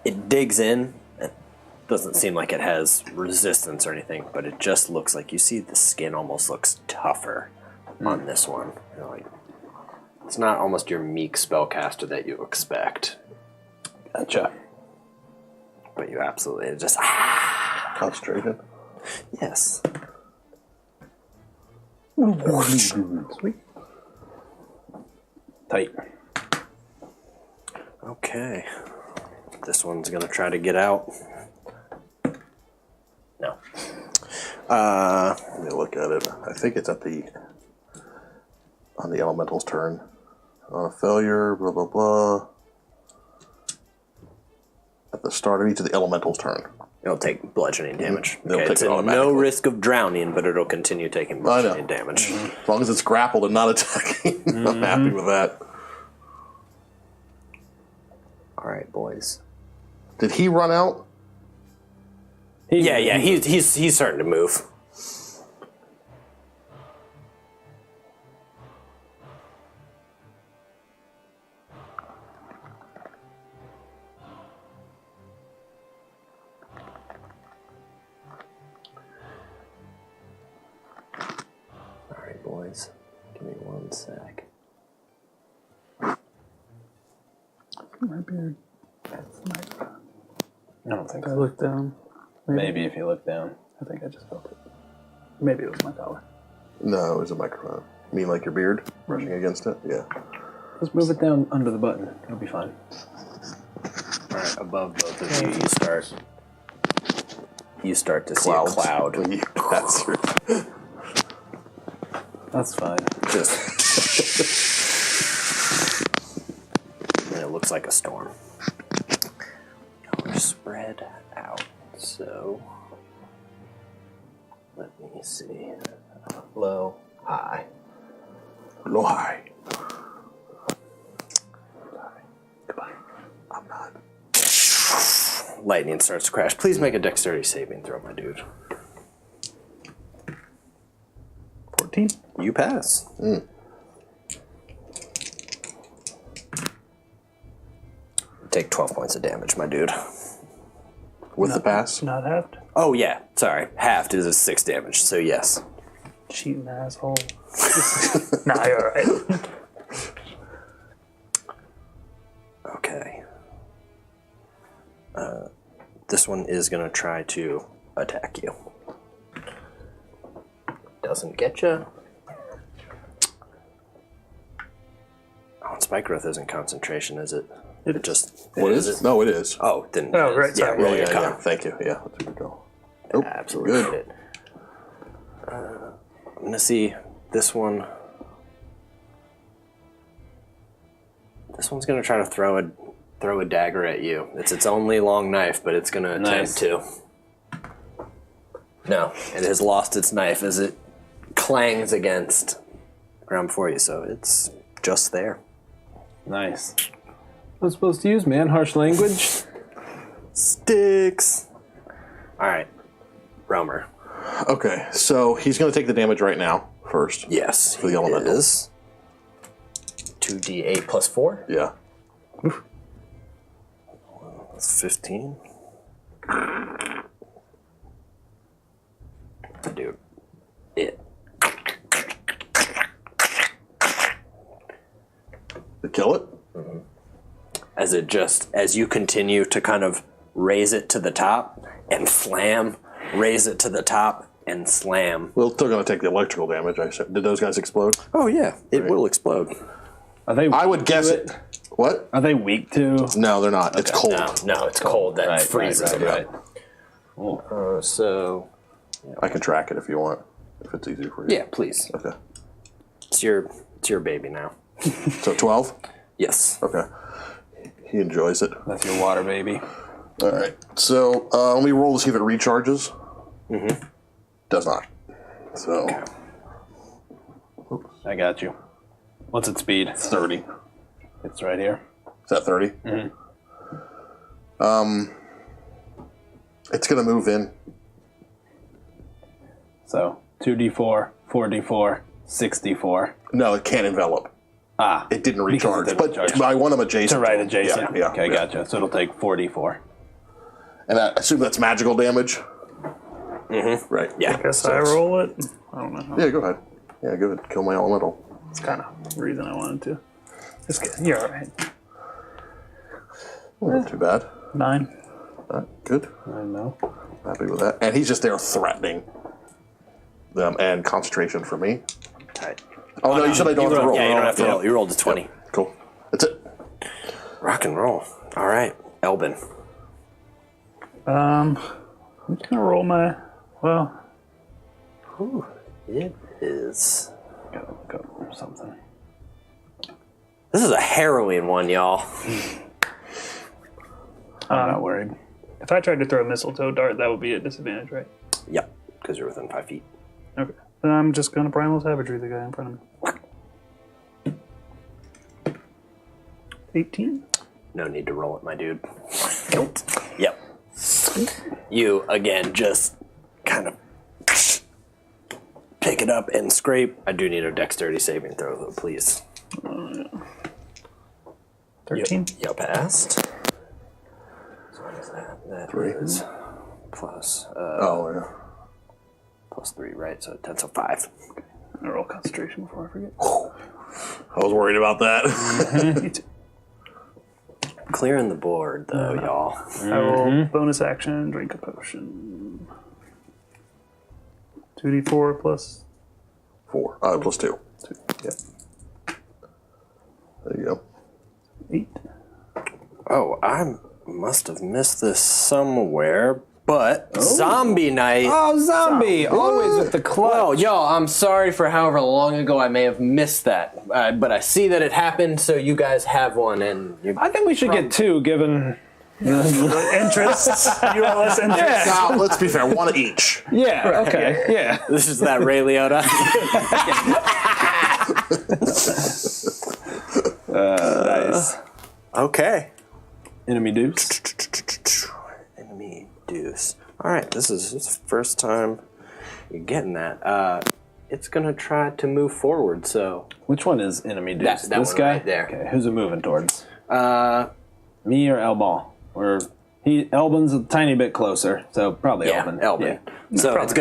It digs in. It doesn't seem like it has resistance or anything, but it just looks like you see the skin almost looks tougher on this one. You know, like, it's not almost your meek spellcaster that you expect, Gotcha. but you absolutely just Concentrated. yes. Sweet. Tight. Okay. This one's gonna try to get out. No. Let me look at it. I think it's on the elemental's turn. Failure, blah, blah, blah. At the start of each of the elemental's turn. It'll take bludgeoning damage. They'll take it's it at no automatically. risk of drowning, but it'll continue taking bludgeoning damage. As long as it's grappled and not attacking, I'm happy with that. All right, boys. Did he run out? Yeah, he's starting to move. All right, boys. Give me 1 sec. My beard. I don't think I so. looked down. Maybe if you look down. I think I just felt it. Maybe it was my collar. No, it was a microphone. You mean like your beard brushing against it? Yeah. Just move it down under the button. It'll be fine. All right, above both of you, you start to see a Clouds. cloud. When you pass through. That's fine. And it looks like a storm. We're spread out, so let me see. Low, high. Low, high. Goodbye. I'm not. Lightning starts to crash. Please make a dexterity saving throw, my dude. 14. You pass. Take 12 points of damage, my dude. With the pass? Not halved. Oh, yeah. Sorry. Halved is a 6 damage, so yes. Cheating asshole. Nah, you're alright. Okay. This one is going to try to attack you. Doesn't get you. Oh, and Spike Growth isn't concentration, is it? It just... What is it? No, it is. Oh, then... Oh, right, Yeah, sorry. roll Yeah, your con. yeah. Thank you. Yeah, that's where we go. Nope. Absolutely Good. hit it. I'm going to see this one. This one's going to try to throw a dagger at you. It's its only long knife, but it's going to attempt to. No, it has lost its knife as it clangs against the ground before you, so it's just there. Nice. What am I supposed to use, man? Harsh language? Sticks. All right, Romer. Okay, so he's going to take the damage right now, first. Yes, For the elemental. is. 2d8 plus 4. Yeah. That's 15. Dude, it. To kill it? As you continue to kind of raise it to the top and slam, raise it to the top and slam. Well, still going to take the electrical damage, I said. Did those guys explode? Oh yeah, it will explode. Are they? I would weak to guess it. What? Are they weak to? No, they're not. It's cold. No, it's cold. That freezes it. Right. So I can track it if you want, if it's easier for you. yeah, please. Okay. It's your baby now. So 12? Yes. Okay. He enjoys it. That's your water baby. All right. So let me roll to see if it recharges. Mm-hmm. Does not. So I got you. What's its speed? 30. It's right here. Is that 30? Mm-hmm. It's going to move in. So 2d4, 4d4, 6d4. No, it can't envelop. Ah. It didn't Because recharge. it didn't But recharge. I want him adjacent. To right him. adjacent. Yeah. Okay, gotcha. So it'll take 4d4. And I assume that's magical damage? Mm-hmm. Right. Yeah. I guess I roll it. I don't know. Yeah, go ahead. Yeah, go ahead. Kill my elemental. It's kind of the reason I wanted to. Just kidding. You're alright. Well, not too bad. 9. Good. I know. Happy with that. And he's just there threatening them and concentration for me. Oh, no, you said I don't have to roll. Yeah, you don't have to roll. You rolled a 20. Yep. Cool. That's it. Rock and roll. All right, Elbin. I'm just gonna roll my. Well, It is. Gotta look up something. This is a harrowing one, y'all. I'm not worried. if I tried to throw a mistletoe dart, that would be a disadvantage, right? Yep, because you're within 5 feet. Okay. Then I'm just gonna primal savagery the guy in front of me. 18. No need to roll it, my dude. Yep. You, again, just kind of pick it up and scrape. I do need a dexterity saving throw, though, please. 13. You passed. So what is that? That 3. is plus, plus 3, right? So 10, so 5. I'm gonna roll concentration before I forget. I was worried about that. Me too. Clearing the board, though, y'all. I will bonus action, drink a potion. 2d4 plus 4. Plus 2. 2. Yeah. There you go. 8. Oh, I must have missed this somewhere, but Zombie Night. Oh, zombie! Always with the clutch. Well, y'all, I'm sorry for however long ago I may have missed that, but I see that it happened, so you guys have one, and I think we should get 2, given Interests. You want less interests? Now, let's be fair. 1 each. Yeah. Okay. Yeah. this is that Ray Liotta. Nice. Okay. Enemy deuce. Enemy deuce. All right, this is the first time you're getting that. It's gonna try to move forward. So Which one is enemy deuce? That This one guy right there. Okay. Who's it moving towards? me Me or Elbon? Or Elbin's a tiny bit closer, so probably yeah, Elbin. Elbin. Yeah. So it's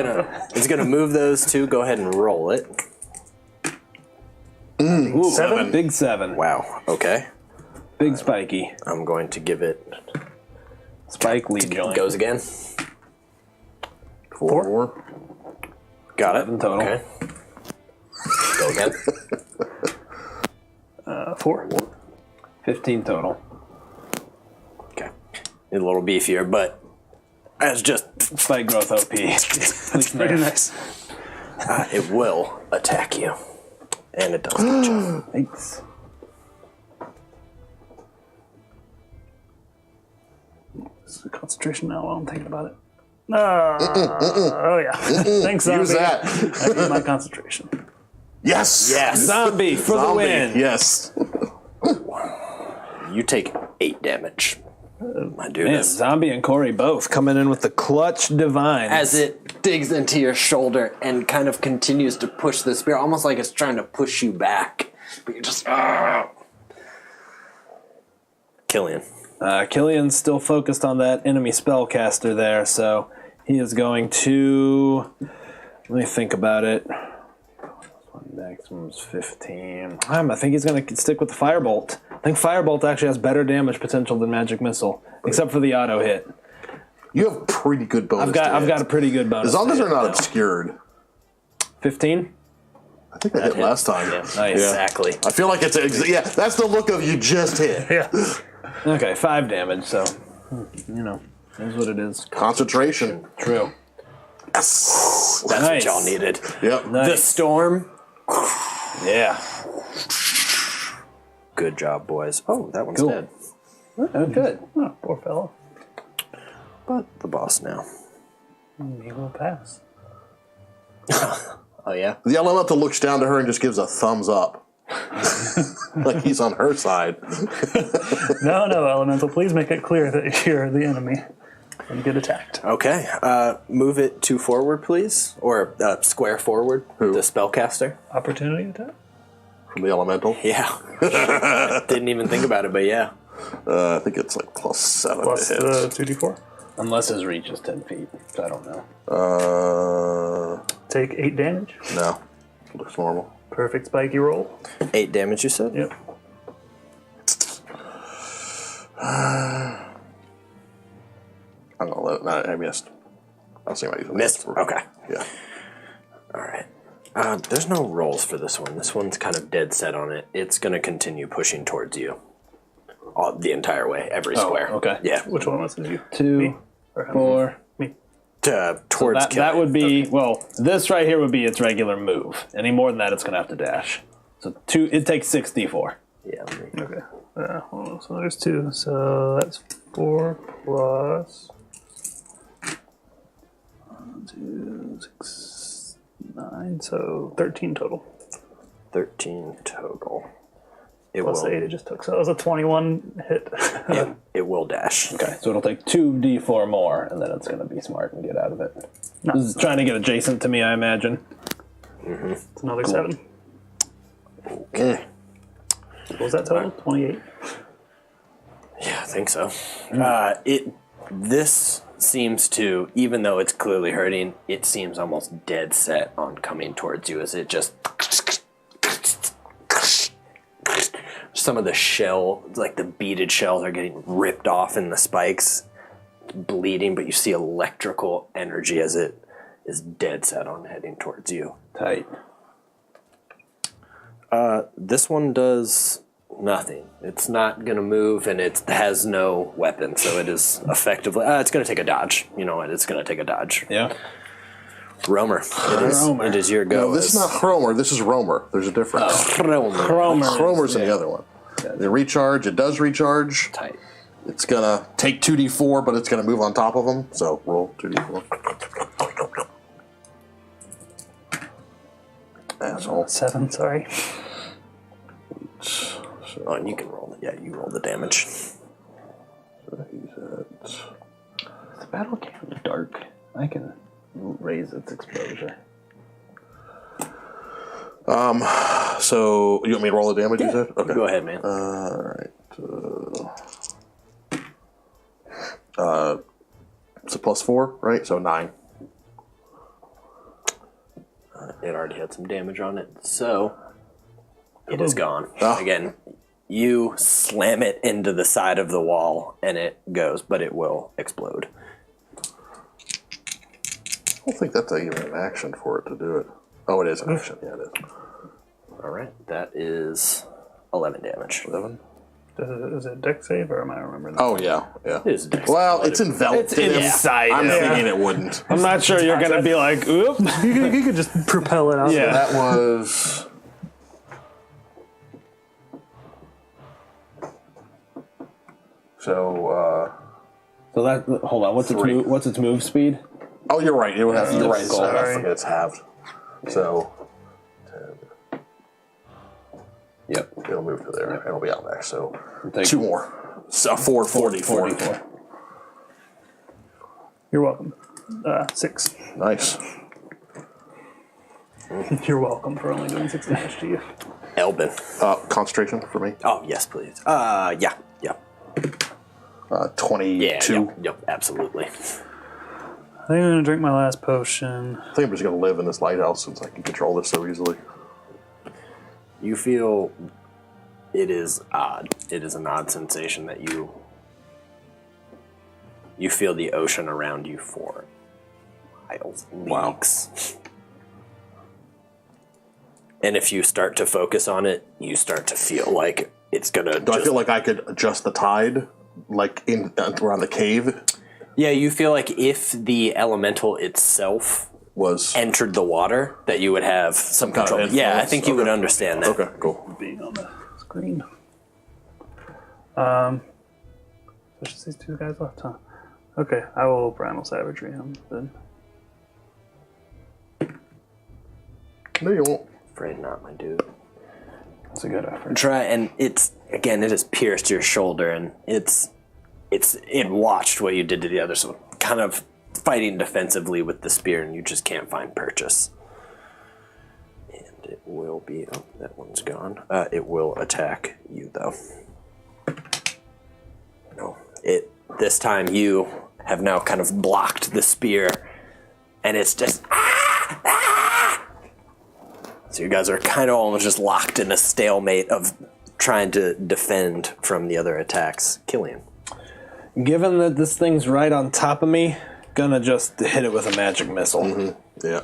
gonna move those two. Go ahead and roll it. Ooh, 7? Big 7. Wow. Okay. Big spiky. I'm going to give it. Spike lead joint. Goes again. 4. Got it. 7 total. Okay. Go again. 4. 15 total. Okay. Need a little beefier, but as just Spike growth OP. Pretty nice. it will attack you, and it does get you. Thanks. This is concentration now while I'm thinking about it. Oh, yeah. Thanks, zombie. Use that. I need my concentration. Yes. Yes. Zombie for the Zombie. win. Yes. You take 8 damage. My dude. Man, Zombie and Corey both coming in with the clutch divine. As it digs into your shoulder and kind of continues to push the spear, almost like it's trying to push you back. But you're just... Killian. Killian's still focused on that enemy spellcaster there, so he is going to... Let me think about it. Maximum's 15. I think he's going to stick with the Firebolt. I think Firebolt actually has better damage potential than Magic Missile, except for the auto hit. You have pretty good bonus. I've got a pretty good bonus. As long as they're not now. obscured. 15? I think that hit last time. Yeah. Nice. Exactly. I feel like it's that's the look of you just hit. Yeah. Okay, 5 damage, so, is what it is. Concentration. True. Yes. That's Nice. what y'all needed. Yep. Nice. The storm. Yeah. Good job, boys. Oh, that one's Cool. dead. Oh, good. Oh, poor fellow. But the boss now. He will pass. Oh, yeah? The elemental looks down to her and just gives a thumbs up. Like he's on her side. No, Elemental. Please make it clear that you're the enemy and get attacked. Okay. Move it 2 forward, please. Or square forward. Who? The spellcaster. Opportunity attack? From the elemental. Yeah. Didn't even think about it, but yeah. I think it's like +7 Plus to hit. the 2d4. Unless his reach is 10 feet, so I don't know. Take 8 damage. No. Looks normal. Perfect spiky roll. 8 damage, you said? Yep. I'm gonna let it. I missed. I'll see my use. Missed? Okay. Yeah. All right. There's no rolls for this one. This one's kind of dead set on it. It's going to continue pushing towards you. The entire way, every square. Okay. Yeah. Which one was it? You? 2, 4. Me. Towards So that would be, well, this right here would be its regular move. Any more than that, it's going to have to dash. So it takes 6d4. Yeah. Okay. Hold on. So there's 2. So that's 4 plus 2, 6, 9. So 13 total. 13 total. It Plus will. 8 it just took. So that was a 21 hit. It will dash. Okay, so it'll take 2d4 more, and then it's going to be smart and get out of it. No. This is trying to get adjacent to me, I imagine. It's another 7. Okay. What was that total? 28. Yeah, I think so. This seems to, even though it's clearly hurting, it seems almost dead set on coming towards you as it just... Some of the shell, like the beaded shells, are getting ripped off in the spikes, bleeding, but you see electrical energy as it is dead set on heading towards you. Tight. This one does nothing. It's not going to move, and it has no weapon, so it is effectively... it's going to take a dodge. You know what? It's going to take a dodge. Yeah. Romer. It is your go. No, this is not Chromer. This is Romer. There's a difference. Chromer's in the other one. The recharge, it does recharge. Tight. It's going to take 2d4, but it's going to move on top of them. So roll 2d4. Asshole. 7, sorry. Oh, and you can roll it. Yeah, you roll the damage. So he's at... The battle cam dark. I can raise its exposure. So you want me to roll the damage, you said? Okay. Go ahead, man. Alright. It's a +4, right? So 9. It already had some damage on it, so it is gone. Oh. Again, you slam it into the side of the wall, and it goes, but it will explode. I don't think that's even an action for it to do it. Oh, it is an action. Yeah, it is. All right, that is 11 damage. 11? Is it a deck save, or am I remembering that? Oh, yeah. Yeah. It is dex. Well, it's enveloped. It's inside. I'm Yeah. thinking it wouldn't. I'm not sure you're going to be like, oop. You could just propel it out. Yeah. That was... So, So that, hold on, what's its move speed? oh, you're right. It would have. You're right. It's, I Sorry. forget it's halved. So, 10. Yep. It'll move to there. It'll be out next. So, Take 2 more. So 40. You're welcome. 6. Nice. You're welcome for only doing 6 damage to you. Elbin. Concentration for me. Oh, yes, please. Yeah. 22. Yep, absolutely. I think I'm going to drink my last potion. I think I'm just going to live in this lighthouse since I can control this so easily. You feel it is odd. It is an odd sensation that you feel the ocean around you for miles, leagues. And if you start to focus on it, you start to feel like it's gonna. Do I feel like I could adjust the tide, like in around the cave? Yeah, you feel like if the elemental itself Was entered the water, that you would have some kind of control. Yeah, I influence? think you would Okay. understand that. okay, cool. Being on the screen. There's just these 2 guys left, huh? Okay, I will primal savagery him then. No, you won't. Afraid not, my dude. That's a good effort. Try, and it has pierced your shoulder, and it watched what you did to the other, so kind of fighting defensively with the spear, and you just can't find purchase. And it will be, oh, that one's gone. It will attack you, though. No, this time you have now kind of blocked the spear, and it's just, So you guys are kind of almost just locked in a stalemate of trying to defend from the other attacks. Killian. Given that this thing's right on top of me, gonna just hit it with a magic missile. Yeah.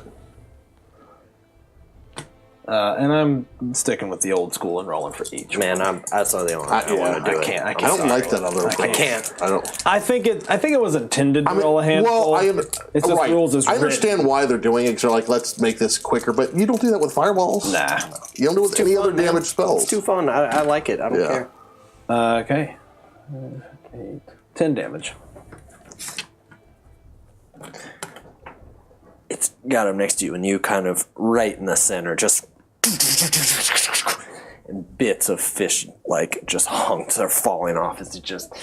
And I'm sticking with the old school and rolling for each. Man, that's the only I want to do. I don't like that other approach. I can't. I don't. I think it was intended to roll a handful. Well, it's just rules as I understand why they're doing it. Because they're like, let's make this quicker. But you don't do that with fireballs. Nah. You don't do it with any other damage spells. It's too fun. I like it. I don't care. Okay. 10 damage. It's got him next to you, and you kind of right in the center, just and bits of fish, like just hunks are falling off as it just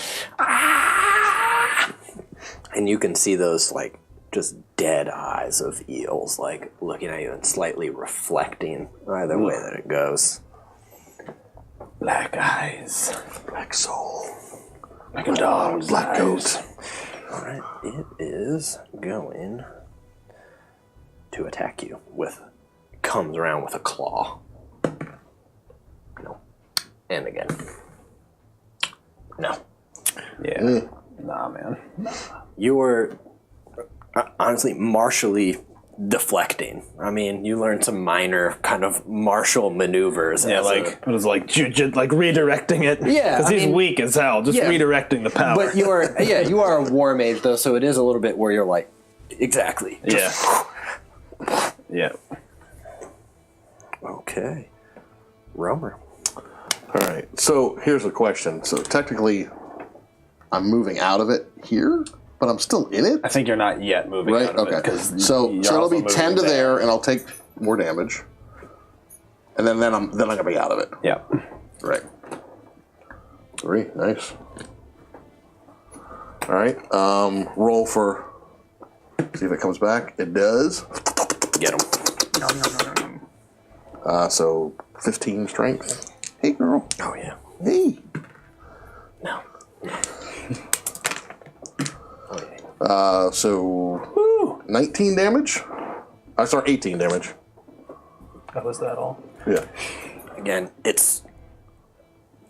and you can see those like just dead eyes of eels like looking at you and slightly reflecting either way that it goes. Black eyes, Black soul. like a dog's Black eyes. goat. All right, it is going to attack you with, comes around with a claw. No. And again. No. Yeah. Nah, man. You're honestly martially deflecting. I mean, you learned some minor kind of martial maneuvers. Yeah, it was like redirecting it. Yeah, because he's weak as hell. Just redirecting the power. But you are a war mage though, so it is a little bit where you're like, exactly. Yeah. Okay. Romer. All right. So here's a question. So technically, I'm moving out of it here, but I'm still in it. I think you're not yet moving Right. out of Okay. it. So it'll be 10 to there, and I'll take more damage, and then I'm gonna be out of it. Yeah. Right. 3. Nice. All right. Roll for. See if it comes back. It does. Get him. So 15 strength. Hey, girl. Oh yeah. Hey. No. So 19 damage. Sorry, 18 damage. That was that all. Yeah. Again, it's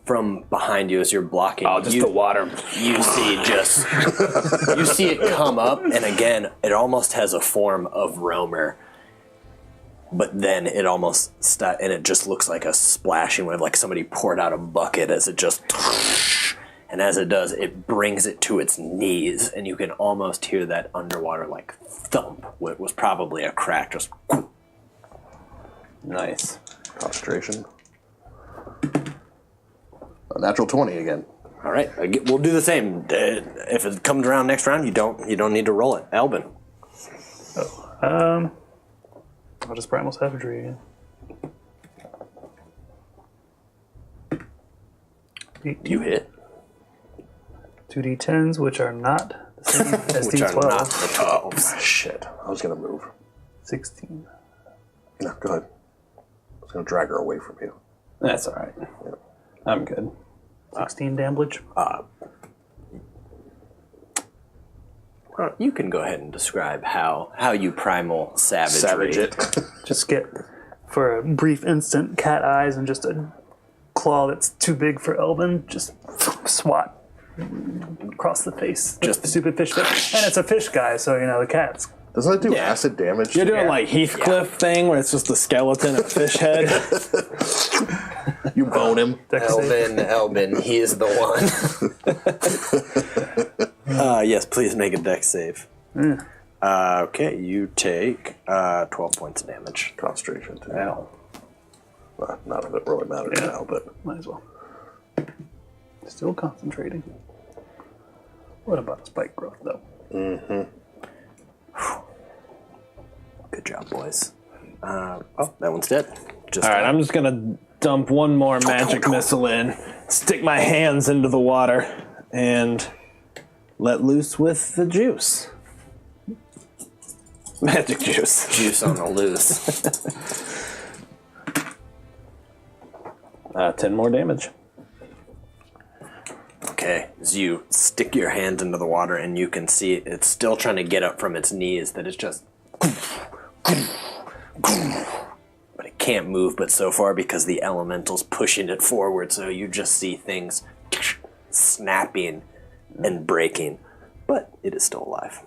from behind you as you're blocking. Oh, just the water. You see you see it come up, and again, it almost has a form of Romer. But then it almost and it just looks like a splashing wave, like somebody poured out a bucket as it just, and as it does, it brings it to its knees, and you can almost hear that underwater like thump. What was probably a crack, just. Nice. Concentration. A natural 20 again. All right, we'll do the same. If it comes around next round, you don't need to roll it. Albin. I'll just primal savagery again. 18. You hit. 2d10s, which are not the same as Which are d12. not the 12s. Shit. I was going to move. 16. No, go ahead. I was going to drag her away from you. That's all right. Yeah. I'm good. 16 damage. You can go ahead and describe how you primal Savage it. Just get, for a brief instant, cat eyes and just a claw that's too big for Elvin. Just swat across the face. Just stupid fish. And it's a fish guy, so, the cat's. Doesn't it do acid damage? You're doing like Heathcliff thing where it's just a skeleton and a fish head. You bone him. Elvin, he is the one. Yes, please make a dex save. Okay, you take 12 points of damage. Concentration. Too. Ow. Well, not that it really matters now, but. Might as well. Still concentrating. What about spike growth, though? Mm-hmm. Good job, boys. That one's dead. All right, I'm just gonna dump one more magic missile in, stick my hands into the water, and let loose with the juice. Magic juice. Juice on the loose. 10 more damage. Okay, as you stick your hand into the water and you can see it's still trying to get up from its knees, that it's just... But it can't move but so far because the elemental's pushing it forward, so you just see things snapping and breaking. But it is still alive.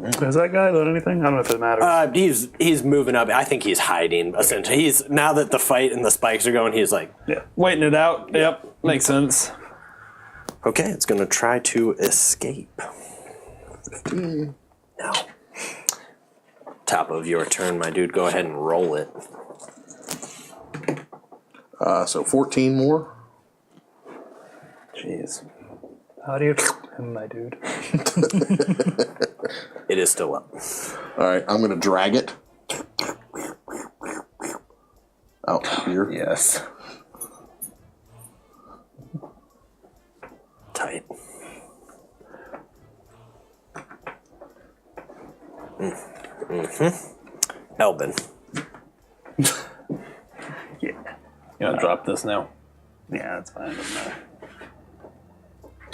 Has that guy done anything? I don't know if it matters. He's moving up. I think he's hiding, essentially. He's now that the fight and the spikes are going, he's like... Yeah. Waiting it out. Yep. Makes sense. Okay, it's going to try to escape. 15. Now, top of your turn, my dude. Go ahead and roll it. So 14 more. Jeez. How do you... my dude. It is still up. All right, I'm going to drag it out here. Yes. Tight. Elbin. Yeah. You want to drop this now? Yeah, that's fine. Doesn't matter.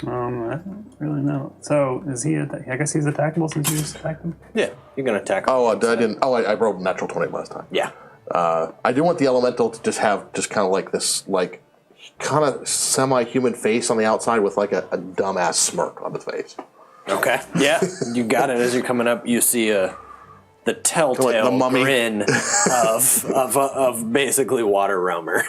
I don't really know. So, is he... I guess he's attackable since you just attacked him? Yeah, you're going to attack. Oh, I didn't. Oh, I rolled a natural 20 last time. Yeah. I do want the elemental to just have just kind of like this, like, kind of semi-human face on the outside with like a dumbass smirk on the face. Okay. Yeah, you got it. As you're coming up, you see the telltale Like the mummy. grin of basically water roamer.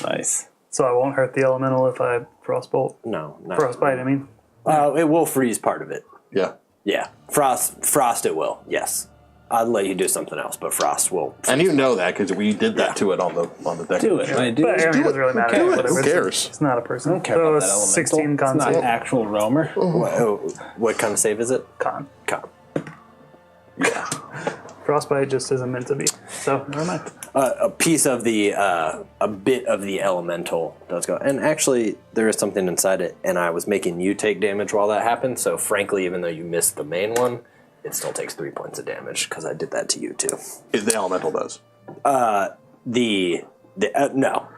Nice. So I won't hurt the elemental if I frostbolt. No, not Frostbite, I mean. it will freeze part of it. Yeah. Yeah, frost. It will. Yes, I'd let you do something else, but frost will. And you know that because we did that to it on the deck. Do it. I do. But I mean, it doesn't really matter. Do it. Whatever. Who cares? It's not a person. I don't care So about that it's elemental. 16 con It's not save. actual roamer. What kind of save is it? Con. Con. Frostbite just isn't meant to be. So, never mind. A piece of a bit of the elemental does go, and actually there is something inside it, and I was making you take damage while that happened. So frankly, even though you missed the main one, it still takes 3 points of damage because I did that to you too. The elemental does. No,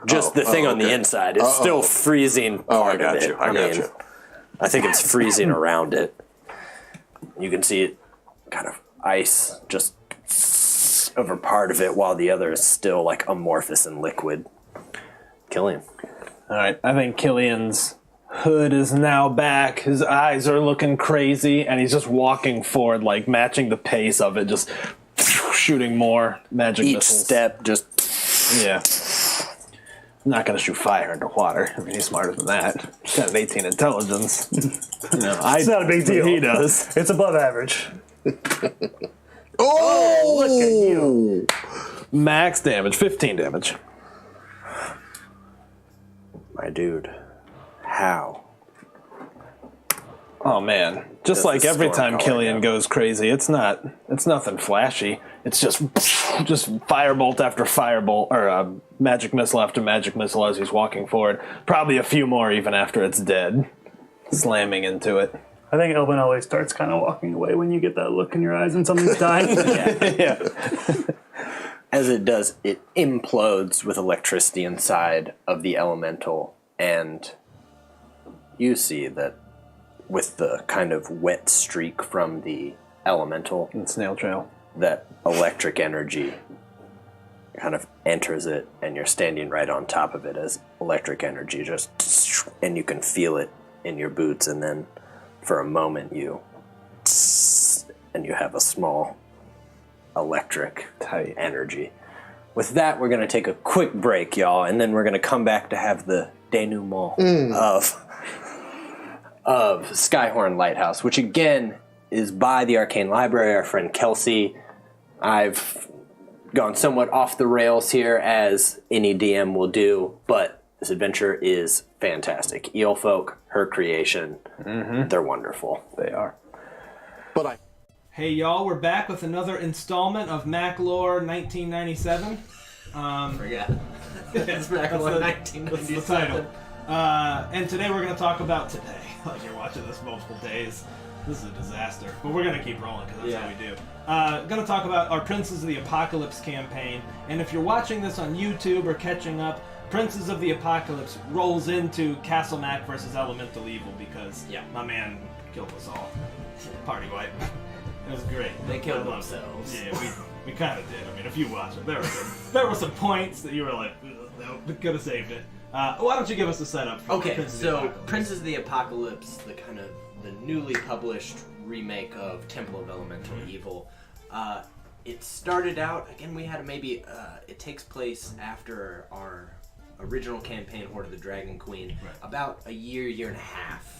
just the thing on the inside. It's still freezing part I got of it. you. I got you. I think it's freezing around it. You can see it kind of ice just over part of it while the other is still like amorphous and liquid. Killian. All right. I think Killian's hood is now back. His eyes are looking crazy, and he's just walking forward, like matching the pace of it, just shooting more magic Each missiles. step just... Yeah. I'm not going to shoot fire into water. I mean, he's smarter than that. He's got an 18 intelligence. It's not a big deal. He does. It's above average. Oh, look at you. Max damage, 15 damage. My dude. How? Oh man. Just Does like the every storm time color Killian go? goes crazy, it's nothing flashy. It's just firebolt after firebolt, or magic missile after magic missile as he's walking forward. Probably a few more even after it's dead. Slamming into it. I think Elvin always starts kind of walking away when you get that look in your eyes and something's dying. Yeah. As it does, it implodes with electricity inside of the elemental, and you see that with the kind of wet streak from the elemental, And snail trail. that electric energy kind of enters it, and you're standing right on top of it as electric energy just, and you can feel it in your boots, and then for a moment you have a small electric Tight. energy. With that, we're going to take a quick break, y'all, and then we're going to come back to have the denouement of Skyhorn Lighthouse, which again is by the Arcane Library, our friend Kelsey. I've gone somewhat off the rails here, as any DM will do, but this adventure is fantastic. Eelfolk, her creation, they're wonderful. They are. But Hey y'all, we're back with another installment of MacLore 1997. Forgot. It's MacLore 1997. That's the title. And today we're going to talk about today. Like you're watching this multiple days. This is a disaster. But we're going to keep rolling because that's how we do. Going to talk about our Princes of the Apocalypse campaign. And if you're watching this on YouTube or catching up, Princes of the Apocalypse rolls into Castle Mac versus Elemental Evil because my man killed us all. Party wipe. It was great. They killed themselves. Yeah, we kind of did. I mean, if you watch it, there were some points that you were like, no, we could have saved it. Why don't you give us a setup for Okay, Prince of the so Apocalypse? Prince of the Apocalypse, the newly published remake of Temple of Elemental Evil. It started out, again, we had it takes place after our original campaign, Horde of the Dragon Queen, about a year and a half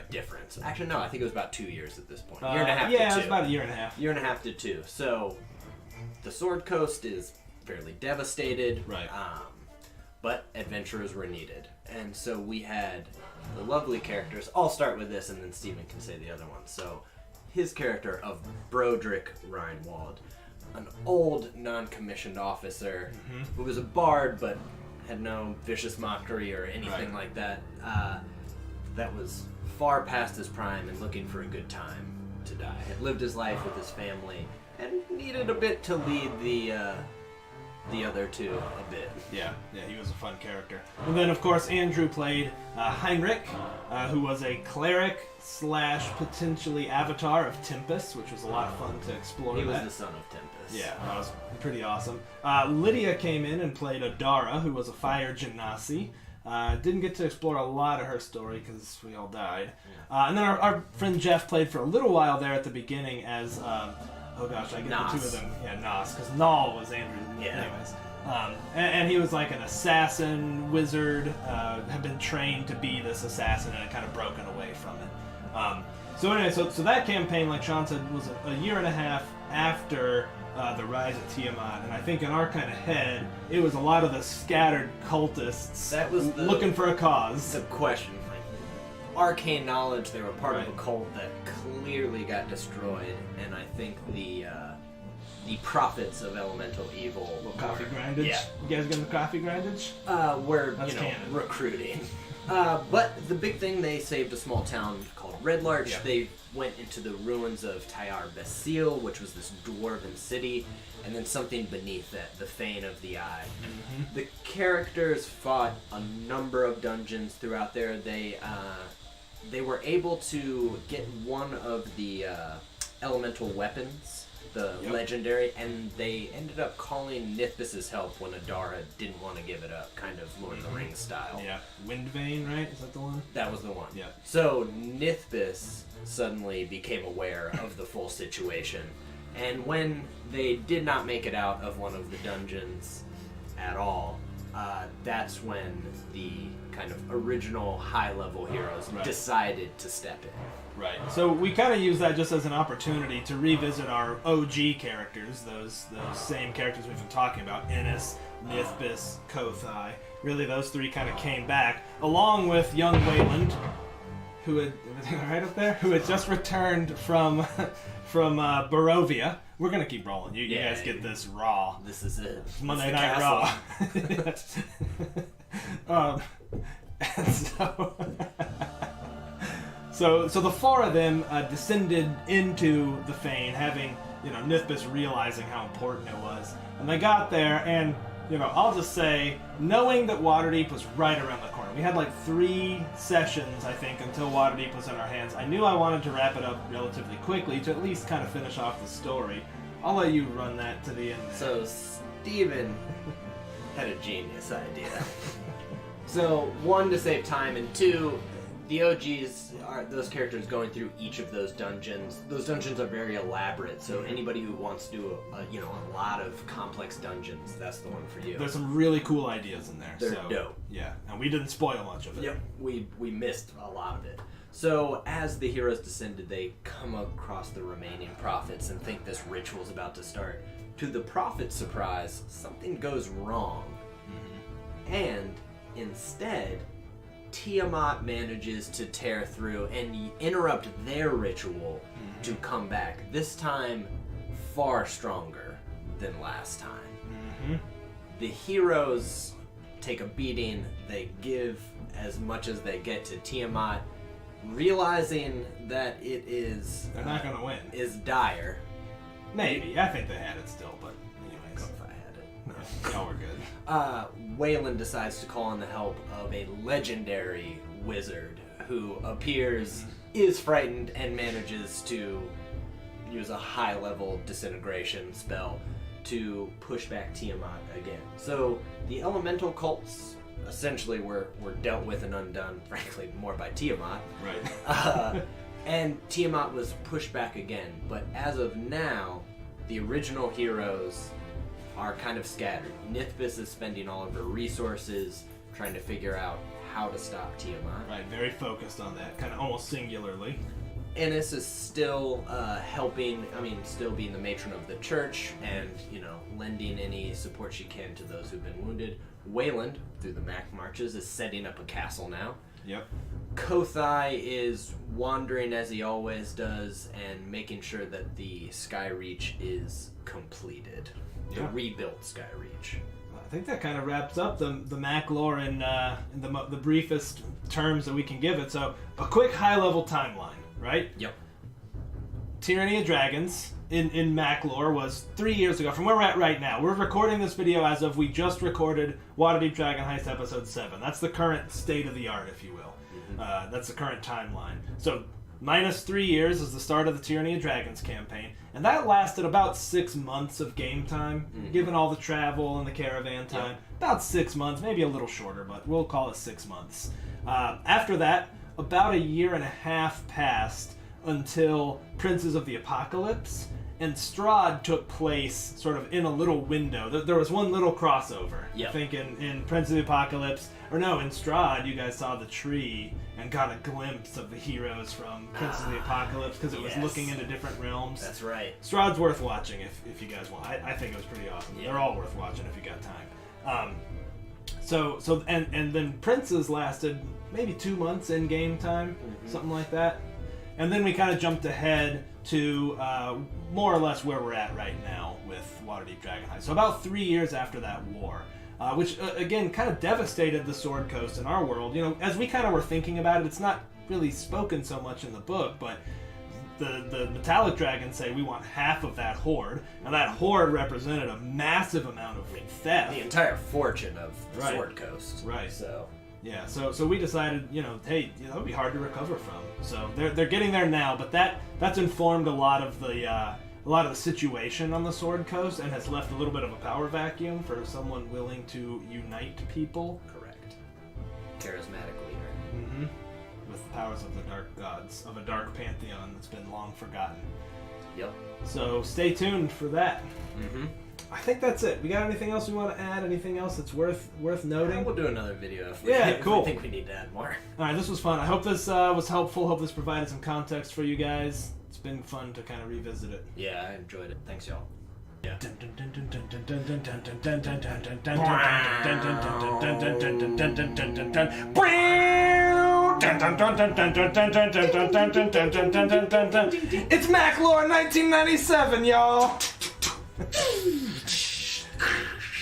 difference. Actually, no, I think it was about 2 years at this point. Year and a half to 2. Yeah, it was about a year and a half. Year and a half to 2. So, the Sword Coast is fairly devastated. Right. But adventurers were needed. And so we had the lovely characters. I'll start with this and then Steven can say the other one. So his character of Broderick Reinwald, an old non-commissioned officer who was a bard but had no vicious mockery or anything like that. That was far past his prime and looking for a good time to die. Had lived his life with his family and needed a bit to lead the other two a bit. Yeah, he was a fun character. And then, of course, Andrew played Heinrich, who was a cleric / potentially avatar of Tempest, which was a lot of fun to explore. He was the son of Tempest. Yeah, that was pretty awesome. Lydia came in and played Adara, who was a fire genasi. Didn't get to explore a lot of her story because we all died. And then our friend Jeff played for a little while there at the beginning as... oh gosh, I get Nas. the two of them. Yeah, Nas, because Nal was Andrew's name. Anyways. And he was like an assassin wizard, had been trained to be this assassin and had kind of broken away from it. So anyway, so that campaign, like Sean said, was a year and a half after the rise of Tiamat, and I think in our kind of head, it was a lot of the scattered cultists That was looking for a cause. The question, like arcane knowledge, they were part of a cult that clearly got destroyed, and I think the prophets of elemental evil Coffee grindage? Yeah. You guys getting the coffee grindage? were That's canon. recruiting. But the big thing, they saved a small town called Red Larch. Yeah. They went into the ruins of Tyar Basil, which was this dwarven city, and then something beneath it, the Fane of the Eye. Mm-hmm. The characters fought a number of dungeons throughout there. They were able to get one of the elemental weapons, the legendary, and they ended up calling Nithbis's help when Adara didn't want to give it up, kind of Lord of the Rings style. Yeah. Windvane, right? Is that the one? That was the one. Yeah. So Nithbis suddenly became aware of the full situation, and when they did not make it out of one of the dungeons at all, that's when the kind of original high-level heroes decided to step in. Right. So we kind of use that just as an opportunity to revisit our OG characters, those same characters we've been talking about, Ennis, Nithbis, Kothai. Really, those three kind of came back, along with young Wayland, who had everything all right up there, who had just returned from Barovia. We're gonna keep rolling. You guys get this raw. This is it. It's Monday Night Raw. And so the four of them descended into the Fane, having Nithbis realizing how important it was, and they got there, and I'll just say, knowing that Waterdeep was right around the corner, we had like 3 sessions, I think, until Waterdeep was in our hands. I knew I wanted to wrap it up relatively quickly to at least kind of finish off the story. I'll let you run that to the end there. So Steven had a genius idea. So 1, to save time, and 2, the OGs are those characters going through each of those dungeons. Those dungeons are very elaborate, so anybody who wants to do a lot of complex dungeons, that's the one for you. There's some really cool ideas in there. They're dope. Yeah, and we didn't spoil much of it. Yep, we missed a lot of it. So as the heroes descended, they come across the remaining prophets and think this ritual's about to start. To the prophet's surprise, something goes wrong. Mm-hmm. And instead, Tiamat manages to tear through and interrupt their ritual to come back. This time, far stronger than last time. Mm-hmm. The heroes take a beating. They give as much as they get to Tiamat, realizing that it is... They're not going to win. ...is dire. Maybe. I think they had it still, but anyways. If I had it. No, y'all were good. Wayland decides to call on the help of a legendary wizard who appears, is frightened, and manages to use a high-level disintegration spell to push back Tiamat again. So the elemental cults essentially were dealt with and undone, frankly, more by Tiamat. Right. And Tiamat was pushed back again. But as of now, the original heroes are kind of scattered. Nithbis is spending all of her resources trying to figure out how to stop Tiamat. Right, very focused on that, kind of almost singularly. Ennis is still helping, still being the matron of the church and, lending any support she can to those who've been wounded. Wayland, through the Mac marches, is setting up a castle now. Yep. Kothai is wandering as he always does and making sure that the Skyreach is completed. The rebuilt Skyreach. I think that kind of wraps up the Mac lore in the briefest terms that we can give it. So, a quick high-level timeline, right? Yep. Tyranny of Dragons in Mac lore was 3 years ago, from where we're at right now. We're recording this video as of we just recorded Waterdeep Dragon Heist Episode 7. That's the current state of the art, if you will. That's the current timeline. So, minus 3 years is the start of the Tyranny of Dragons campaign, and that lasted about 6 months of game time, given all the travel and the caravan time. About 6 months, maybe a little shorter, but we'll call it 6 months. After that, about a year and a half passed until Princes of the Apocalypse, and Strahd took place sort of in a little window. There was one little crossover. Yep. I think in Prince of the Apocalypse, or no, in Strahd, you guys saw the tree and got a glimpse of the heroes from Prince of the Apocalypse because it was looking into different realms. That's right. Strahd's worth watching if you guys want. I think it was pretty awesome. Yeah. They're all worth watching if you got time. And then Princes lasted maybe 2 months in game time, something like that. And then we kind of jumped ahead to more or less where we're at right now with Waterdeep Dragon Heist. So about 3 years after that war, which again kind of devastated the Sword Coast in our world. As we kind of were thinking about it, it's not really spoken so much in the book, but the Metallic Dragons say we want half of that hoard, and that hoard represented a massive amount of theft. The entire fortune of the Sword Coast. Right. So. Yeah, so we decided, hey, that would be hard to recover from. So they're getting there now, but that's informed a lot of the situation on the Sword Coast and has left a little bit of a power vacuum for someone willing to unite people. Correct. Charismatic leader. Mm-hmm. With the powers of the dark gods of a dark pantheon that's been long forgotten. Yep. So stay tuned for that. Mm-hmm. I think that's it. We got anything else we want to add? Anything else that's worth noting? Yeah, we'll do another video if we cool. think we need to add more. All right, this was fun. I hope this was helpful. Hope this provided some context for you guys. It's been fun to kind of revisit it. Yeah, I enjoyed it. Thanks, y'all. Yeah. It's Mac Lore 1997, y'all.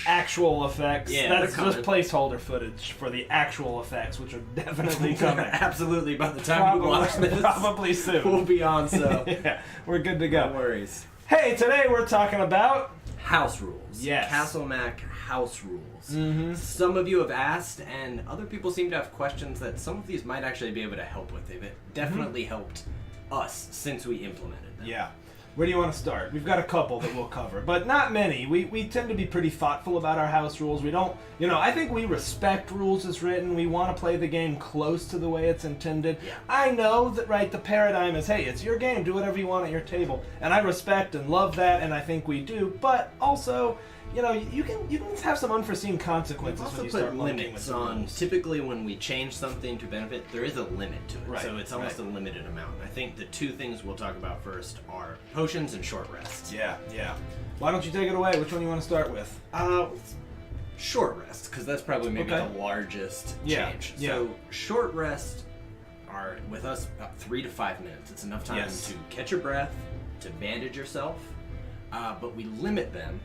Actual effects. Yeah, that's just placeholder footage for the actual effects, which are definitely coming. Absolutely. By the time we watch this, probably soon. We'll be on. So yeah, we're good to go. No worries. Hey, today we're talking about house rules. Yes. Castle Mac house rules. Mm-hmm. Some of you have asked, and other people seem to have questions that some of these might actually be able to help with. They've definitely helped us since we implemented them. Yeah. Where do you want to start? We've got a couple that we'll cover, but not many. We tend to be pretty thoughtful about our house rules. We don't, I think we respect rules as written. We want to play the game close to the way it's intended. Yeah. I know that, the paradigm is, hey, it's your game. Do whatever you want at your table. And I respect and love that, and I think we do. But also, you can have some unforeseen consequences when you start monkeying with rules. Typically, when we change something to benefit, there is a limit to it. Right. So it's almost a limited amount. I think the two things we'll talk about first are potions and short rests. Yeah. Why don't you take it away? Which one do you want to start with? Short rest, because that's probably maybe the largest change. Yeah. So short rest are, with us, about 3 to 5 minutes. It's enough time to catch your breath, to bandage yourself, but we limit them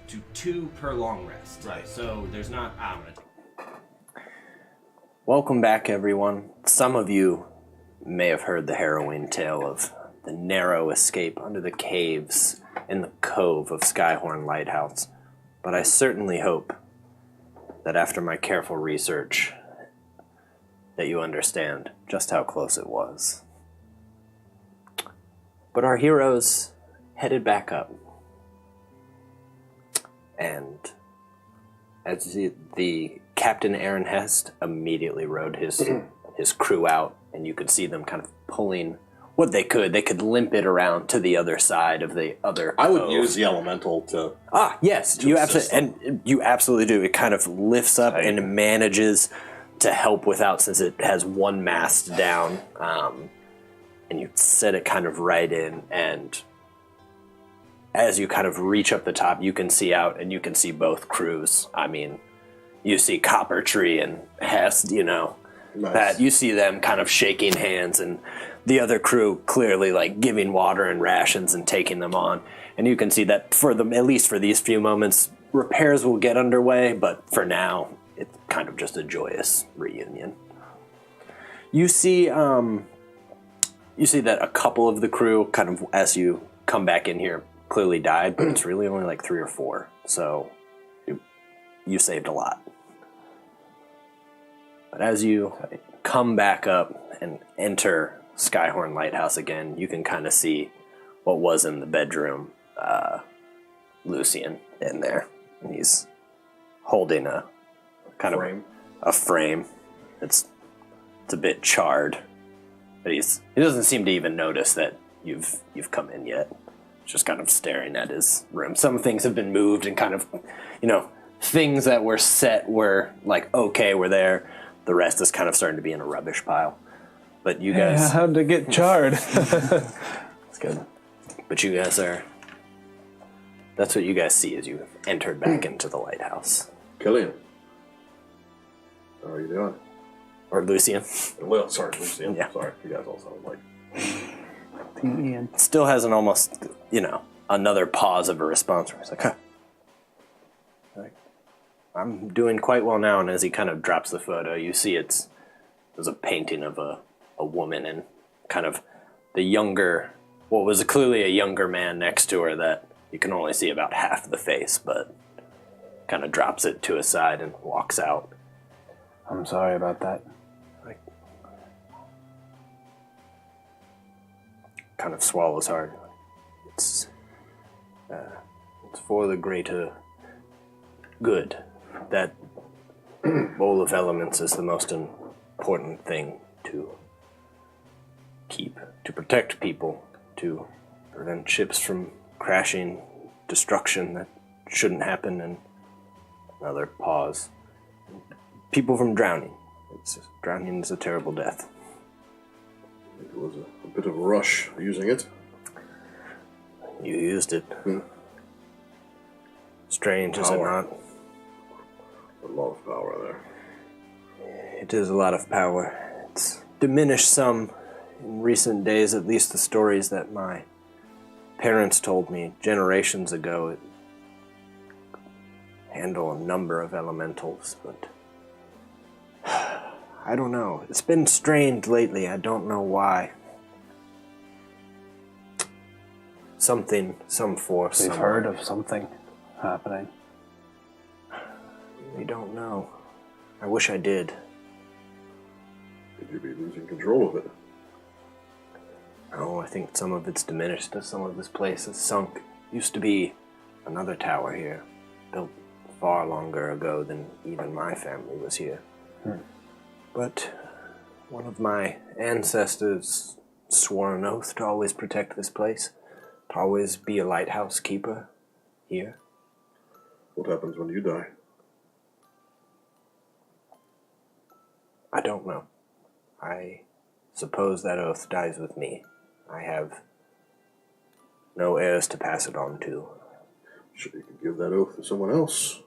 to 2 per long rest. Right. So there's not... Welcome back, everyone. Some of you may have heard the harrowing tale of the narrow escape under the caves in the cove of Skyhorn Lighthouse, but I certainly hope that after my careful research that you understand just how close it was. But our heroes headed back up. And as the Captain Aaron Hest immediately rode his crew out, and you could see them kind of pulling what they could. They could limp it around to the other side of the other I would cove. use the elemental to... Yes, you absolutely do. It kind of lifts up and manages to help without, since it has one mast down, and you set it kind of right in, and as you kind of reach up the top, you can see out, and you can see both crews. I mean, you see Copper Tree and Hest, nice. That you see them kind of shaking hands, and the other crew clearly like giving water and rations and taking them on. And you can see that at least for these few moments, repairs will get underway, but for now, it's kind of just a joyous reunion. You see that a couple of the crew, kind of as you come back in here, clearly died, but it's really only like 3 or 4. So you saved a lot. But as you come back up and enter Skyhorn Lighthouse again, you can kind of see what was in the bedroom, Lucian in there. And he's holding a kind of a frame. It's a bit charred, but he doesn't seem to even notice that you've come in yet. Just kind of staring at his room. Some things have been moved, and kind of, things that were set were like okay, were there. The rest is kind of starting to be in a rubbish pile. But you guys... Yeah, how'd it get charred? That's good. But you guys are... That's what you guys see as you entered back into the lighthouse. Killian. How are you doing? Or Lucian. Well, sorry, Lucian. Yeah. Sorry, you guys all sound like... Ian. Still has an almost, another pause of a response where he's like, huh. I'm doing quite well now, and as he kind of drops the photo, you see there's a painting of a woman and kind of what was clearly a younger man next to her that you can only see about half the face, but kind of drops it to his side and walks out. I'm sorry about that. Kind of swallows hard. It's for the greater good. That bowl of elements is the most important thing to keep, to protect people, to prevent ships from crashing, destruction that shouldn't happen, and another pause. People from drowning. Drowning is a terrible death. It was a bit of a rush using it. You used it. Strange, is it not? A lot of power there. It is a lot of power. It's diminished some in recent days, at least the stories that my parents told me generations ago. It handled a number of elementals, but I don't know. It's been strained lately. I don't know why. Some force. We've heard of something happening. We don't know. I wish I did. Could you be losing control of it? Oh, I think some of it's diminished as some of this place has sunk. Used to be another tower here, built far longer ago than even my family was here. But one of my ancestors swore an oath to always protect this place, to always be a lighthouse keeper here. What happens when you die? I don't know. I suppose that oath dies with me. I have no heirs to pass it on to. Sure, you could give that oath to someone else.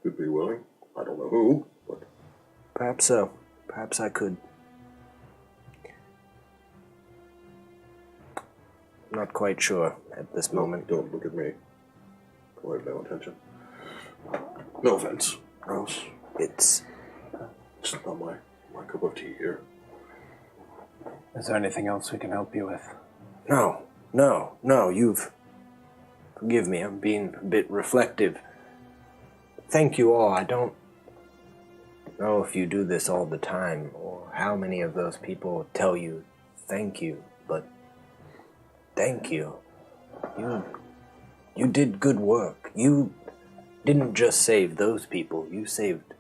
Could be willing. I don't know who, but... Perhaps so. Perhaps I could. I'm not quite sure at this moment. Don't look at me. I have no intention. No offense. Oh, it's not my cup of tea here. Is there anything else we can help you with? No. Forgive me, I'm being a bit reflective. Thank you all. I don't know if you do this all the time, or how many of those people tell you thank you, but thank you. You did good work. You didn't just save those people, you saved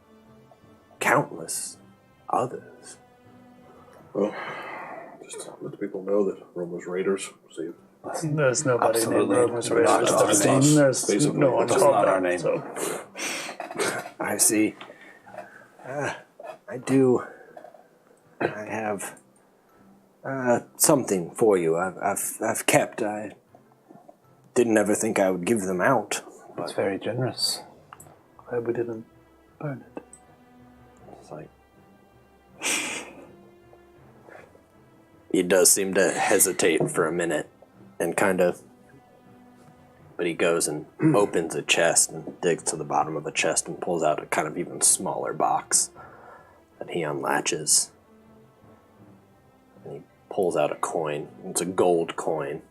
countless others. Well, just let the people know that Roma's Raiders saved. There's nobody Absolutely. named Roma's Raiders. Not our There's name. Basically, no one that's called not that, our name. So. I see. I do. I have something for you. I've kept. I didn't ever think I would give them out. That's very generous. Glad we didn't burn it. It's like he does seem to hesitate for a minute, and kind of. But he goes and opens a chest and digs to the bottom of the chest and pulls out a kind of even smaller box that he unlatches. And he pulls out a coin. It's a gold coin.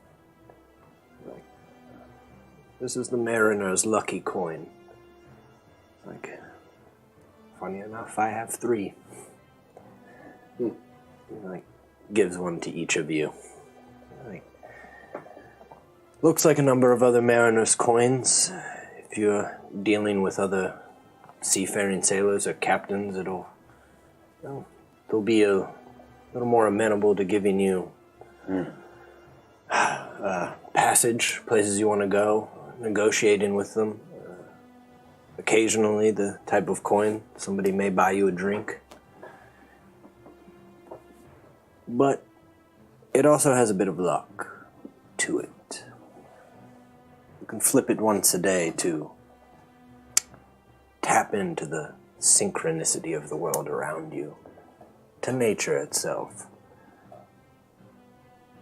Like, this is the Mariner's lucky coin. Like, funny enough, I have 3. He, like, gives one to each of you. Like, looks like a number of other Mariner's coins. If you're dealing with other seafaring sailors or captains, they'll be a little more amenable to giving you passage, places you want to go, negotiating with them. Occasionally, the type of coin, somebody may buy you a drink. But it also has a bit of luck to it. You can flip it once a day to tap into the synchronicity of the world around you, to nature itself.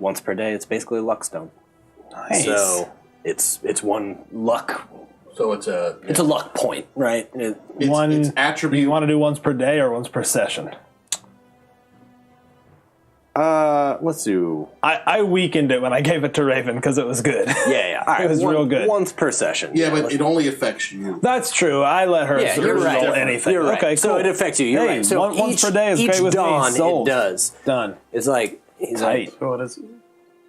Once per day, it's basically a luck stone. Nice. So it's one luck. So it's a It's a luck point, right? it's attribute. Do you want to do once per day or once per session? Let's do. I weakened it when I gave it to Raven because it was good. Yeah. All right, It was real good. Once per session. Yeah, but it only affects you. That's true. I let her Yeah, you're roll right. anything. You're right. Okay, So cool. it affects you. You're Hey, right. So once per day is each great with dawn me. Sold. it does. Done. It's like he's Tight. like So what is it?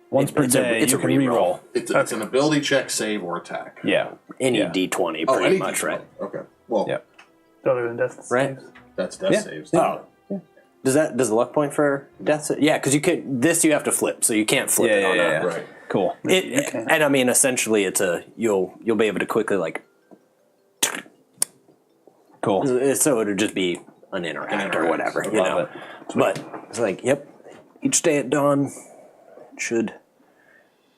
Once per it's a- day, it's you a can reroll. re-roll. It's an ability check, save, or attack. Yeah. any Yeah. D20, Oh, pretty any much, D20. right? Okay. Well, Yeah. Other than death Right. saves? that's death Yeah. saves. Oh. Does the luck point for death? Yeah, because you could. This you have to flip, so you can't flip it on a. Right. Cool. And I mean, essentially, it's a you'll be able to quickly like. Cool. So it'll just be an interact or whatever, you Love know. it. But it's like, yep, each day at dawn should,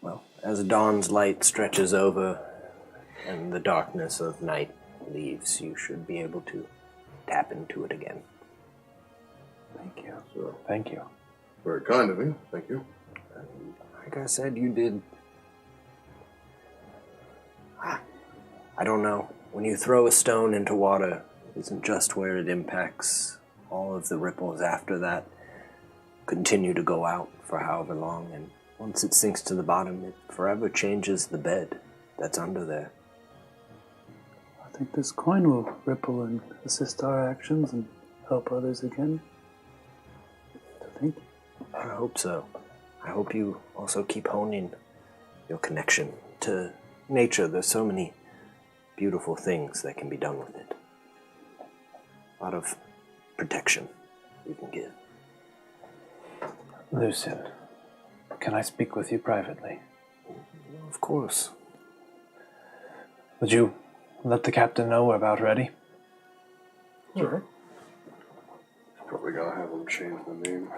well, as dawn's light stretches over and the darkness of night leaves, you should be able to tap into it again. Thank you. So, Thank you. very kind of you. Thank you. Like I said, you did. I don't know. When you throw a stone into water, it isn't just where it impacts. All of the ripples after that continue to go out for however long, and once it sinks to the bottom, it forever changes the bed that's under there. I think this coin will ripple and assist our actions and help others again. So thank you. I hope so. I hope you also keep honing your connection to nature. There's so many beautiful things that can be done with it. A lot of protection you can give. Lucien, can I speak with you privately? Of course. Would you let the captain know we're about ready? Sure. Probably gotta have him change the name.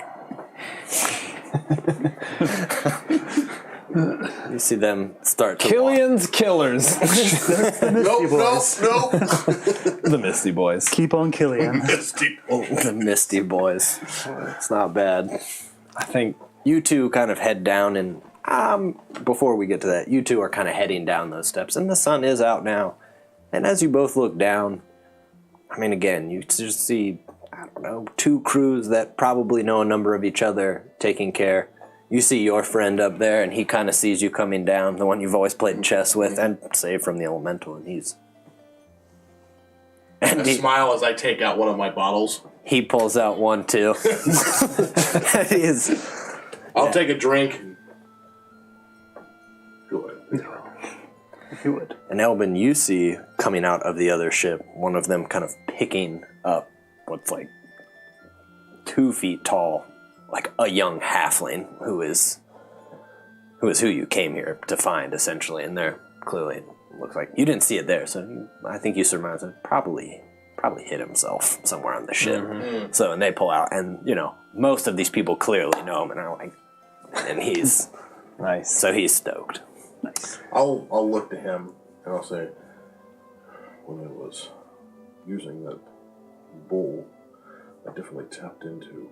You see them start to Killian's Killers. Nope. The Misty Boys. Keep on Killian. walk. The Misty Boys. It's not bad. I think You two kind of head down, and before we get to that, you two are kind of heading down those steps, and the sun is out now. And as you both look down, I mean, again, you just see, I don't know, 2 crews that probably know a number of each other taking care. You see your friend up there, and he kind of sees you coming down, the one you've always played chess with, and saved from the elemental, and he's... And I smile as I take out one of my bottles. he pulls out one, too. And he's... I'll take a drink. Go ahead. He would. And Elbin, you see coming out of the other ship, one of them kind of picking up what's like 2 feet tall, like a young halfling who is who you came here to find, essentially. And they're clearly, looks like, you didn't see it there, so I think you surmise it probably hit himself somewhere on the ship. Mm-hmm. So, and they pull out, and, most of these people clearly know him, and are like, and he's... Nice. So he's stoked. Nice. I'll look to him and I'll say, when I was using that bowl, I definitely tapped into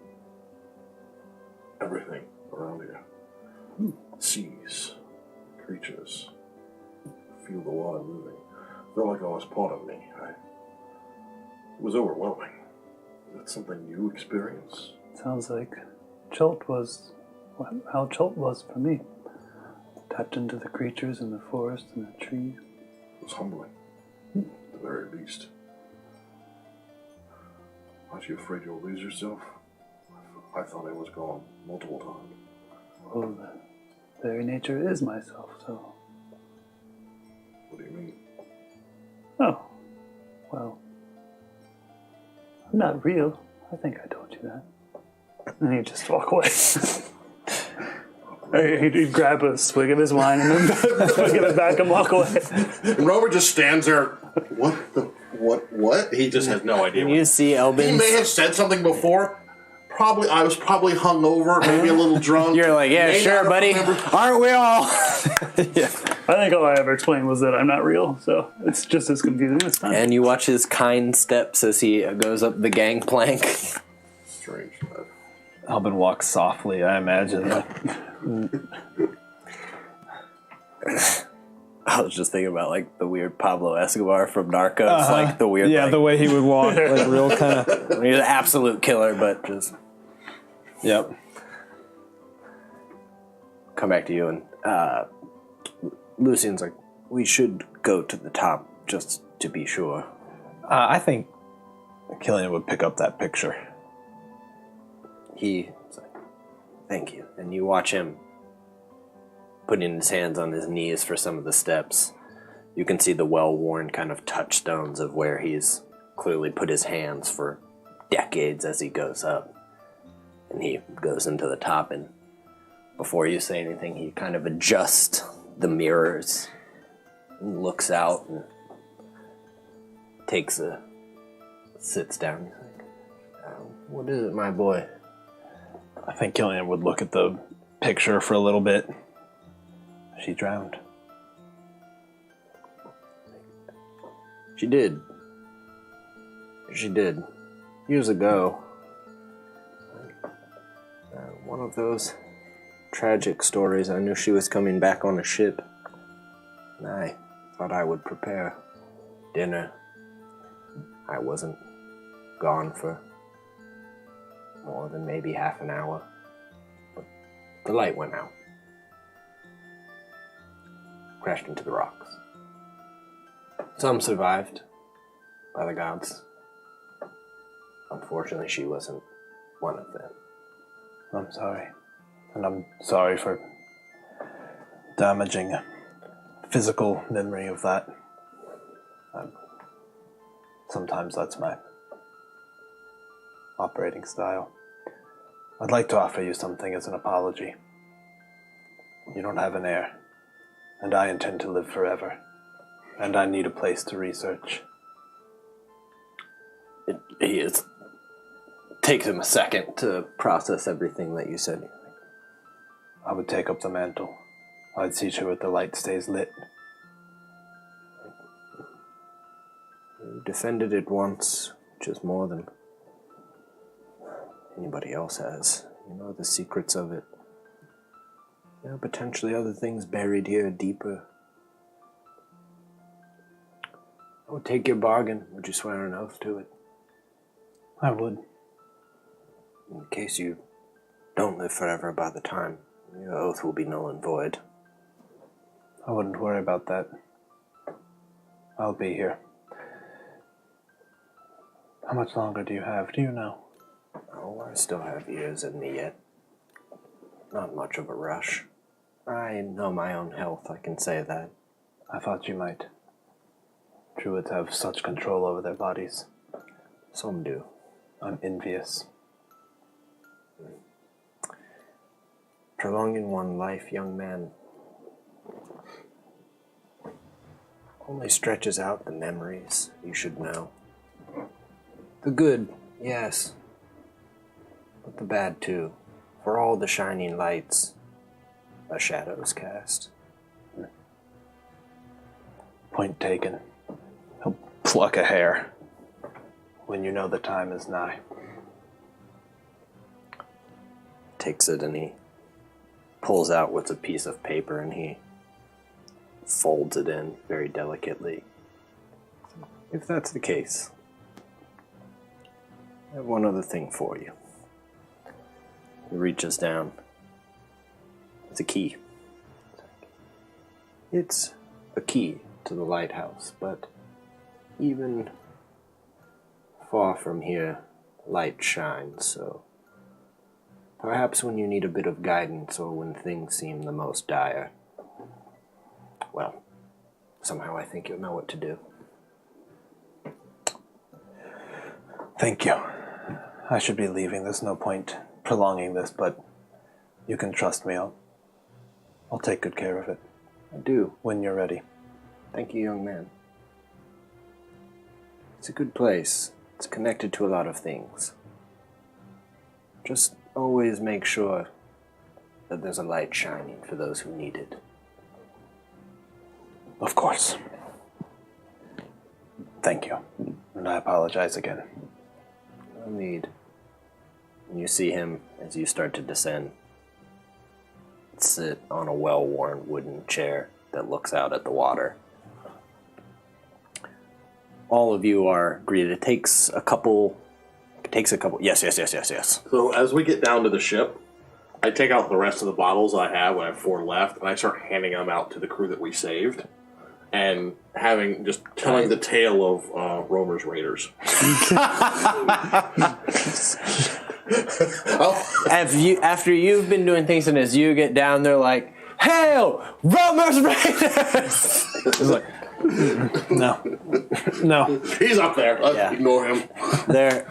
everything around here. Seas, creatures, feel the water moving. Felt like I was part of me. It was overwhelming. Is that something you experience? Sounds like Chult was how Chult was for me. Tapped into the creatures in the forest and the trees. It was humbling, at the very least. Aren't you afraid you'll lose yourself? I thought I was gone multiple times. Well, the very nature is myself, so... What do you mean? Oh, well... I'm not real. I think I told you that. And he'd just walk away. He'd grab a swig of his wine and then give it back and walk away. And Robert just stands there. What? He just has no idea. You see Elbin. He may have said something before. I was probably hungover, maybe a little drunk. You're like, yeah, sure, buddy. Aren't we all? Yeah. I think all I ever explained was that I'm not real, so it's just as confusing this time. And you watch his kind steps as he goes up the gangplank. Strange, man. Albin walks softly, I imagine. I was just thinking about like the weird Pablo Escobar from Narcos, like the weird, the way he would walk, like real kind of. He's an absolute killer, but just. Yep. Come back to you, and Lucian's like, we should go to the top just to be sure. I think Killian would pick up that picture. He's like, thank you. And you watch him putting his hands on his knees for some of the steps. You can see the well-worn kind of touchstones of where he's clearly put his hands for decades as he goes up. And he goes into the top, and before you say anything, he kind of adjusts the mirrors and looks out and sits down. He's like, what is it, my boy? I think Killian would look at the picture for a little bit. She drowned. She did. Years ago. One of those tragic stories. I knew she was coming back on a ship. And I thought I would prepare dinner. I wasn't gone for more than maybe half an hour. But the light went out. Crashed into the rocks. Some survived, by the gods. Unfortunately, she wasn't one of them. I'm sorry. And I'm sorry for damaging a physical memory of that. Sometimes that's my operating style. I'd like to offer you something as an apology. You don't have an heir, and I intend to live forever, and I need a place to research. It takes him a second to process everything that you said. I would take up the mantle. I'd see to it the light stays lit. You defended it once, which is more than anybody else has. You know the secrets of it. There are potentially other things buried here deeper. I would take your bargain. Would you swear an oath to it? I would. In case you don't live forever by the time, your oath will be null and void. I wouldn't worry about that. I'll be here. How much longer do you have? Do you know? Oh, I still have years in me yet. Not much of a rush. I know my own health, I can say that. I thought you might. Druids have such control over their bodies. Some do. I'm envious. Prolonging one life, young man, only stretches out the memories you should know. The good, yes, but the bad too. For all the shining lights, a shadow is cast. Point taken. He'll pluck a hair when you know the time is nigh. Takes it and he pulls out what's a piece of paper and he folds it in very delicately. If that's the case, I have one other thing for you. He reaches down. It's a key. It's a key to the lighthouse, but even far from here, light shines, so perhaps when you need a bit of guidance or when things seem the most dire, well, somehow I think you'll know what to do. Thank you. I should be leaving. There's no point prolonging this, but you can trust me. I'll take good care of it. I do. When you're ready. Thank you, young man. It's a good place. It's connected to a lot of things. Just always make sure that there's a light shining for those who need it. Of course. Thank you. And I apologize again. No need. And you see him, as you start to descend, sit on a well-worn wooden chair that looks out at the water. All of you are greeted. It takes a couple. Yes. So as we get down to the ship, I take out the rest of the bottles I have. I have 4 left, and I start handing them out to the crew that we saved, and telling the tale of Romer's Raiders. After you've been doing things, and as you get down, they're like, "Hail, Romer's Raiders!" It's like, no. He's up there. Let's ignore him. They're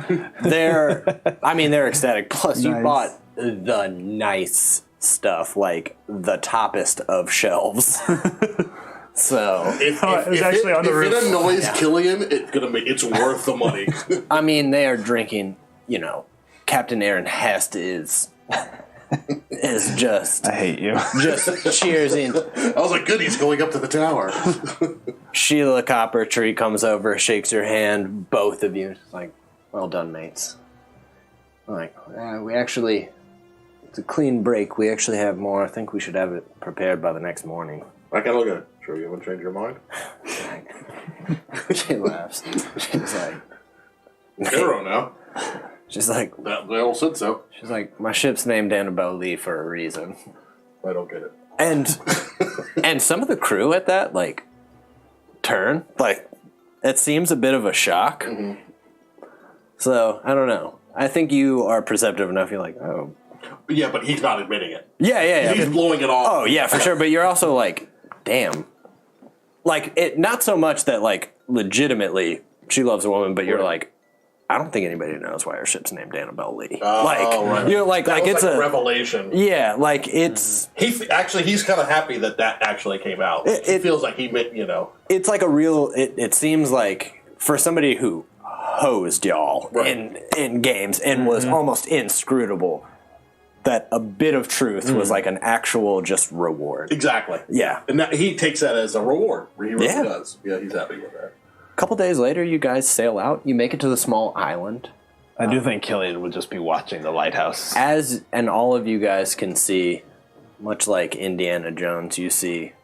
ecstatic. Plus, you Nice. bought the nice stuff, like the toppest of shelves. So, If actually on the roof. it annoys Killian, it's worth the money. I mean, they are drinking. Captain Aaron Hest is just. I hate you. Just cheersing. I was like, good, he's going up to the tower. Sheila Coppertree comes over, shakes your hand, both of you. She's like, well done, mates. I'm like, it's a clean break. We actually have more. I think we should have it prepared by the next morning. I can look at it. Sure, you haven't changed your mind? She laughs. She's like, Hero now. she's like, They all said so. she's like, my ship's named Annabelle Lee for a reason. I don't get it. And some of the crew at that, turn, it seems a bit of a shock. Mm-hmm. So, I don't know. I think you are perceptive enough. You're like, oh. Yeah, but he's not admitting it. Yeah. He's blowing it off. Oh, yeah, for sure. But you're also like, damn. Not so much that, legitimately she loves a woman, but you're like, I don't think anybody knows why her ship's named Annabelle Lee. Right. You're like, It's a revelation. Yeah, it's... He's kind of happy that actually came out. He feels like he meant, It's like a real... It seems like, for somebody who hosed y'all in games and was almost inscrutable, that a bit of truth was like an actual just reward. Exactly. Yeah. And he takes that as a reward. He really does. Yeah, he's happy with that. A couple days later, you guys sail out. You make it to the small island. I do think Killian would just be watching the lighthouse. And all of you guys can see, much like Indiana Jones, you see...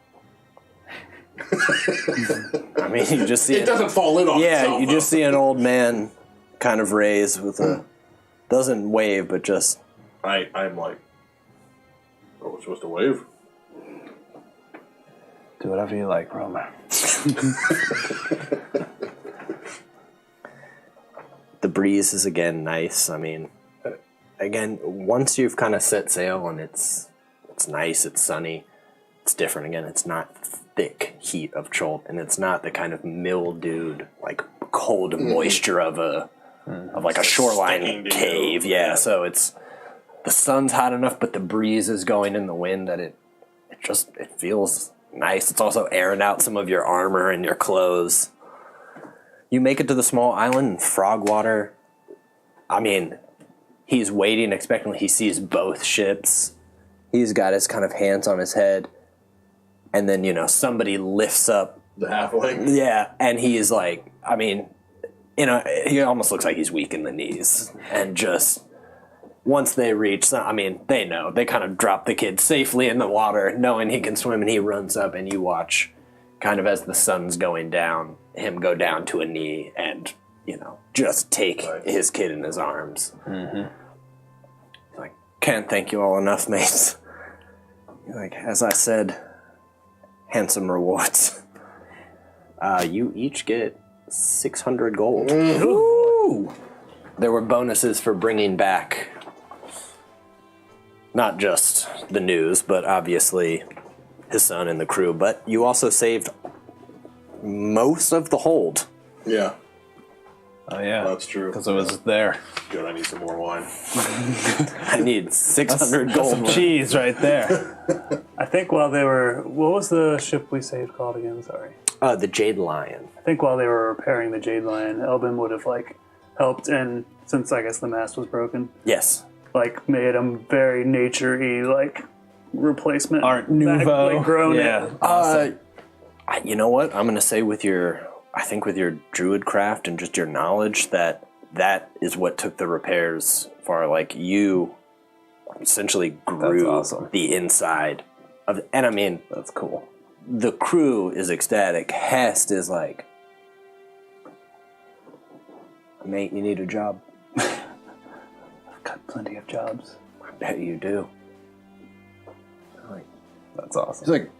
I mean, you just see... It doesn't fall in on itself. Yeah, you just see an old man kind of raise with a... Doesn't wave, but just... I'm like, are we supposed to wave? Do whatever you like, Romer. The breeze is again nice. I mean, again, once you've kind of set sail and it's nice, it's sunny, it's different again. It's not thick heat of Cholt, and it's not the kind of mildewed, like cold moisture of a shoreline cave. Yeah, so it's the sun's hot enough, but the breeze is going in the wind that it feels nice. It's also airing out some of your armor and your clothes. You make it to the small island, and Frogwater, I mean, he's waiting expectantly. He sees both ships. He's got his kind of hands on his head. And then, somebody lifts up The halfling? Yeah, and he is like, I mean, he almost looks like he's weak in the knees. And just, once they reach, I mean, they know. They kind of drop the kid safely in the water, knowing he can swim, and he runs up, and you watch, kind of as the sun's going down, him go down to a knee and, just take his kid in his arms. Mm-hmm. He's like, can't thank you all enough, mates. Like, as I said, handsome rewards. You each get 600 gold. Ooh. There were bonuses for bringing back not just the news, but obviously his son and the crew. But you also saved most of the hold. Yeah. Oh, yeah. That's true. Because it was there. Good, I need some more wine. I need 600 gold. Some cheese right there. I think while they were... What was the ship we saved called again? Sorry. The Jade Lion. I think while they were repairing the Jade Lion, Elbin would have, helped, and since, I guess, the mast was broken, Yes. made him very nature-y, replacement. Art Nouveau. Grown Yeah. it. Awesome. You know what? I'm going to say with your druid craft and just your knowledge that is what took the repairs far. You essentially grew the inside of, and I mean, That's cool. the crew is ecstatic. Hest is like, mate, you need a job. I've got plenty of jobs. I bet you do. That's awesome. He's like,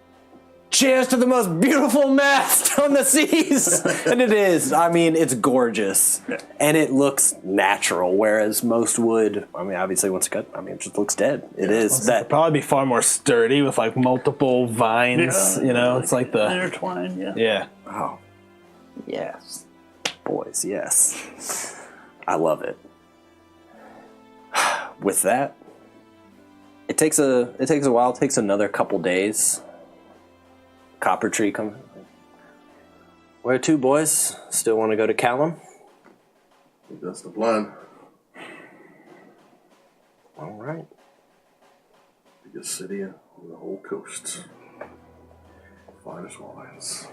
cheers to the most beautiful mast on the seas. And it is. I mean, it's gorgeous. Yeah. And it looks natural, whereas most wood, I mean, obviously once cut, it just looks dead. It is. That probably be far more sturdy with multiple vines, it's like the... Intertwined, yeah. Yeah. Oh, yes. Boys, yes. I love it. With that, it takes a while. It takes another couple days. Copper Tree comes. Where to, boys? Still want to go to Callum? I think that's the plan. All right. Biggest city on the whole coast. Finest wines.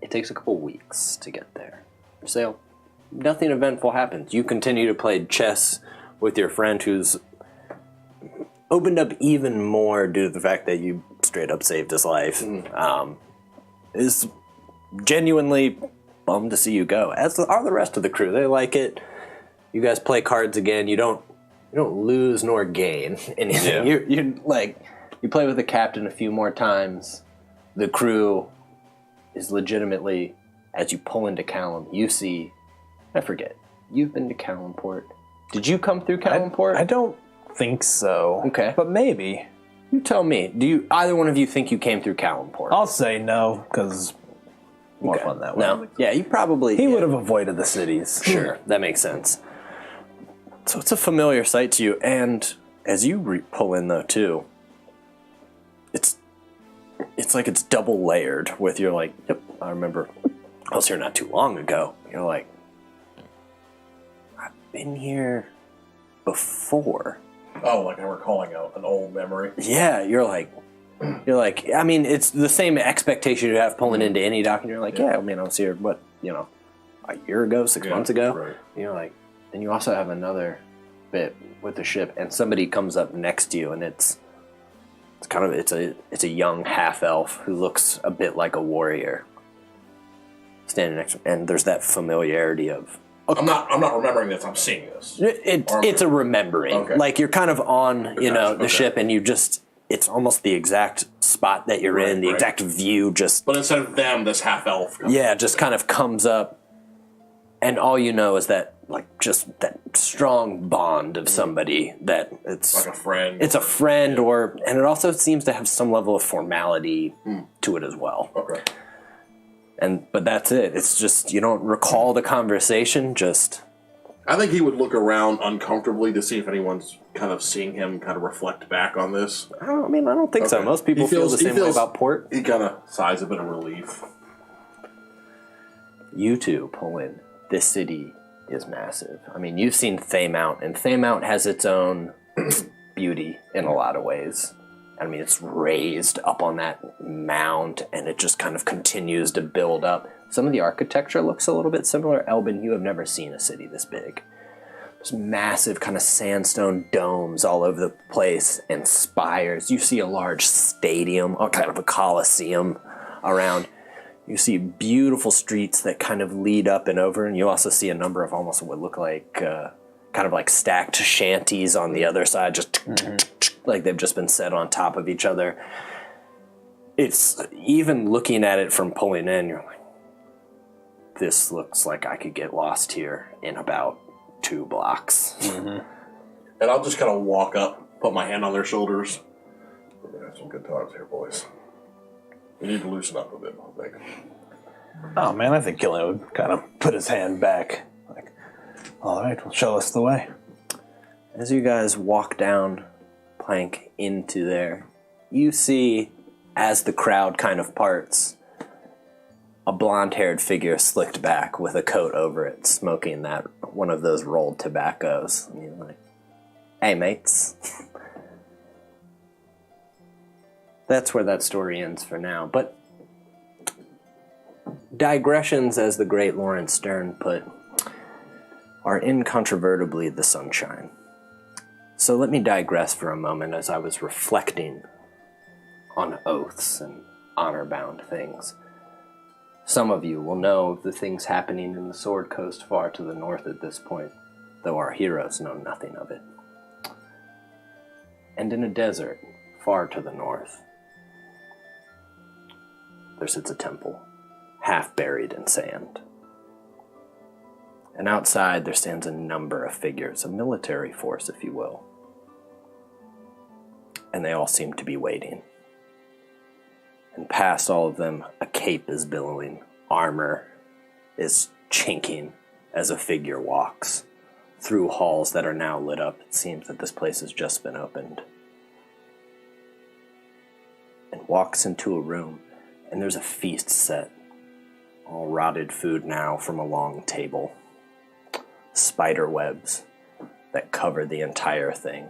It takes a couple weeks to get there. So, nothing eventful happens. You continue to play chess with your friend who's opened up even more due to the fact that you straight up saved his life. Is genuinely bummed to see you go, as are the rest of the crew. They like it. You guys play cards again. You don't lose nor gain anything. Yeah. You play with the captain a few more times. The crew is legitimately, as you pull into Callum, you see, I forget, you've been to Callumport. Did you come through Callumport? I don't think so. Okay. But maybe. You tell me. Do you either one of you think you came through Callumport? I'll say no, because more fun that way. No. Yeah, you probably... He would have avoided the cities. Sure, that makes sense. So it's a familiar sight to you, and as you pull in, though, too, it's like it's double layered with you're like, yep, I remember I was here not too long ago. You're like, I've been here before. Oh, like I'm recalling an old memory. Yeah, you're like, I mean, it's the same expectation you have pulling into any dock, and you're like, I was here, a year ago, 6 months ago? Right. You're like, and you also have another bit with the ship, and somebody comes up next to you, and it's a young half-elf who looks a bit like a warrior standing next to him, and there's that familiarity of... I'm not remembering this. I'm seeing this. It's a remembering. Okay. You're kind of on, the ship, and you just... It's almost the exact spot that you're in, the exact view. But instead of them, this half elf. Just kind of comes up, and all you know is that like just that strong bond of somebody that it's Like a friend. It's a friend, and it also seems to have some level of formality to it as well. Okay. But that's it. It's just you don't recall the conversation. Just I think he would look around uncomfortably to see if anyone's kind of seeing him kind of reflect back on this. I don't think so. Most people feel the same way about port. He kind of sighs a bit of relief. You two pull in. This city is massive. I mean, you've seen Thaymount, and Thaymount has its own beauty in a lot of ways. I mean, it's raised up on that mound, and it just kind of continues to build up. Some of the architecture looks a little bit similar. Elbin, you have never seen a city this big. There's massive kind of sandstone domes all over the place and spires. You see a large stadium, or kind of a coliseum around. You see beautiful streets that kind of lead up and over, and you also see a number of almost what look like kind of like stacked shanties on the other side, just like they've just been set on top of each other. It's even looking at it from pulling in, you're like, this looks like I could get lost here in about 2 blocks. And I'll just kind of walk up, put my hand on their shoulders. We're going to have some good times here, boys. We need to loosen up a bit, I think. Oh, man, I think Killian would kind of put his hand back. Like, all right, well, show us the way. As you guys walk down Plank into there, you see, as the crowd kind of parts, a blonde-haired figure slicked back with a coat over it, smoking that one of those rolled tobaccos. And you're like, hey, mates. That's where that story ends for now. But digressions, as the great Lawrence Stern put, are incontrovertibly the sunshine. So let me digress for a moment as I was reflecting on oaths and honor-bound things. Some of you will know of the things happening in the Sword Coast far to the north at this point, though our heroes know nothing of it. And in a desert far to the north, there sits a temple, half buried in sand. And outside there stands a number of figures, a military force, if you will. And they all seem to be waiting. And past all of them, a cape is billowing, armor is chinking as a figure walks through halls that are now lit up. It seems that this place has just been opened. And walks into a room, and there's a feast set. All rotted food now from a long table. Spider webs that cover the entire thing.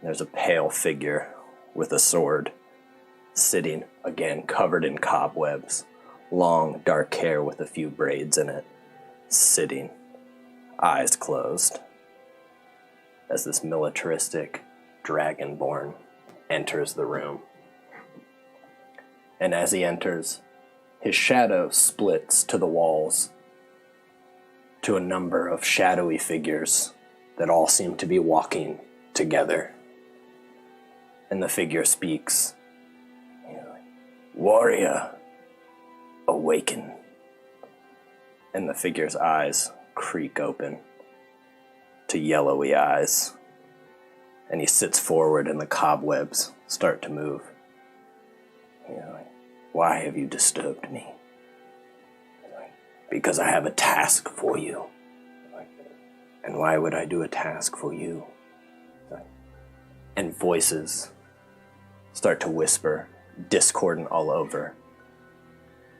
There's a pale figure with a sword, sitting, again, covered in cobwebs. Long, dark hair with a few braids in it. Sitting, eyes closed. As this militaristic dragonborn enters the room. And as he enters, his shadow splits to the walls to a number of shadowy figures that all seem to be walking together. And the figure speaks, "Warrior, awaken." And the figure's eyes creak open to yellowy eyes. And he sits forward and the cobwebs start to move. Why have you disturbed me? Because I have a task for you. And why would I do a task for you? And voices start to whisper, discordant all over.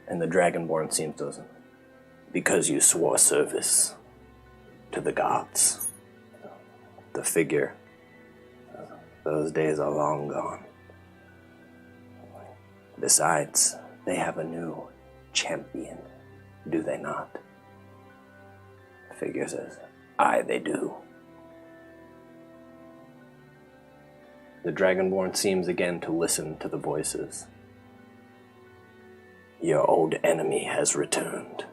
And the Dragonborn seems to listen. Because you swore service to the gods. The figure, those days are long gone. Besides, they have a new champion, do they not? The figure says, aye, they do. The Dragonborn seems again to listen to the voices. Your old enemy has returned,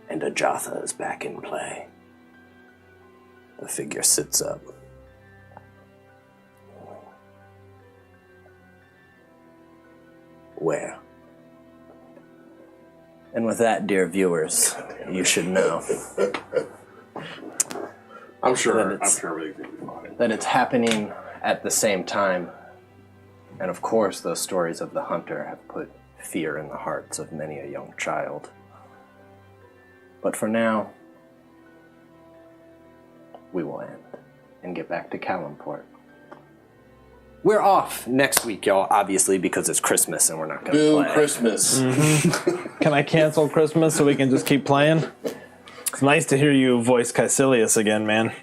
and Ajatha is back in play. The figure sits up. Where? And with that, dear viewers, you should know I'm sure everything's going to be fine. that it's happening at the same time. And of course, those stories of the hunter have put fear in the hearts of many a young child. But for now, we will end and get back to Calimport. We're off next week, y'all, obviously, because it's Christmas and we're not going to play. Christmas. Can I cancel Christmas so we can just keep playing? It's nice to hear you voice Caecilius again, man.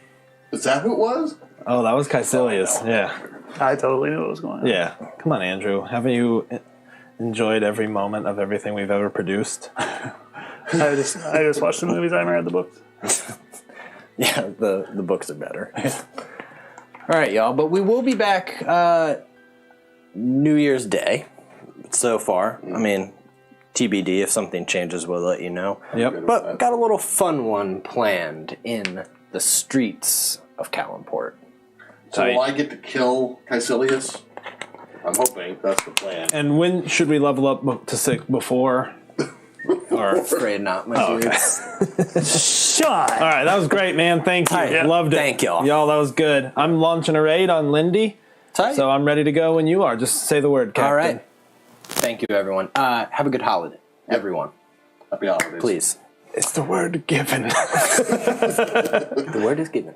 Is that who it was? Oh, that was Caecilius, yeah. I totally knew what was going on. Yeah. Come on, Andrew. Haven't you enjoyed every moment of everything we've ever produced? I just watched the movies. I haven't read the books. Yeah, the books are better. All right, y'all, but we will be back New Year's Day. So far, I mean, TBD. If something changes, we'll let you know. Yep. But got a little fun one planned in the streets of Calimport. So will I get to kill Caecilius? I'm hoping that's the plan. And when should we level up to 6 before? Or Afraid not, my dudes. Shot. All right, that was great, man. Thank you. Tight. Loved it. Thank y'all. Y'all, that was good. I'm launching a raid on Lindy, Tight. so I'm ready to go when you are. Just say the word, Captain. All right. Thank you, everyone. Have a good holiday, everyone. Happy holidays. Please. It's the word given. The word is given.